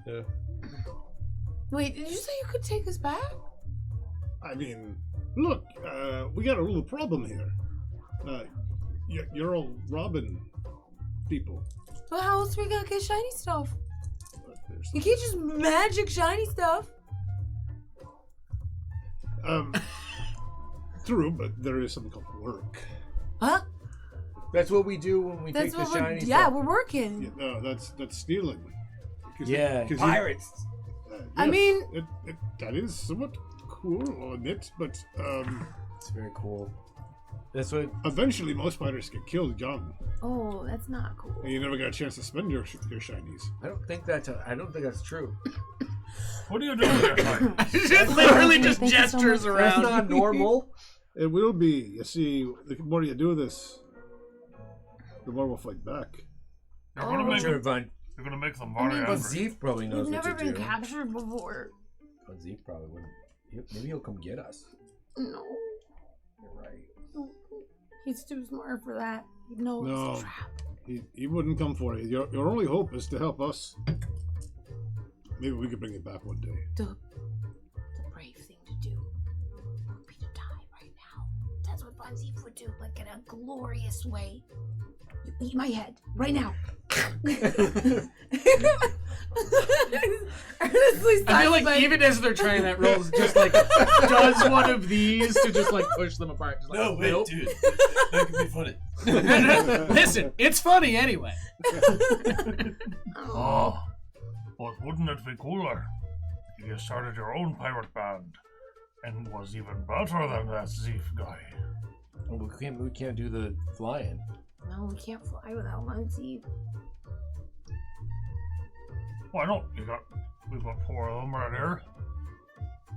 Speaker 6: Yeah.
Speaker 3: Wait, did you say you could take us back?
Speaker 5: I mean, look, we got a little problem here. You're all robbing people.
Speaker 3: Well, how else are we gonna get shiny stuff?
Speaker 5: There's-
Speaker 3: You can't just magic shiny stuff.
Speaker 5: True, but there is something called work.
Speaker 3: Huh?
Speaker 6: That's what we do when we
Speaker 3: That's
Speaker 6: take the
Speaker 3: what we're.
Speaker 6: shiny
Speaker 3: Yeah,
Speaker 6: stuff.
Speaker 3: we're working.
Speaker 5: Yeah, no, that's stealing. 'Cause
Speaker 6: Yeah,
Speaker 5: 'cause
Speaker 6: pirates.
Speaker 3: I
Speaker 5: yes,
Speaker 3: mean-
Speaker 5: that is somewhat cool on it, but
Speaker 6: It's very cool. That's what.
Speaker 5: eventually most pirates get killed young,
Speaker 3: Oh, that's not cool.
Speaker 5: and you never get a chance to spend your shinies.
Speaker 6: I don't think that's true.
Speaker 7: What are you doing there, Mike?
Speaker 2: Just literally just
Speaker 3: Thank you so
Speaker 2: gestures
Speaker 3: much.
Speaker 2: around.
Speaker 6: That's not normal.
Speaker 5: It will be. You see, the more you do this, the more we'll fight back.
Speaker 7: You're gonna
Speaker 3: Oh.
Speaker 7: make
Speaker 6: Sure,
Speaker 7: them.
Speaker 6: Van
Speaker 7: You're gonna make them
Speaker 3: I
Speaker 7: very
Speaker 3: mean,
Speaker 6: Van
Speaker 7: angry.
Speaker 6: Zeef probably knows
Speaker 3: We've
Speaker 6: what
Speaker 3: never
Speaker 6: to
Speaker 3: been
Speaker 6: do.
Speaker 3: captured before.
Speaker 6: Van Zeef probably wouldn't. Maybe he'll come get us.
Speaker 3: No,
Speaker 6: You're right.
Speaker 3: he's too smart for that. He knows
Speaker 5: No.
Speaker 3: it's a trap.
Speaker 5: He wouldn't come for you. Your only hope is to help us. Maybe we could bring it back one day.
Speaker 3: The brave thing to do would be to die right now. That's what Fonzie would do, like in a glorious way. You eat my head right now. Honestly,
Speaker 2: I feel like even as they're trying that, Rolls just like does one of these to just like push them apart. Just like,
Speaker 8: No, wait,
Speaker 2: nope.
Speaker 8: dude. That could be funny.
Speaker 2: Listen, it's funny anyway.
Speaker 7: Oh, but wouldn't it be cooler if you started your own pirate band and was even better than that Zeef guy?
Speaker 6: Well, we can't do the flying.
Speaker 3: No, we can't fly without Fonzie.
Speaker 7: Why not? We've got 4 of them right here.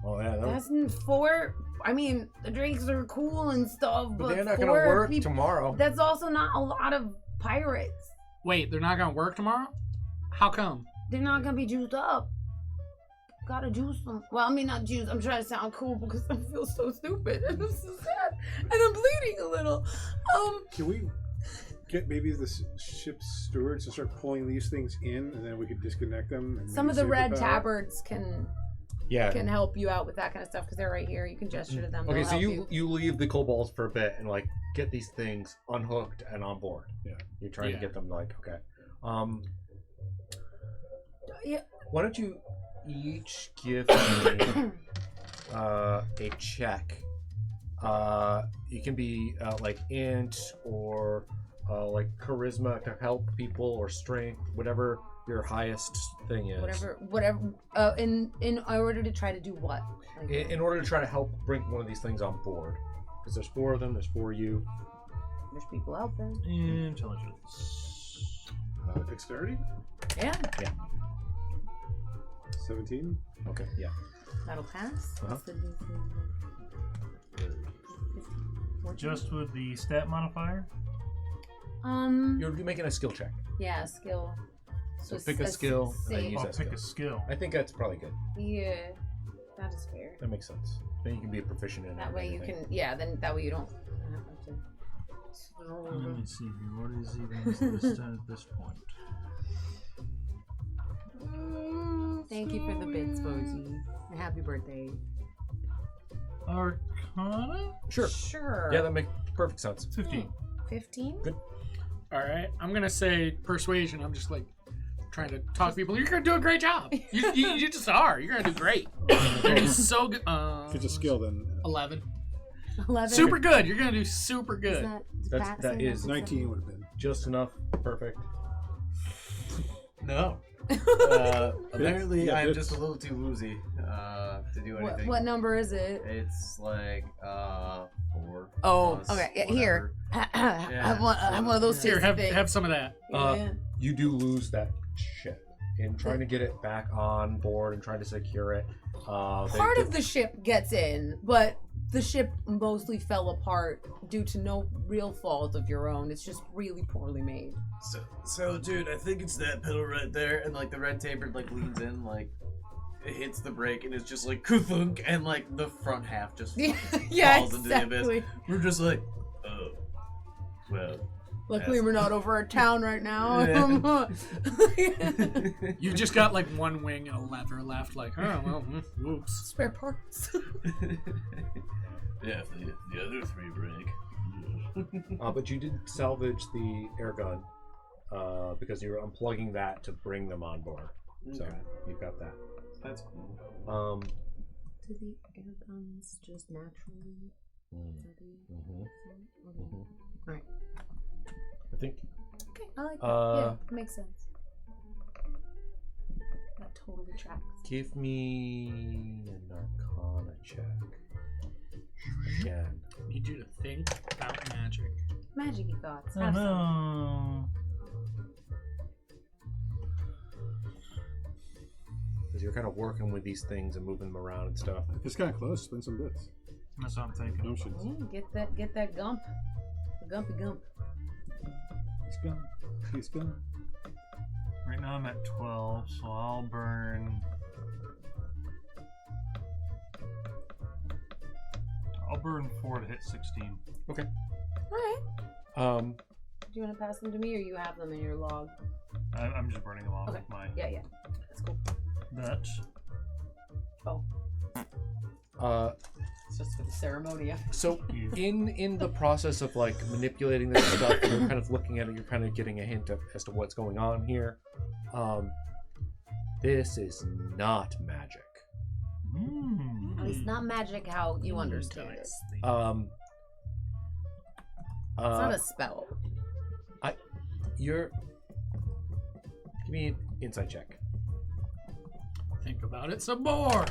Speaker 6: Oh yeah,
Speaker 3: That's 4. I mean, the drinks are cool and stuff,
Speaker 6: but
Speaker 3: but
Speaker 6: they're not gonna
Speaker 3: 4
Speaker 6: work
Speaker 3: people.
Speaker 6: tomorrow.
Speaker 3: That's also not a lot of pirates.
Speaker 2: Wait, they're not gonna work tomorrow? How come?
Speaker 3: They're not gonna be juiced up. Gotta juice them. Well, I mean, not juice. I'm trying to sound cool because I feel so stupid and I'm so sad and I'm bleeding a little.
Speaker 5: Can we get maybe the ship's stewards to start pulling these things in, and then we could disconnect them? And
Speaker 3: Some
Speaker 5: maybe
Speaker 3: of the
Speaker 5: save
Speaker 3: red
Speaker 5: power?
Speaker 3: tabards can
Speaker 6: Yeah.
Speaker 3: help you out with that kind of stuff because they're right here. You can gesture to them.
Speaker 6: Okay,
Speaker 3: They'll
Speaker 6: so
Speaker 3: help
Speaker 6: you leave the kobolds for a bit and like get these things unhooked and on board.
Speaker 5: Yeah.
Speaker 6: You're trying to get them like okay.
Speaker 3: Yeah.
Speaker 6: Why don't you each give me a check? It can be like int or like charisma to help people or strength, whatever your highest thing is.
Speaker 3: whatever. In order to try to do what? Like,
Speaker 6: In order to try to help bring one of these things on board, because there's 4 of them. There's 4 of you.
Speaker 3: there's people out there.
Speaker 7: Intelligence.
Speaker 5: Dexterity?
Speaker 3: Yeah,
Speaker 5: 17?
Speaker 6: Okay. Yeah.
Speaker 3: that'll pass.
Speaker 6: Uh-huh.
Speaker 3: What's the DC? 14?
Speaker 4: Just with the stat modifier?
Speaker 6: You're making a skill check.
Speaker 3: Yeah, skill.
Speaker 6: So pick a skill and then
Speaker 3: save.
Speaker 6: use
Speaker 4: I'll
Speaker 6: that
Speaker 4: pick
Speaker 6: skill.
Speaker 4: a skill.
Speaker 6: I think that's probably good.
Speaker 3: Yeah, that is fair.
Speaker 6: That makes sense. Then you can be a proficient in it.
Speaker 3: That way you
Speaker 6: anything.
Speaker 3: can, yeah. Then that way you don't have
Speaker 4: Let
Speaker 3: to.
Speaker 4: me see here. What is even this stat at this point?
Speaker 3: Thank you for the bits, Bozy. Happy birthday.
Speaker 4: Arcana?
Speaker 6: Sure.
Speaker 3: Sure.
Speaker 6: Yeah, that makes perfect sense.
Speaker 4: 15.
Speaker 3: 15.
Speaker 6: Good.
Speaker 2: All right, I'm gonna say persuasion. I'm just like trying to talk to people. You're gonna do a great job. You just are. You're gonna do great. You're gonna do so good.
Speaker 5: If it's a skill, then
Speaker 2: 11.
Speaker 3: 11.
Speaker 2: Super good. You're gonna do super good.
Speaker 6: That is
Speaker 5: 19 would have been.
Speaker 6: Just enough. Perfect.
Speaker 8: No. Apparently,
Speaker 5: Yeah,
Speaker 8: I'm
Speaker 5: it's-
Speaker 8: just a little too woozy to do anything.
Speaker 3: What number is it?
Speaker 8: It's like 4.
Speaker 3: Oh,
Speaker 8: plus
Speaker 3: okay. Yeah, here.
Speaker 8: whatever.
Speaker 3: I have one of those
Speaker 2: Here,
Speaker 3: tasty things.
Speaker 2: have some of that.
Speaker 3: Yeah.
Speaker 6: You do lose that shit. in trying to get it back on board and trying to secure it.
Speaker 3: Part of the ship gets in, but the ship mostly fell apart due to no real fault of your own. It's just really poorly made.
Speaker 8: So, dude, I think it's that pedal right there, and like the red tapered like leans in, like it hits the brake, and it's just like kuthunk, and like the front half just falls into the abyss. We're just like, oh, well.
Speaker 3: Luckily, we're not over our town right now.
Speaker 2: You've just got like one wing and a lever left. Like, oh well, whoops.
Speaker 3: Spare parts.
Speaker 8: Yeah, the other three break.
Speaker 6: But you did salvage the air gun because you were unplugging that to bring them on board. So you've got that.
Speaker 8: That's cool.
Speaker 3: Do the air guns just naturally? Alright.
Speaker 6: I think.
Speaker 3: Okay, I like that. Yeah, it makes sense. That totally tracks.
Speaker 6: Give me an Arcana check. Again.
Speaker 2: I need you to think about magic.
Speaker 3: Magic-y thoughts.
Speaker 7: Oh
Speaker 3: Have some.
Speaker 7: no.
Speaker 6: Because you're kind of working with these things and moving them around and stuff.
Speaker 5: If it's kind of close, spend some bits.
Speaker 7: That's what I'm thinking.
Speaker 5: Notions.
Speaker 3: Yeah, get that gump. The gumpy gump.
Speaker 5: He's gone. He's gone.
Speaker 7: Right now I'm at 12, so I'll burn. I'll burn 4 to hit 16.
Speaker 6: Okay.
Speaker 3: Alright. Do you want to pass them to me, or you have them in your log?
Speaker 7: I'm just burning them off
Speaker 3: Okay.
Speaker 7: with my.
Speaker 3: Yeah. That's cool.
Speaker 7: That.
Speaker 3: Oh. It's just for the ceremony.
Speaker 6: So in the process of like manipulating this stuff, you're kind of looking at it, you're kind of getting a hint of as to what's going on here. This is not magic.
Speaker 3: It's not magic how you understand it. It's not a spell.
Speaker 6: Give me an insight check.
Speaker 2: Think about it some more.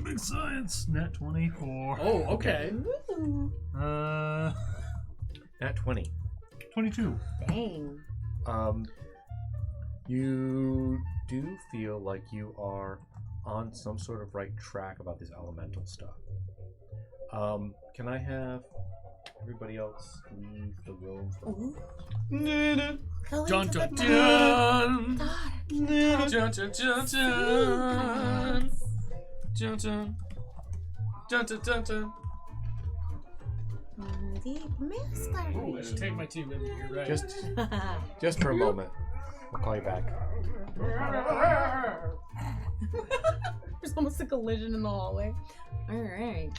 Speaker 7: Big science. Net 24.
Speaker 2: Oh, okay.
Speaker 6: Nat 20.
Speaker 7: 22.
Speaker 3: Dang.
Speaker 6: You do feel like you are on some sort of right track about this elemental stuff. Can I have everybody else leave the room?
Speaker 2: Dun dun dun. Dun dun dun dun. Dun dun. Dun dun dun dun. Oh, I should take my team with me. You're right.
Speaker 6: Just for a moment. I'll call you back.
Speaker 3: There's almost a collision in the hallway. Alright.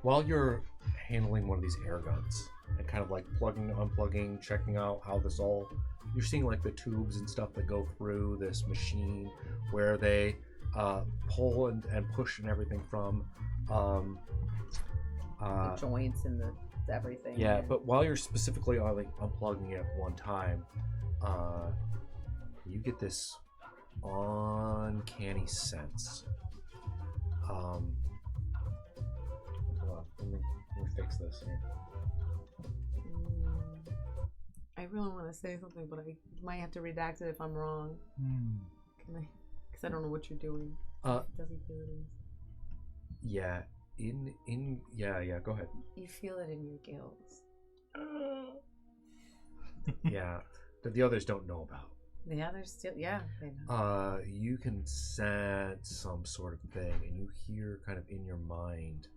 Speaker 6: While you're handling one of these air guns and kind of like plugging, unplugging, checking out how this all, you're seeing like the tubes and stuff that go through this machine where they pull and push and everything from
Speaker 3: The joints and the everything.
Speaker 6: yeah, but while you're specifically unplugging it one time, you get this uncanny sense. Hold on, let me fix this here.
Speaker 3: I really want to say something, but I might have to redact it if I'm wrong. Can I? Because I don't know what you're doing. Doesn't feel it is.
Speaker 6: Yeah, yeah, go ahead.
Speaker 3: You feel it in your gills.
Speaker 6: Yeah, that the others don't know about.
Speaker 3: The others still, yeah. They know.
Speaker 6: You can sense some sort of thing, and you hear kind of in your mind,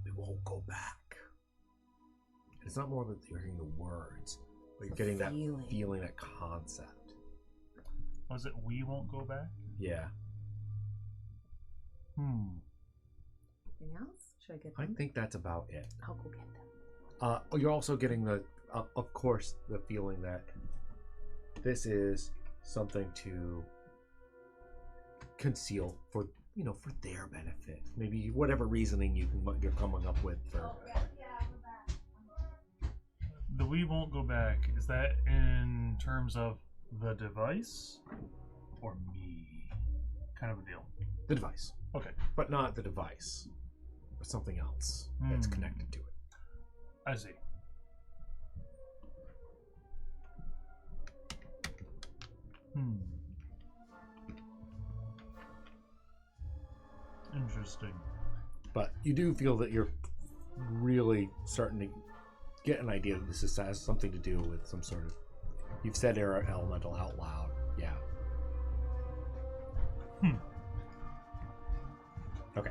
Speaker 6: we won't go back. It's not more that you're hearing the words, but you're getting that feeling, that concept.
Speaker 7: Was it we won't go back?
Speaker 6: Yeah.
Speaker 3: Anything else? Should I get them?
Speaker 6: I think that's about it.
Speaker 3: I'll go get them.
Speaker 6: You're also getting the, of course, the feeling that this is something to conceal for, for their benefit. Maybe whatever reasoning you're coming up with for.
Speaker 7: The we won't go back, is that in terms of the device or me? Kind of a deal.
Speaker 6: The device.
Speaker 7: Okay.
Speaker 6: But not the device. But something else that's connected to it.
Speaker 7: I see.
Speaker 4: Interesting.
Speaker 6: But you do feel that you're really starting to get an idea that this has something to do with some sort of... You've said air elemental out loud. Yeah. Okay.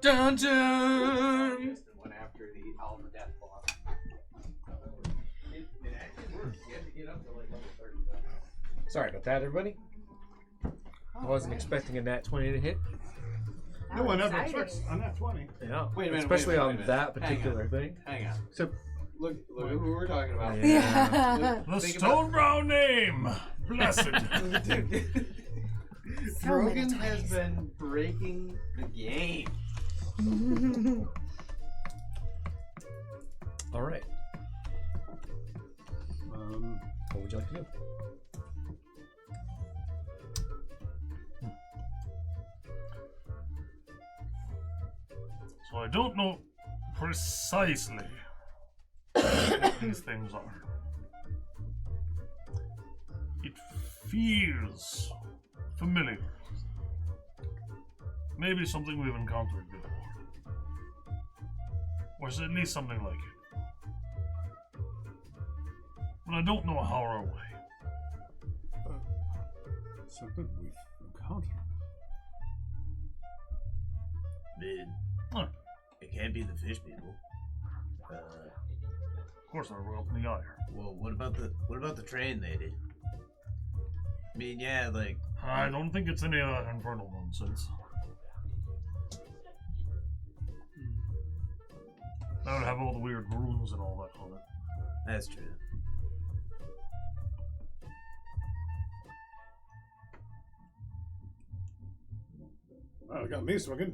Speaker 2: Dun dun!
Speaker 1: One after the Alpha Death boss. It actually works. You have to get up to like level 30.
Speaker 6: Sorry about that, everybody. I wasn't expecting a nat 20 to hit.
Speaker 5: No one ever expects on that 20.
Speaker 6: Yeah.
Speaker 8: Wait a minute,
Speaker 6: Especially
Speaker 8: wait a
Speaker 6: on
Speaker 8: minute.
Speaker 6: that particular thing.
Speaker 8: Hang on.
Speaker 6: So,
Speaker 8: Look at who we're talking about.
Speaker 3: Yeah.
Speaker 7: The
Speaker 8: Think
Speaker 7: Stone Brown name! Blessed.
Speaker 8: Drogon has been breaking the game.
Speaker 6: all right. What would you like to do?
Speaker 7: So I don't know precisely what these things are. It feels familiar. Maybe something we've encountered before. Or at least something like it. But I don't know how or why.
Speaker 5: Something we've encountered.
Speaker 7: Huh.
Speaker 8: It can't be the fish people.
Speaker 7: Of course, I were up in the air.
Speaker 8: Well, what about the train they did? I mean, yeah, like
Speaker 7: I don't think it's any of that infernal nonsense. That would have all the weird runes and all that on it.
Speaker 8: that's true.
Speaker 5: Oh, got me smoking.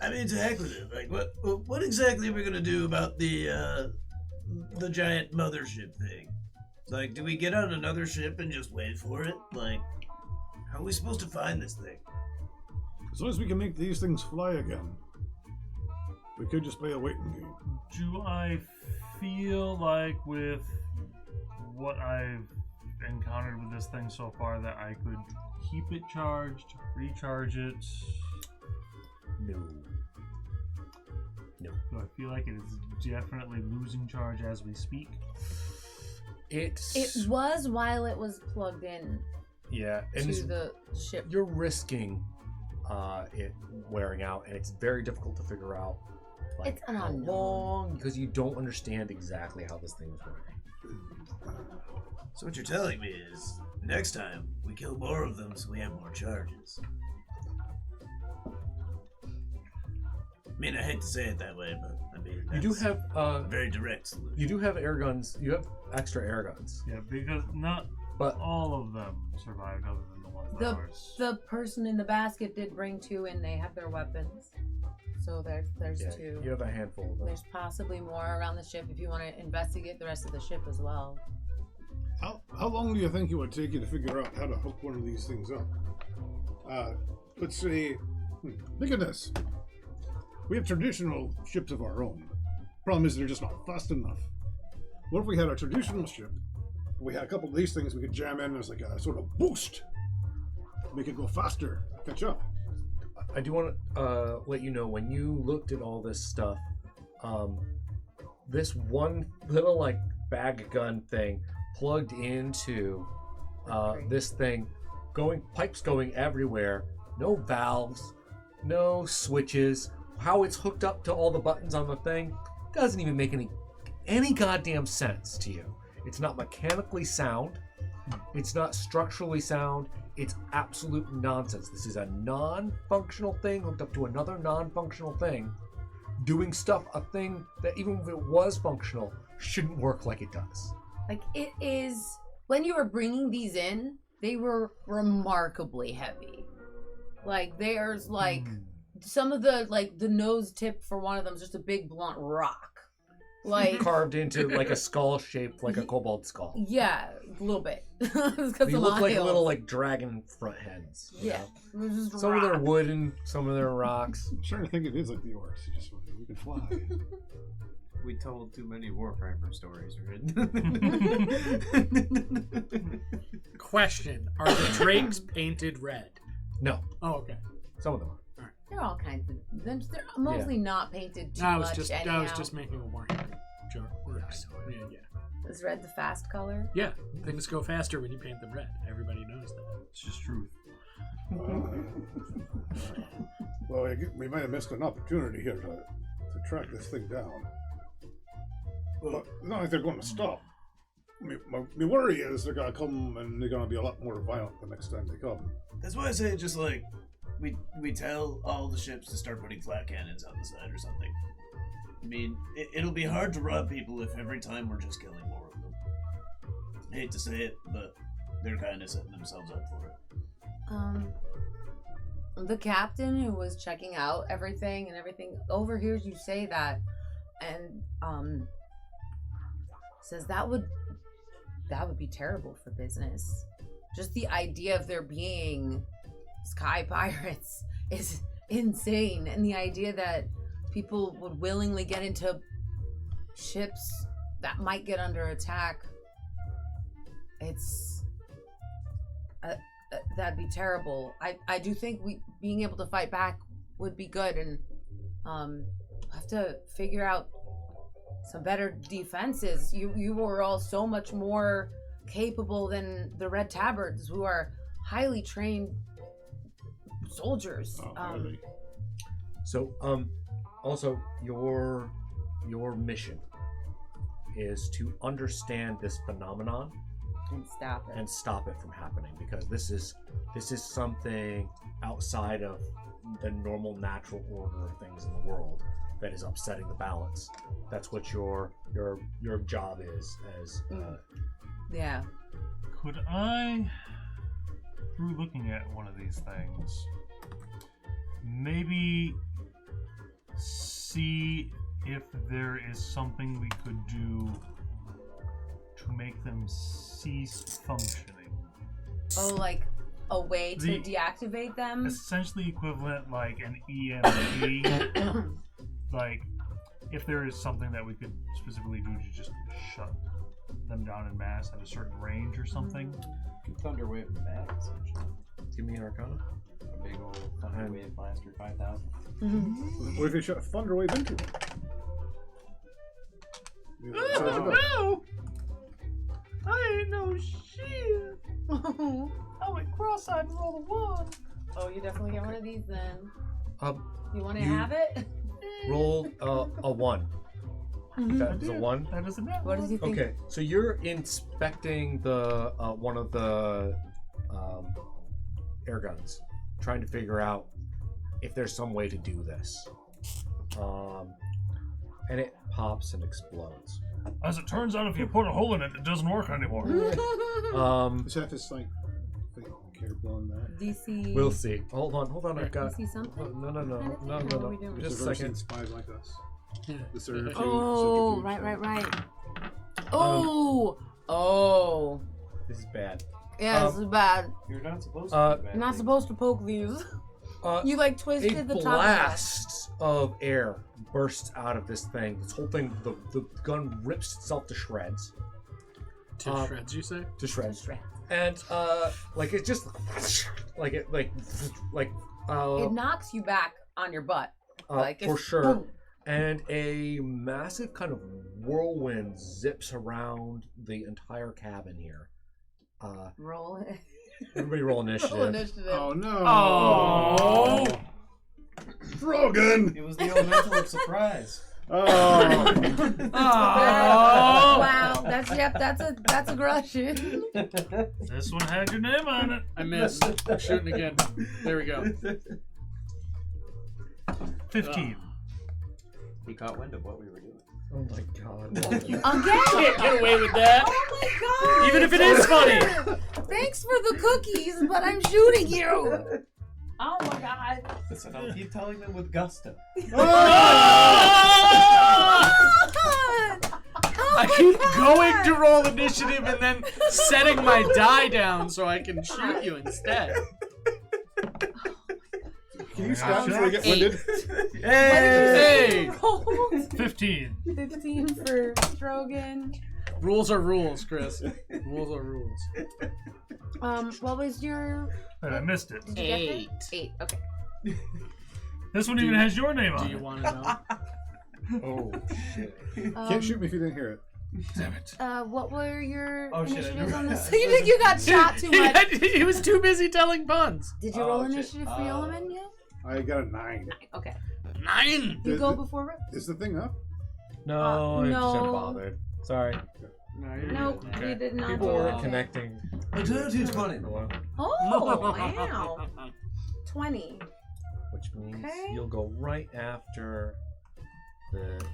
Speaker 8: I mean, to heck with it. Like, what exactly are we gonna do about the giant mothership thing? Like, do we get on another ship and just wait for it? Like, how are we supposed to find this thing?
Speaker 5: As long as we can make these things fly again, we could just play a waiting game.
Speaker 7: Do I feel like with what I've encountered with this thing so far that I could keep it charged, recharge it?
Speaker 6: No. No.
Speaker 7: Do I feel like it is definitely losing charge as we speak?
Speaker 3: It was while it was plugged in
Speaker 6: Yeah, and
Speaker 3: to the ship.
Speaker 6: you're risking it wearing out, and it's very difficult to figure out
Speaker 3: It's an
Speaker 6: how
Speaker 3: unknown.
Speaker 6: long, because you don't understand exactly how this thing is working.
Speaker 8: So what you're telling me is, next time we kill more of them, so we have more charges. I mean, I hate to say it that way, but I mean,
Speaker 6: You do
Speaker 8: that's
Speaker 6: have
Speaker 8: a very direct solution.
Speaker 6: you do have air guns. You have extra air guns,
Speaker 7: Yeah, because not
Speaker 6: but
Speaker 7: all of them survived other than the ones that
Speaker 3: The
Speaker 7: are...
Speaker 3: the person in the basket did bring two, and they have their weapons. So there's
Speaker 6: yeah,
Speaker 3: two.
Speaker 6: you have a handful of them.
Speaker 3: There's possibly more around the ship if you want to investigate the rest of the ship as well.
Speaker 5: How long do you think it would take you to figure out how to hook one of these things up? Let's say, look at this. We have traditional ships of our own. Problem is they're just not fast enough. What if we had a traditional ship? We had a couple of these things we could jam in as like a sort of boost. Make it go faster, catch up.
Speaker 6: I do want to let you know, when you looked at all this stuff, this one little like bag gun thing plugged into this thing, pipes going everywhere, no valves, no switches. How it's hooked up to all the buttons on the thing doesn't even make any goddamn sense to you. It's not mechanically sound. It's not structurally sound. It's absolute nonsense. This is a non-functional thing hooked up to another non-functional thing, doing stuff, a thing that even if it was functional, shouldn't work like it does.
Speaker 3: Like, it is, when you were bringing these in, they were remarkably heavy. Like, there's like some of the, like, the nose tip for one of them is just a big blunt rock. like
Speaker 6: carved into like a skull shaped like a kobold skull.
Speaker 3: Yeah, a little bit.
Speaker 6: They look like little like dragon front heads.
Speaker 3: Yeah,
Speaker 6: Some of them are wooden, some of them are rocks.
Speaker 5: I'm starting to think it is like the orcs. You just we can fly.
Speaker 1: We told too many Warhammer stories, right?
Speaker 2: Question: are the drakes painted red?
Speaker 6: No.
Speaker 2: Oh, okay.
Speaker 6: Some of them are.
Speaker 3: They're all kinds of. They're mostly not painted too
Speaker 2: I was
Speaker 3: much.
Speaker 2: just
Speaker 3: anyhow.
Speaker 2: I was just making a Warhammer joke. Yeah.
Speaker 3: Is red the fast color?
Speaker 2: Yeah, things go faster when you paint them red. Everybody knows that.
Speaker 7: It's just truth.
Speaker 5: Well, we might have missed an opportunity here to track this thing down. But it's not like they're going to stop. My worry is they're going to come and they're going to be a lot more violent the next time they come.
Speaker 8: That's why I say just like we tell all the ships to start putting flat cannons on the side or something. I mean, it'll be hard to rob people if every time we're just killing more of them. I hate to say it, but they're kind of setting themselves up for it.
Speaker 3: The captain who was checking out everything overhears you say that, and says that would be terrible for business. Just the idea of there being sky pirates is insane, and the idea that people would willingly get into ships that might get under attack, that'd be terrible. I do think being able to fight back would be good, and have to figure out some better defenses. You were all so much more capable than the Red Tabards, who are highly trained soldiers.
Speaker 5: Really?
Speaker 6: So, also your mission is to understand this phenomenon
Speaker 3: and stop it
Speaker 6: from happening, because this is something outside of the normal natural order of things in the world that is upsetting the balance. That's what your job is as
Speaker 3: yeah.
Speaker 7: Could I, through looking at one of these things, maybe see if there is something we could do to make them cease functioning?
Speaker 3: Oh, like a way to deactivate them?
Speaker 7: Essentially equivalent like an EMP. Like, if there is something that we could specifically do to just shut them down in mass at a certain range or something.
Speaker 1: Thunderwave back, essentially.
Speaker 6: Give me an Arcana.
Speaker 1: A big old Thunderwave blaster 5,000.
Speaker 5: What if they shot a Thunderwave into them?
Speaker 2: No! I ain't no shit! I went cross-eyed and rolled a 1.
Speaker 3: Oh, you definitely get one of these then. You want to
Speaker 6: you-
Speaker 3: have it?
Speaker 6: Roll a 1. That is a 1.
Speaker 7: That is a net.
Speaker 3: What does he think?
Speaker 6: Okay, so you're inspecting the one of the air guns, trying to figure out if there's some way to do this. And it pops and explodes.
Speaker 7: As it turns out, if you put a hole in it, it doesn't work anymore.
Speaker 5: Is that this like thing care blowing back?
Speaker 3: DC.
Speaker 6: We'll see. Hold on. I've got.
Speaker 3: DC something?
Speaker 6: No.
Speaker 3: What are we doing?
Speaker 6: Just a
Speaker 5: There's
Speaker 6: second.
Speaker 5: spies like us. The serve
Speaker 3: Oh, right. Oh.
Speaker 6: This is bad.
Speaker 3: Yeah, this is bad.
Speaker 1: You're not supposed to.
Speaker 3: You're not supposed to poke these. You like twisted
Speaker 6: A
Speaker 3: the top.
Speaker 6: blast of air bursts out of this thing. This whole thing, the gun rips itself to shreds.
Speaker 2: To shreds, you say?
Speaker 6: To shreds.
Speaker 3: Shred.
Speaker 6: And like it just it
Speaker 3: knocks you back on your butt. Like
Speaker 6: for
Speaker 3: it's
Speaker 6: sure.
Speaker 3: boom.
Speaker 6: And a massive kind of whirlwind zips around the entire cabin here.
Speaker 3: Roll it.
Speaker 6: Everybody roll initiative.
Speaker 3: Roll initiative.
Speaker 5: Oh no!
Speaker 2: Oh.
Speaker 5: Drogon!
Speaker 1: It was the elemental of surprise.
Speaker 5: Oh!
Speaker 3: Wow, that's aggression.
Speaker 7: This one had your name on it.
Speaker 2: I missed. I'm shooting again. There we go.
Speaker 7: 15.
Speaker 1: He caught wind of what we were doing.
Speaker 6: Oh my god.
Speaker 3: Again?
Speaker 2: Can't get away with that.
Speaker 3: Oh my god!
Speaker 2: Even if it is funny.
Speaker 3: Thanks for the cookies, but I'm shooting you. Oh my god!
Speaker 1: Listen, I'll keep telling them with gusto.
Speaker 2: I keep going to roll initiative and then setting my die down so I can shoot you instead.
Speaker 5: Can you stop before I get
Speaker 2: 8.
Speaker 5: winded?
Speaker 2: Hey!
Speaker 7: 15.
Speaker 3: 15 for Drogon.
Speaker 2: Rules are rules, Chris. Rules are rules.
Speaker 3: What was your...
Speaker 7: And I missed it.
Speaker 3: Did you get that? 8, okay.
Speaker 7: This one even has your name on
Speaker 2: Do
Speaker 7: it.
Speaker 2: you want to know?
Speaker 6: Oh shit!
Speaker 5: Can't shoot me if you didn't hear it.
Speaker 6: Damn it!
Speaker 3: What were your
Speaker 8: Oh, shit, I
Speaker 3: initiatives
Speaker 8: never-
Speaker 3: on this? You think you got shot too much?
Speaker 2: He was too busy telling puns.
Speaker 3: Did you roll
Speaker 8: Oh, shit.
Speaker 3: initiative for Yeoman yet?
Speaker 5: I got a 9.
Speaker 3: Okay.
Speaker 2: 9.
Speaker 3: You go before Rick?
Speaker 5: Is the thing up?
Speaker 6: No, I just
Speaker 3: no.
Speaker 6: haven't bothered. Sorry.
Speaker 3: Nope,
Speaker 2: Okay.
Speaker 3: we did not
Speaker 6: People
Speaker 3: do
Speaker 6: were
Speaker 3: that.
Speaker 6: connecting.
Speaker 8: A dirty 20.
Speaker 3: Oh, wow. 20.
Speaker 6: Which means
Speaker 3: Okay.
Speaker 6: you'll go right after the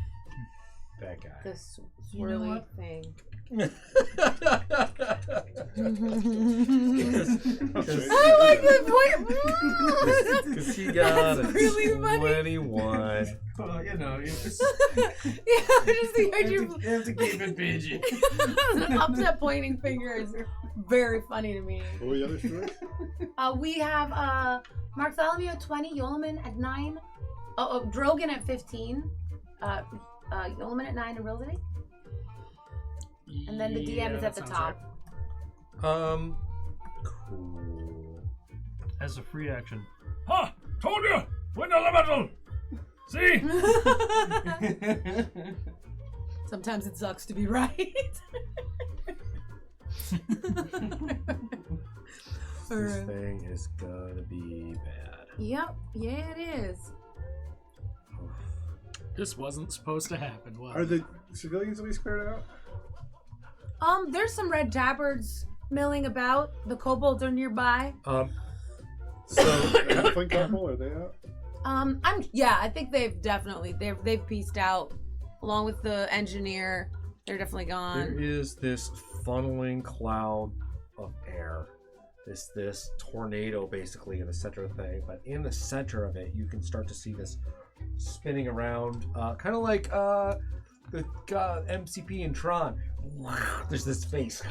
Speaker 6: bad guy.
Speaker 3: This swirly thing. I like the point.
Speaker 6: Because he got
Speaker 3: That's
Speaker 6: a
Speaker 3: really funny.
Speaker 6: 21.
Speaker 8: Well, you know, you just
Speaker 3: Yeah, just the idea of
Speaker 8: have to keep it PG.
Speaker 3: an upset pointing finger is very funny to me.
Speaker 5: What were the other stories?
Speaker 3: We have Bartholomew at 20, Yolman at 9, Drogon at 15, Yolman at 9, and Rilzy. And then the DM is at the top.
Speaker 6: Cool.
Speaker 7: As a free action. Ha! Told you! Win elemental! See?
Speaker 3: Sometimes it sucks to be right.
Speaker 6: This thing is gonna be bad.
Speaker 3: Yep, yeah, it is.
Speaker 2: This wasn't supposed to happen, was
Speaker 5: Are
Speaker 2: it?
Speaker 5: the civilians at least cleared out?
Speaker 3: There's some red tabards milling about. The kobolds are nearby.
Speaker 6: So
Speaker 5: Halfling couple, are they out?
Speaker 3: I think they've pieced out along with the engineer. They're definitely
Speaker 6: there
Speaker 3: gone.
Speaker 6: is this funneling cloud of air. This tornado basically in the center of the thing, but in the center of it you can start to see this spinning around, kind of like the MCP in Tron. There's this face.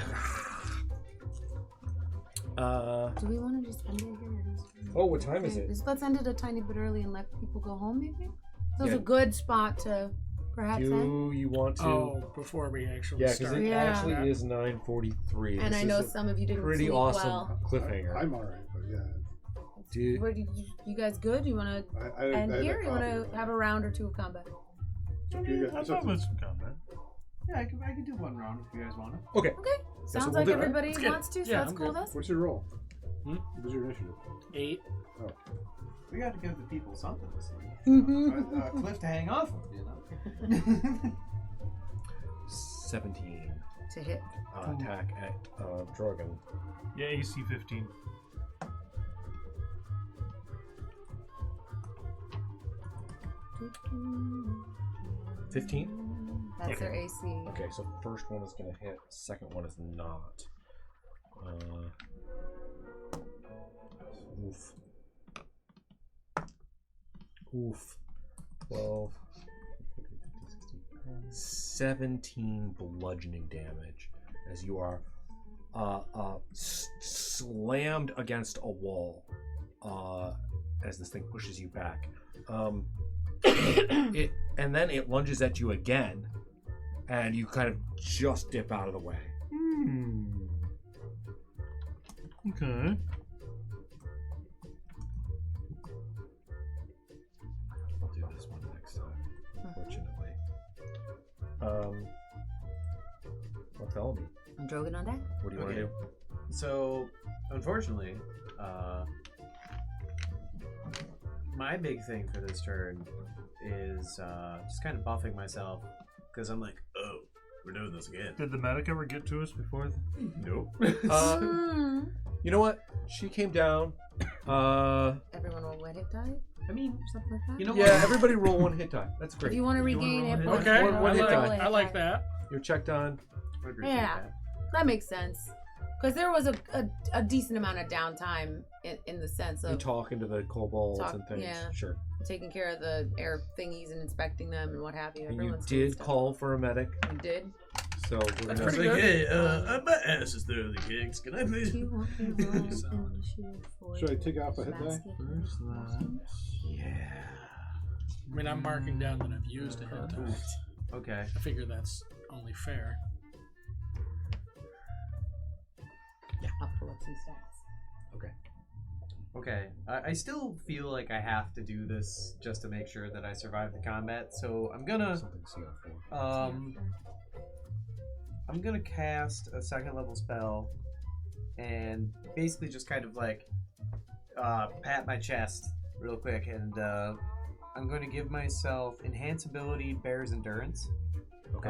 Speaker 3: Do we want to just end it here?
Speaker 6: Oh, what time is it?
Speaker 3: Let's end it a tiny bit early and let people go home, maybe? So it's
Speaker 6: Yeah.
Speaker 3: a good spot to perhaps end.
Speaker 6: Do you want to?
Speaker 2: Oh, before we actually
Speaker 6: Yeah, because
Speaker 2: start.
Speaker 6: it
Speaker 3: Yeah.
Speaker 6: actually is 9:43.
Speaker 3: And
Speaker 6: This
Speaker 3: I know
Speaker 6: is a
Speaker 3: some of you didn't
Speaker 6: pretty
Speaker 3: sleep
Speaker 6: awesome
Speaker 3: well.
Speaker 6: cliffhanger.
Speaker 5: I'm alright, but yeah.
Speaker 6: Dude,
Speaker 3: Where did you guys good? You want to
Speaker 5: I
Speaker 3: end
Speaker 5: had
Speaker 3: here?
Speaker 5: that
Speaker 3: You want
Speaker 5: coffee.
Speaker 3: to have a round or two of combat?
Speaker 5: It's up to you guys.
Speaker 7: I'm
Speaker 5: It's up
Speaker 7: up
Speaker 5: to-
Speaker 7: with some combat.
Speaker 8: Yeah, I can do one round if you guys want it.
Speaker 6: okay.
Speaker 3: Okay. Sounds
Speaker 6: we'll
Speaker 3: like
Speaker 6: do that.
Speaker 3: everybody
Speaker 2: Let's get it.
Speaker 3: wants to, so
Speaker 2: Yeah,
Speaker 3: that's
Speaker 2: I'm
Speaker 3: cool
Speaker 2: good.
Speaker 3: with us.
Speaker 5: What's your roll?
Speaker 2: Hmm?
Speaker 5: What was your initiative?
Speaker 2: 8.
Speaker 1: We got to give the people something to see.
Speaker 3: Mhm.
Speaker 1: A cliff to hang off of, you know?
Speaker 6: 17
Speaker 3: To hit.
Speaker 6: attack at Drogon.
Speaker 7: Yeah, AC 15.
Speaker 3: Mm-hmm.
Speaker 6: 15?
Speaker 3: That's their AC.
Speaker 6: Okay, so first one is going to hit, second one is not. Oof. Oof. 12. 17 bludgeoning damage as you are slammed against a wall as this thing pushes you back. And then it lunges at you again, and you kind of just dip out of the way.
Speaker 7: Okay.
Speaker 6: I'll do this one next time, unfortunately. Well, tell me.
Speaker 3: I'm Drogon on deck.
Speaker 6: What do you want to
Speaker 1: Okay.
Speaker 6: do?
Speaker 1: So, unfortunately, my big thing for this turn is just kind of buffing myself because I'm like, oh, we're doing this again.
Speaker 7: Did the medic ever get to us before?
Speaker 1: Nope.
Speaker 6: You know what? She came down.
Speaker 3: Everyone will let it die?
Speaker 1: I mean,
Speaker 3: Something like that?
Speaker 1: you know
Speaker 6: Yeah,
Speaker 1: what?
Speaker 6: everybody roll one hit die. That's
Speaker 3: If
Speaker 6: great.
Speaker 3: you want to
Speaker 7: You wanna
Speaker 3: regain
Speaker 7: roll
Speaker 3: hit
Speaker 7: hit
Speaker 3: points,
Speaker 2: Okay,
Speaker 3: roll
Speaker 6: One hit
Speaker 3: a
Speaker 6: die.
Speaker 2: I like
Speaker 3: die.
Speaker 2: that.
Speaker 6: You're checked on.
Speaker 1: I appreciate
Speaker 3: Yeah.
Speaker 1: that.
Speaker 3: That makes sense. Because there was a decent amount of downtime in the sense
Speaker 6: You
Speaker 3: of
Speaker 6: talking to the kobolds
Speaker 3: Talk-
Speaker 6: and things.
Speaker 3: yeah.
Speaker 6: Sure.
Speaker 3: taking care of the air thingies and inspecting them and what have you.
Speaker 6: And you
Speaker 3: Everyone's doing
Speaker 6: did
Speaker 3: stuff.
Speaker 6: call for a medic,
Speaker 3: You did?
Speaker 6: so we're
Speaker 2: That's
Speaker 6: gonna.
Speaker 8: It's
Speaker 2: pretty
Speaker 8: like,
Speaker 2: good.
Speaker 8: hey, my ass is thoroughly kicked. Can I please?
Speaker 3: Do you want me to roll initiative for
Speaker 5: Should I take off a hit die?
Speaker 3: basket?
Speaker 8: Yeah.
Speaker 2: I mean, I'm marking down that I've used a hit die.
Speaker 1: Okay.
Speaker 2: I figure that's only fair.
Speaker 3: I'll pull up some stats.
Speaker 6: Okay.
Speaker 1: Okay. I still feel like I have to do this just to make sure that I survive the combat. So I'm gonna
Speaker 6: Something CR4.
Speaker 1: I'm gonna cast a 2nd level spell and basically just kind of like pat my chest real quick, and I'm going to give myself enhance ability bear's endurance.
Speaker 6: Okay.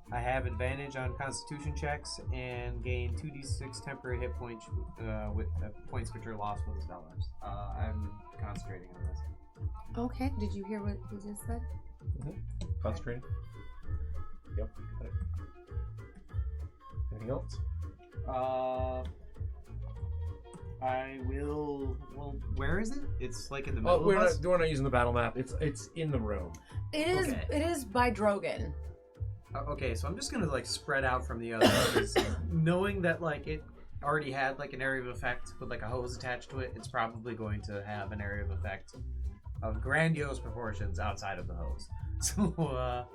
Speaker 1: I have advantage on Constitution checks and gain 2d6 temporary hit points with points which are lost with the spell lapse. I'm concentrating on this.
Speaker 3: Okay. Did you hear what he just said?
Speaker 6: Concentrating. Yep. Got it. Anything else?
Speaker 1: I will. Well, where is it? It's like in the middle
Speaker 6: Oh, we're
Speaker 1: of us.
Speaker 6: not using the battle map. It's in the room.
Speaker 3: It is.
Speaker 1: Okay.
Speaker 3: It is by Drogon.
Speaker 1: Okay, so I'm just gonna like spread out from the others, knowing that like it already had like an area of effect with like a hose attached to it. It's probably going to have an area of effect of grandiose proportions outside of the hose. So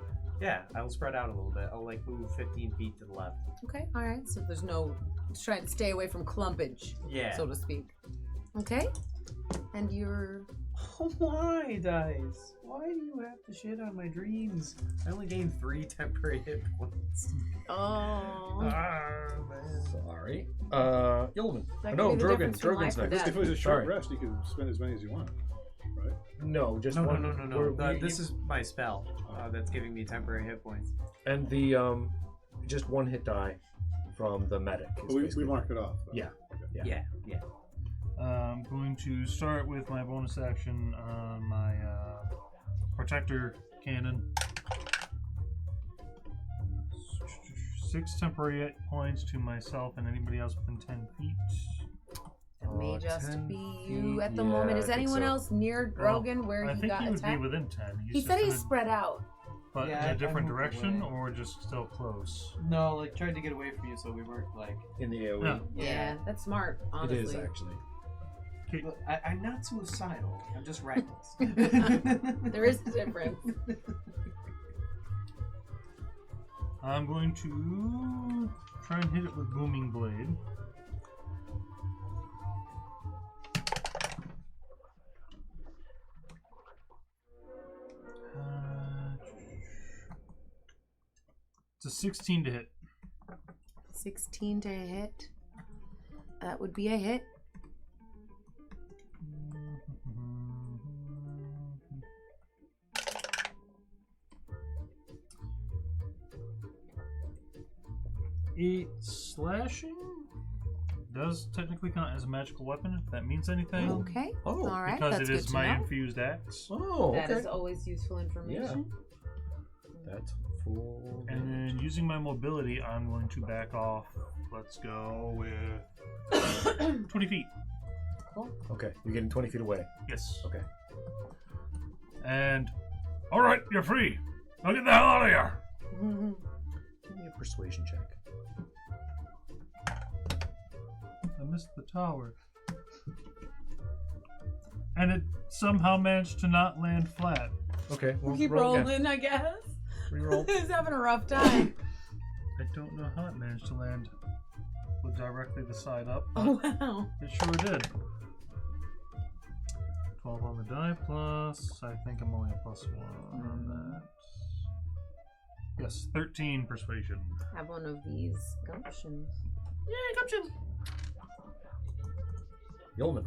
Speaker 1: yeah, I'll spread out a little bit. I'll like move 15 feet to the left.
Speaker 3: Okay. All right. So there's no trying to stay away from clumpage,
Speaker 1: Yeah.
Speaker 3: so to speak. Okay. And you're.
Speaker 1: Why, dice? Why do you have to shit on my dreams? I only gained 3 temporary hit points.
Speaker 3: Oh.
Speaker 1: Man.
Speaker 6: Sorry. Yulman.
Speaker 3: That could
Speaker 6: No,
Speaker 3: be the difference between
Speaker 6: Drogon's
Speaker 3: life or
Speaker 6: next.
Speaker 3: death.
Speaker 5: If it was a short
Speaker 6: Sorry.
Speaker 5: rest, you could spend as many as you want, right?
Speaker 6: No, just
Speaker 1: No,
Speaker 6: one.
Speaker 1: no.
Speaker 6: we're-
Speaker 1: This is my spell that's giving me temporary hit points.
Speaker 6: And the just one hit die from the medic. is
Speaker 5: Well, we
Speaker 6: basically-
Speaker 5: marked it off.
Speaker 6: Yeah.
Speaker 1: Yeah.
Speaker 7: I'm going to start with my bonus action on my protector cannon. 6 temporary hit points to myself and anybody else within 10 feet.
Speaker 3: It may just
Speaker 6: 10
Speaker 3: be you
Speaker 6: feet,
Speaker 3: at the
Speaker 6: yeah,
Speaker 3: moment.
Speaker 6: I
Speaker 3: Is
Speaker 6: think
Speaker 3: anyone
Speaker 6: so.
Speaker 3: else near Drogon where
Speaker 7: I
Speaker 3: he
Speaker 7: think
Speaker 3: got
Speaker 7: he would
Speaker 3: attacked?
Speaker 7: be within 10.
Speaker 3: He
Speaker 7: just
Speaker 3: said he's
Speaker 7: gonna-
Speaker 3: spread out.
Speaker 7: But
Speaker 1: Yeah,
Speaker 7: in
Speaker 1: I
Speaker 7: a different
Speaker 1: moved
Speaker 7: direction,
Speaker 1: away.
Speaker 7: or just still close?
Speaker 1: No, like tried to get away from you so we weren't like.
Speaker 6: in the AoE.
Speaker 7: Yeah.
Speaker 3: Yeah, that's smart. Honestly.
Speaker 6: It is actually.
Speaker 1: Look, I'm not suicidal. I'm just reckless.
Speaker 3: There is a difference.
Speaker 7: I'm going to try and hit it with Booming Blade. It's a 16 to hit.
Speaker 3: 16 to hit. That would be a hit.
Speaker 7: Eight slashing does technically count as a magical weapon, if that means anything.
Speaker 3: Okay.
Speaker 6: Oh,
Speaker 3: All right.
Speaker 7: Because
Speaker 3: That's
Speaker 7: it
Speaker 3: good
Speaker 7: is
Speaker 3: to
Speaker 7: my
Speaker 3: know.
Speaker 7: infused axe.
Speaker 6: Oh,
Speaker 3: That
Speaker 6: okay.
Speaker 3: is always useful information.
Speaker 6: That's full.
Speaker 7: And then using my mobility, I'm going to back off. Let's go with 20 feet.
Speaker 6: Okay, you're getting 20 feet away.
Speaker 7: Yes.
Speaker 6: Okay.
Speaker 7: And, alright, you're free. Now get the hell out of here.
Speaker 6: Give me a persuasion check.
Speaker 7: I missed the tower. And it somehow managed to not land flat.
Speaker 6: Okay, we'll
Speaker 3: Keep
Speaker 6: roll again.
Speaker 3: rolling, I guess.
Speaker 6: Reroll.
Speaker 3: He's having a rough time.
Speaker 7: I don't know how it managed to land with directly the side up, but
Speaker 3: Oh, wow.
Speaker 7: it sure did. 12 on the die plus, I think I'm only a +1 on that. Yes, 13 persuasion.
Speaker 3: Have one of these gumptions.
Speaker 2: Yay, gumption!
Speaker 6: Yulman.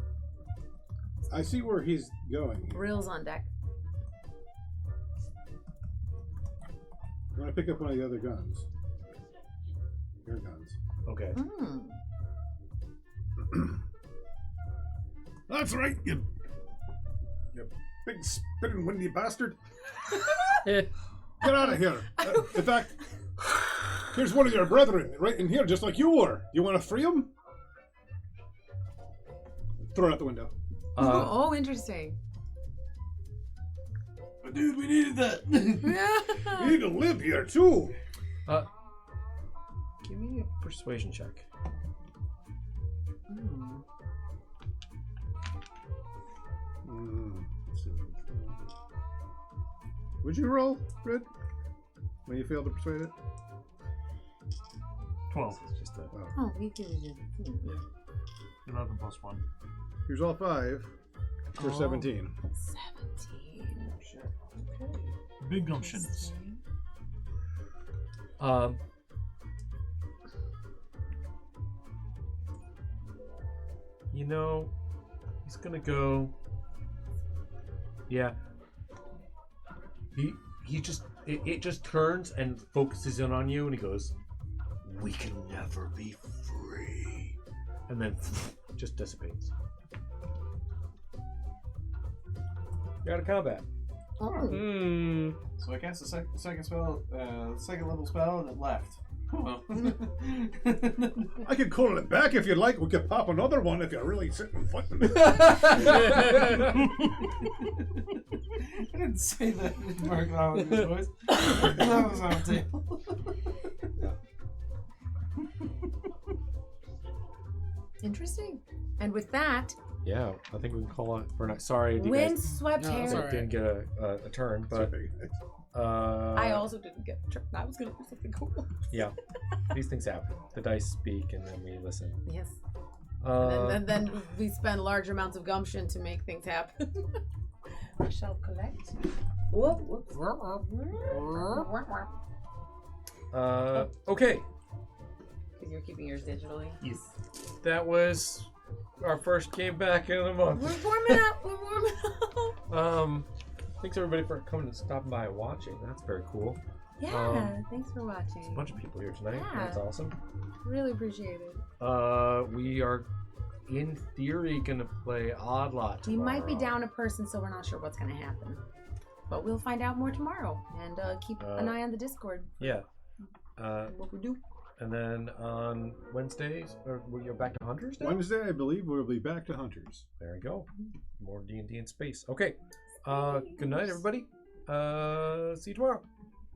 Speaker 5: I see where he's going.
Speaker 3: Reels on deck.
Speaker 5: I'm going to pick up one of the other guns. Your guns.
Speaker 6: Okay.
Speaker 5: That's right, you big spitting windy bastard. Get out of here. In fact, Here's one of your brethren, right in here, just like you were. You want to free him? Throw it out the window.
Speaker 3: Oh, interesting.
Speaker 8: But dude, we needed that.
Speaker 5: You need to live here, too.
Speaker 6: Give me a persuasion check.
Speaker 5: Would you roll, Red? When you failed to persuade it?
Speaker 7: 12.
Speaker 6: It's just a,
Speaker 3: Oh, we could have
Speaker 7: 11 plus 1.
Speaker 5: Here's all 5 for 17.
Speaker 3: 17. Okay.
Speaker 7: Big gumptions.
Speaker 6: You know, he's gonna go. Yeah. He just it just turns and focuses in on you, and he goes, "We can never be free," and then just dissipates. You're out of combat.
Speaker 3: Oh.
Speaker 1: So I cast a second spell, second level spell, and it left. Well.
Speaker 5: I could call it back if you'd like. We could pop another one if you're really sitting fighting.
Speaker 1: I didn't say that in Mark Howard's voice. That was on tail.
Speaker 3: Interesting. And with that,
Speaker 6: Yeah, I think we can call it for night. Sorry, you guys
Speaker 3: windswept
Speaker 2: No,
Speaker 3: hair.
Speaker 2: it's all right.
Speaker 6: didn't get a turn, but
Speaker 3: I also didn't get a trick. I was gonna do something cool.
Speaker 6: yeah, these things happen. The dice speak, and then we listen.
Speaker 3: Yes.
Speaker 6: Uh,
Speaker 3: And then we spend large amounts of gumption to make things happen. I shall collect. Whoop, whoops.
Speaker 6: Okay,
Speaker 3: Because you're keeping yours digitally.
Speaker 6: yes, that was our first game back in a month.
Speaker 3: We're warming up. We're warming up.
Speaker 6: Thanks everybody for coming and stopping by and watching. That's very cool.
Speaker 3: Yeah. Thanks for watching.
Speaker 6: There's a bunch of people here tonight.
Speaker 3: Yeah.
Speaker 6: That's awesome.
Speaker 3: Really appreciate it.
Speaker 6: We are in theory gonna play Odd Lot
Speaker 3: We
Speaker 6: tomorrow.
Speaker 3: might be down a person, so we're not sure what's going to happen. But we'll find out more tomorrow. And keep an eye on the Discord.
Speaker 6: Yeah.
Speaker 3: What we do.
Speaker 6: And then on Wednesdays, or you're back to Hunters now?
Speaker 5: Wednesday, I believe, we'll be back to Hunters.
Speaker 6: There we go. More D&D in space. Okay. Good night, everybody. See you tomorrow.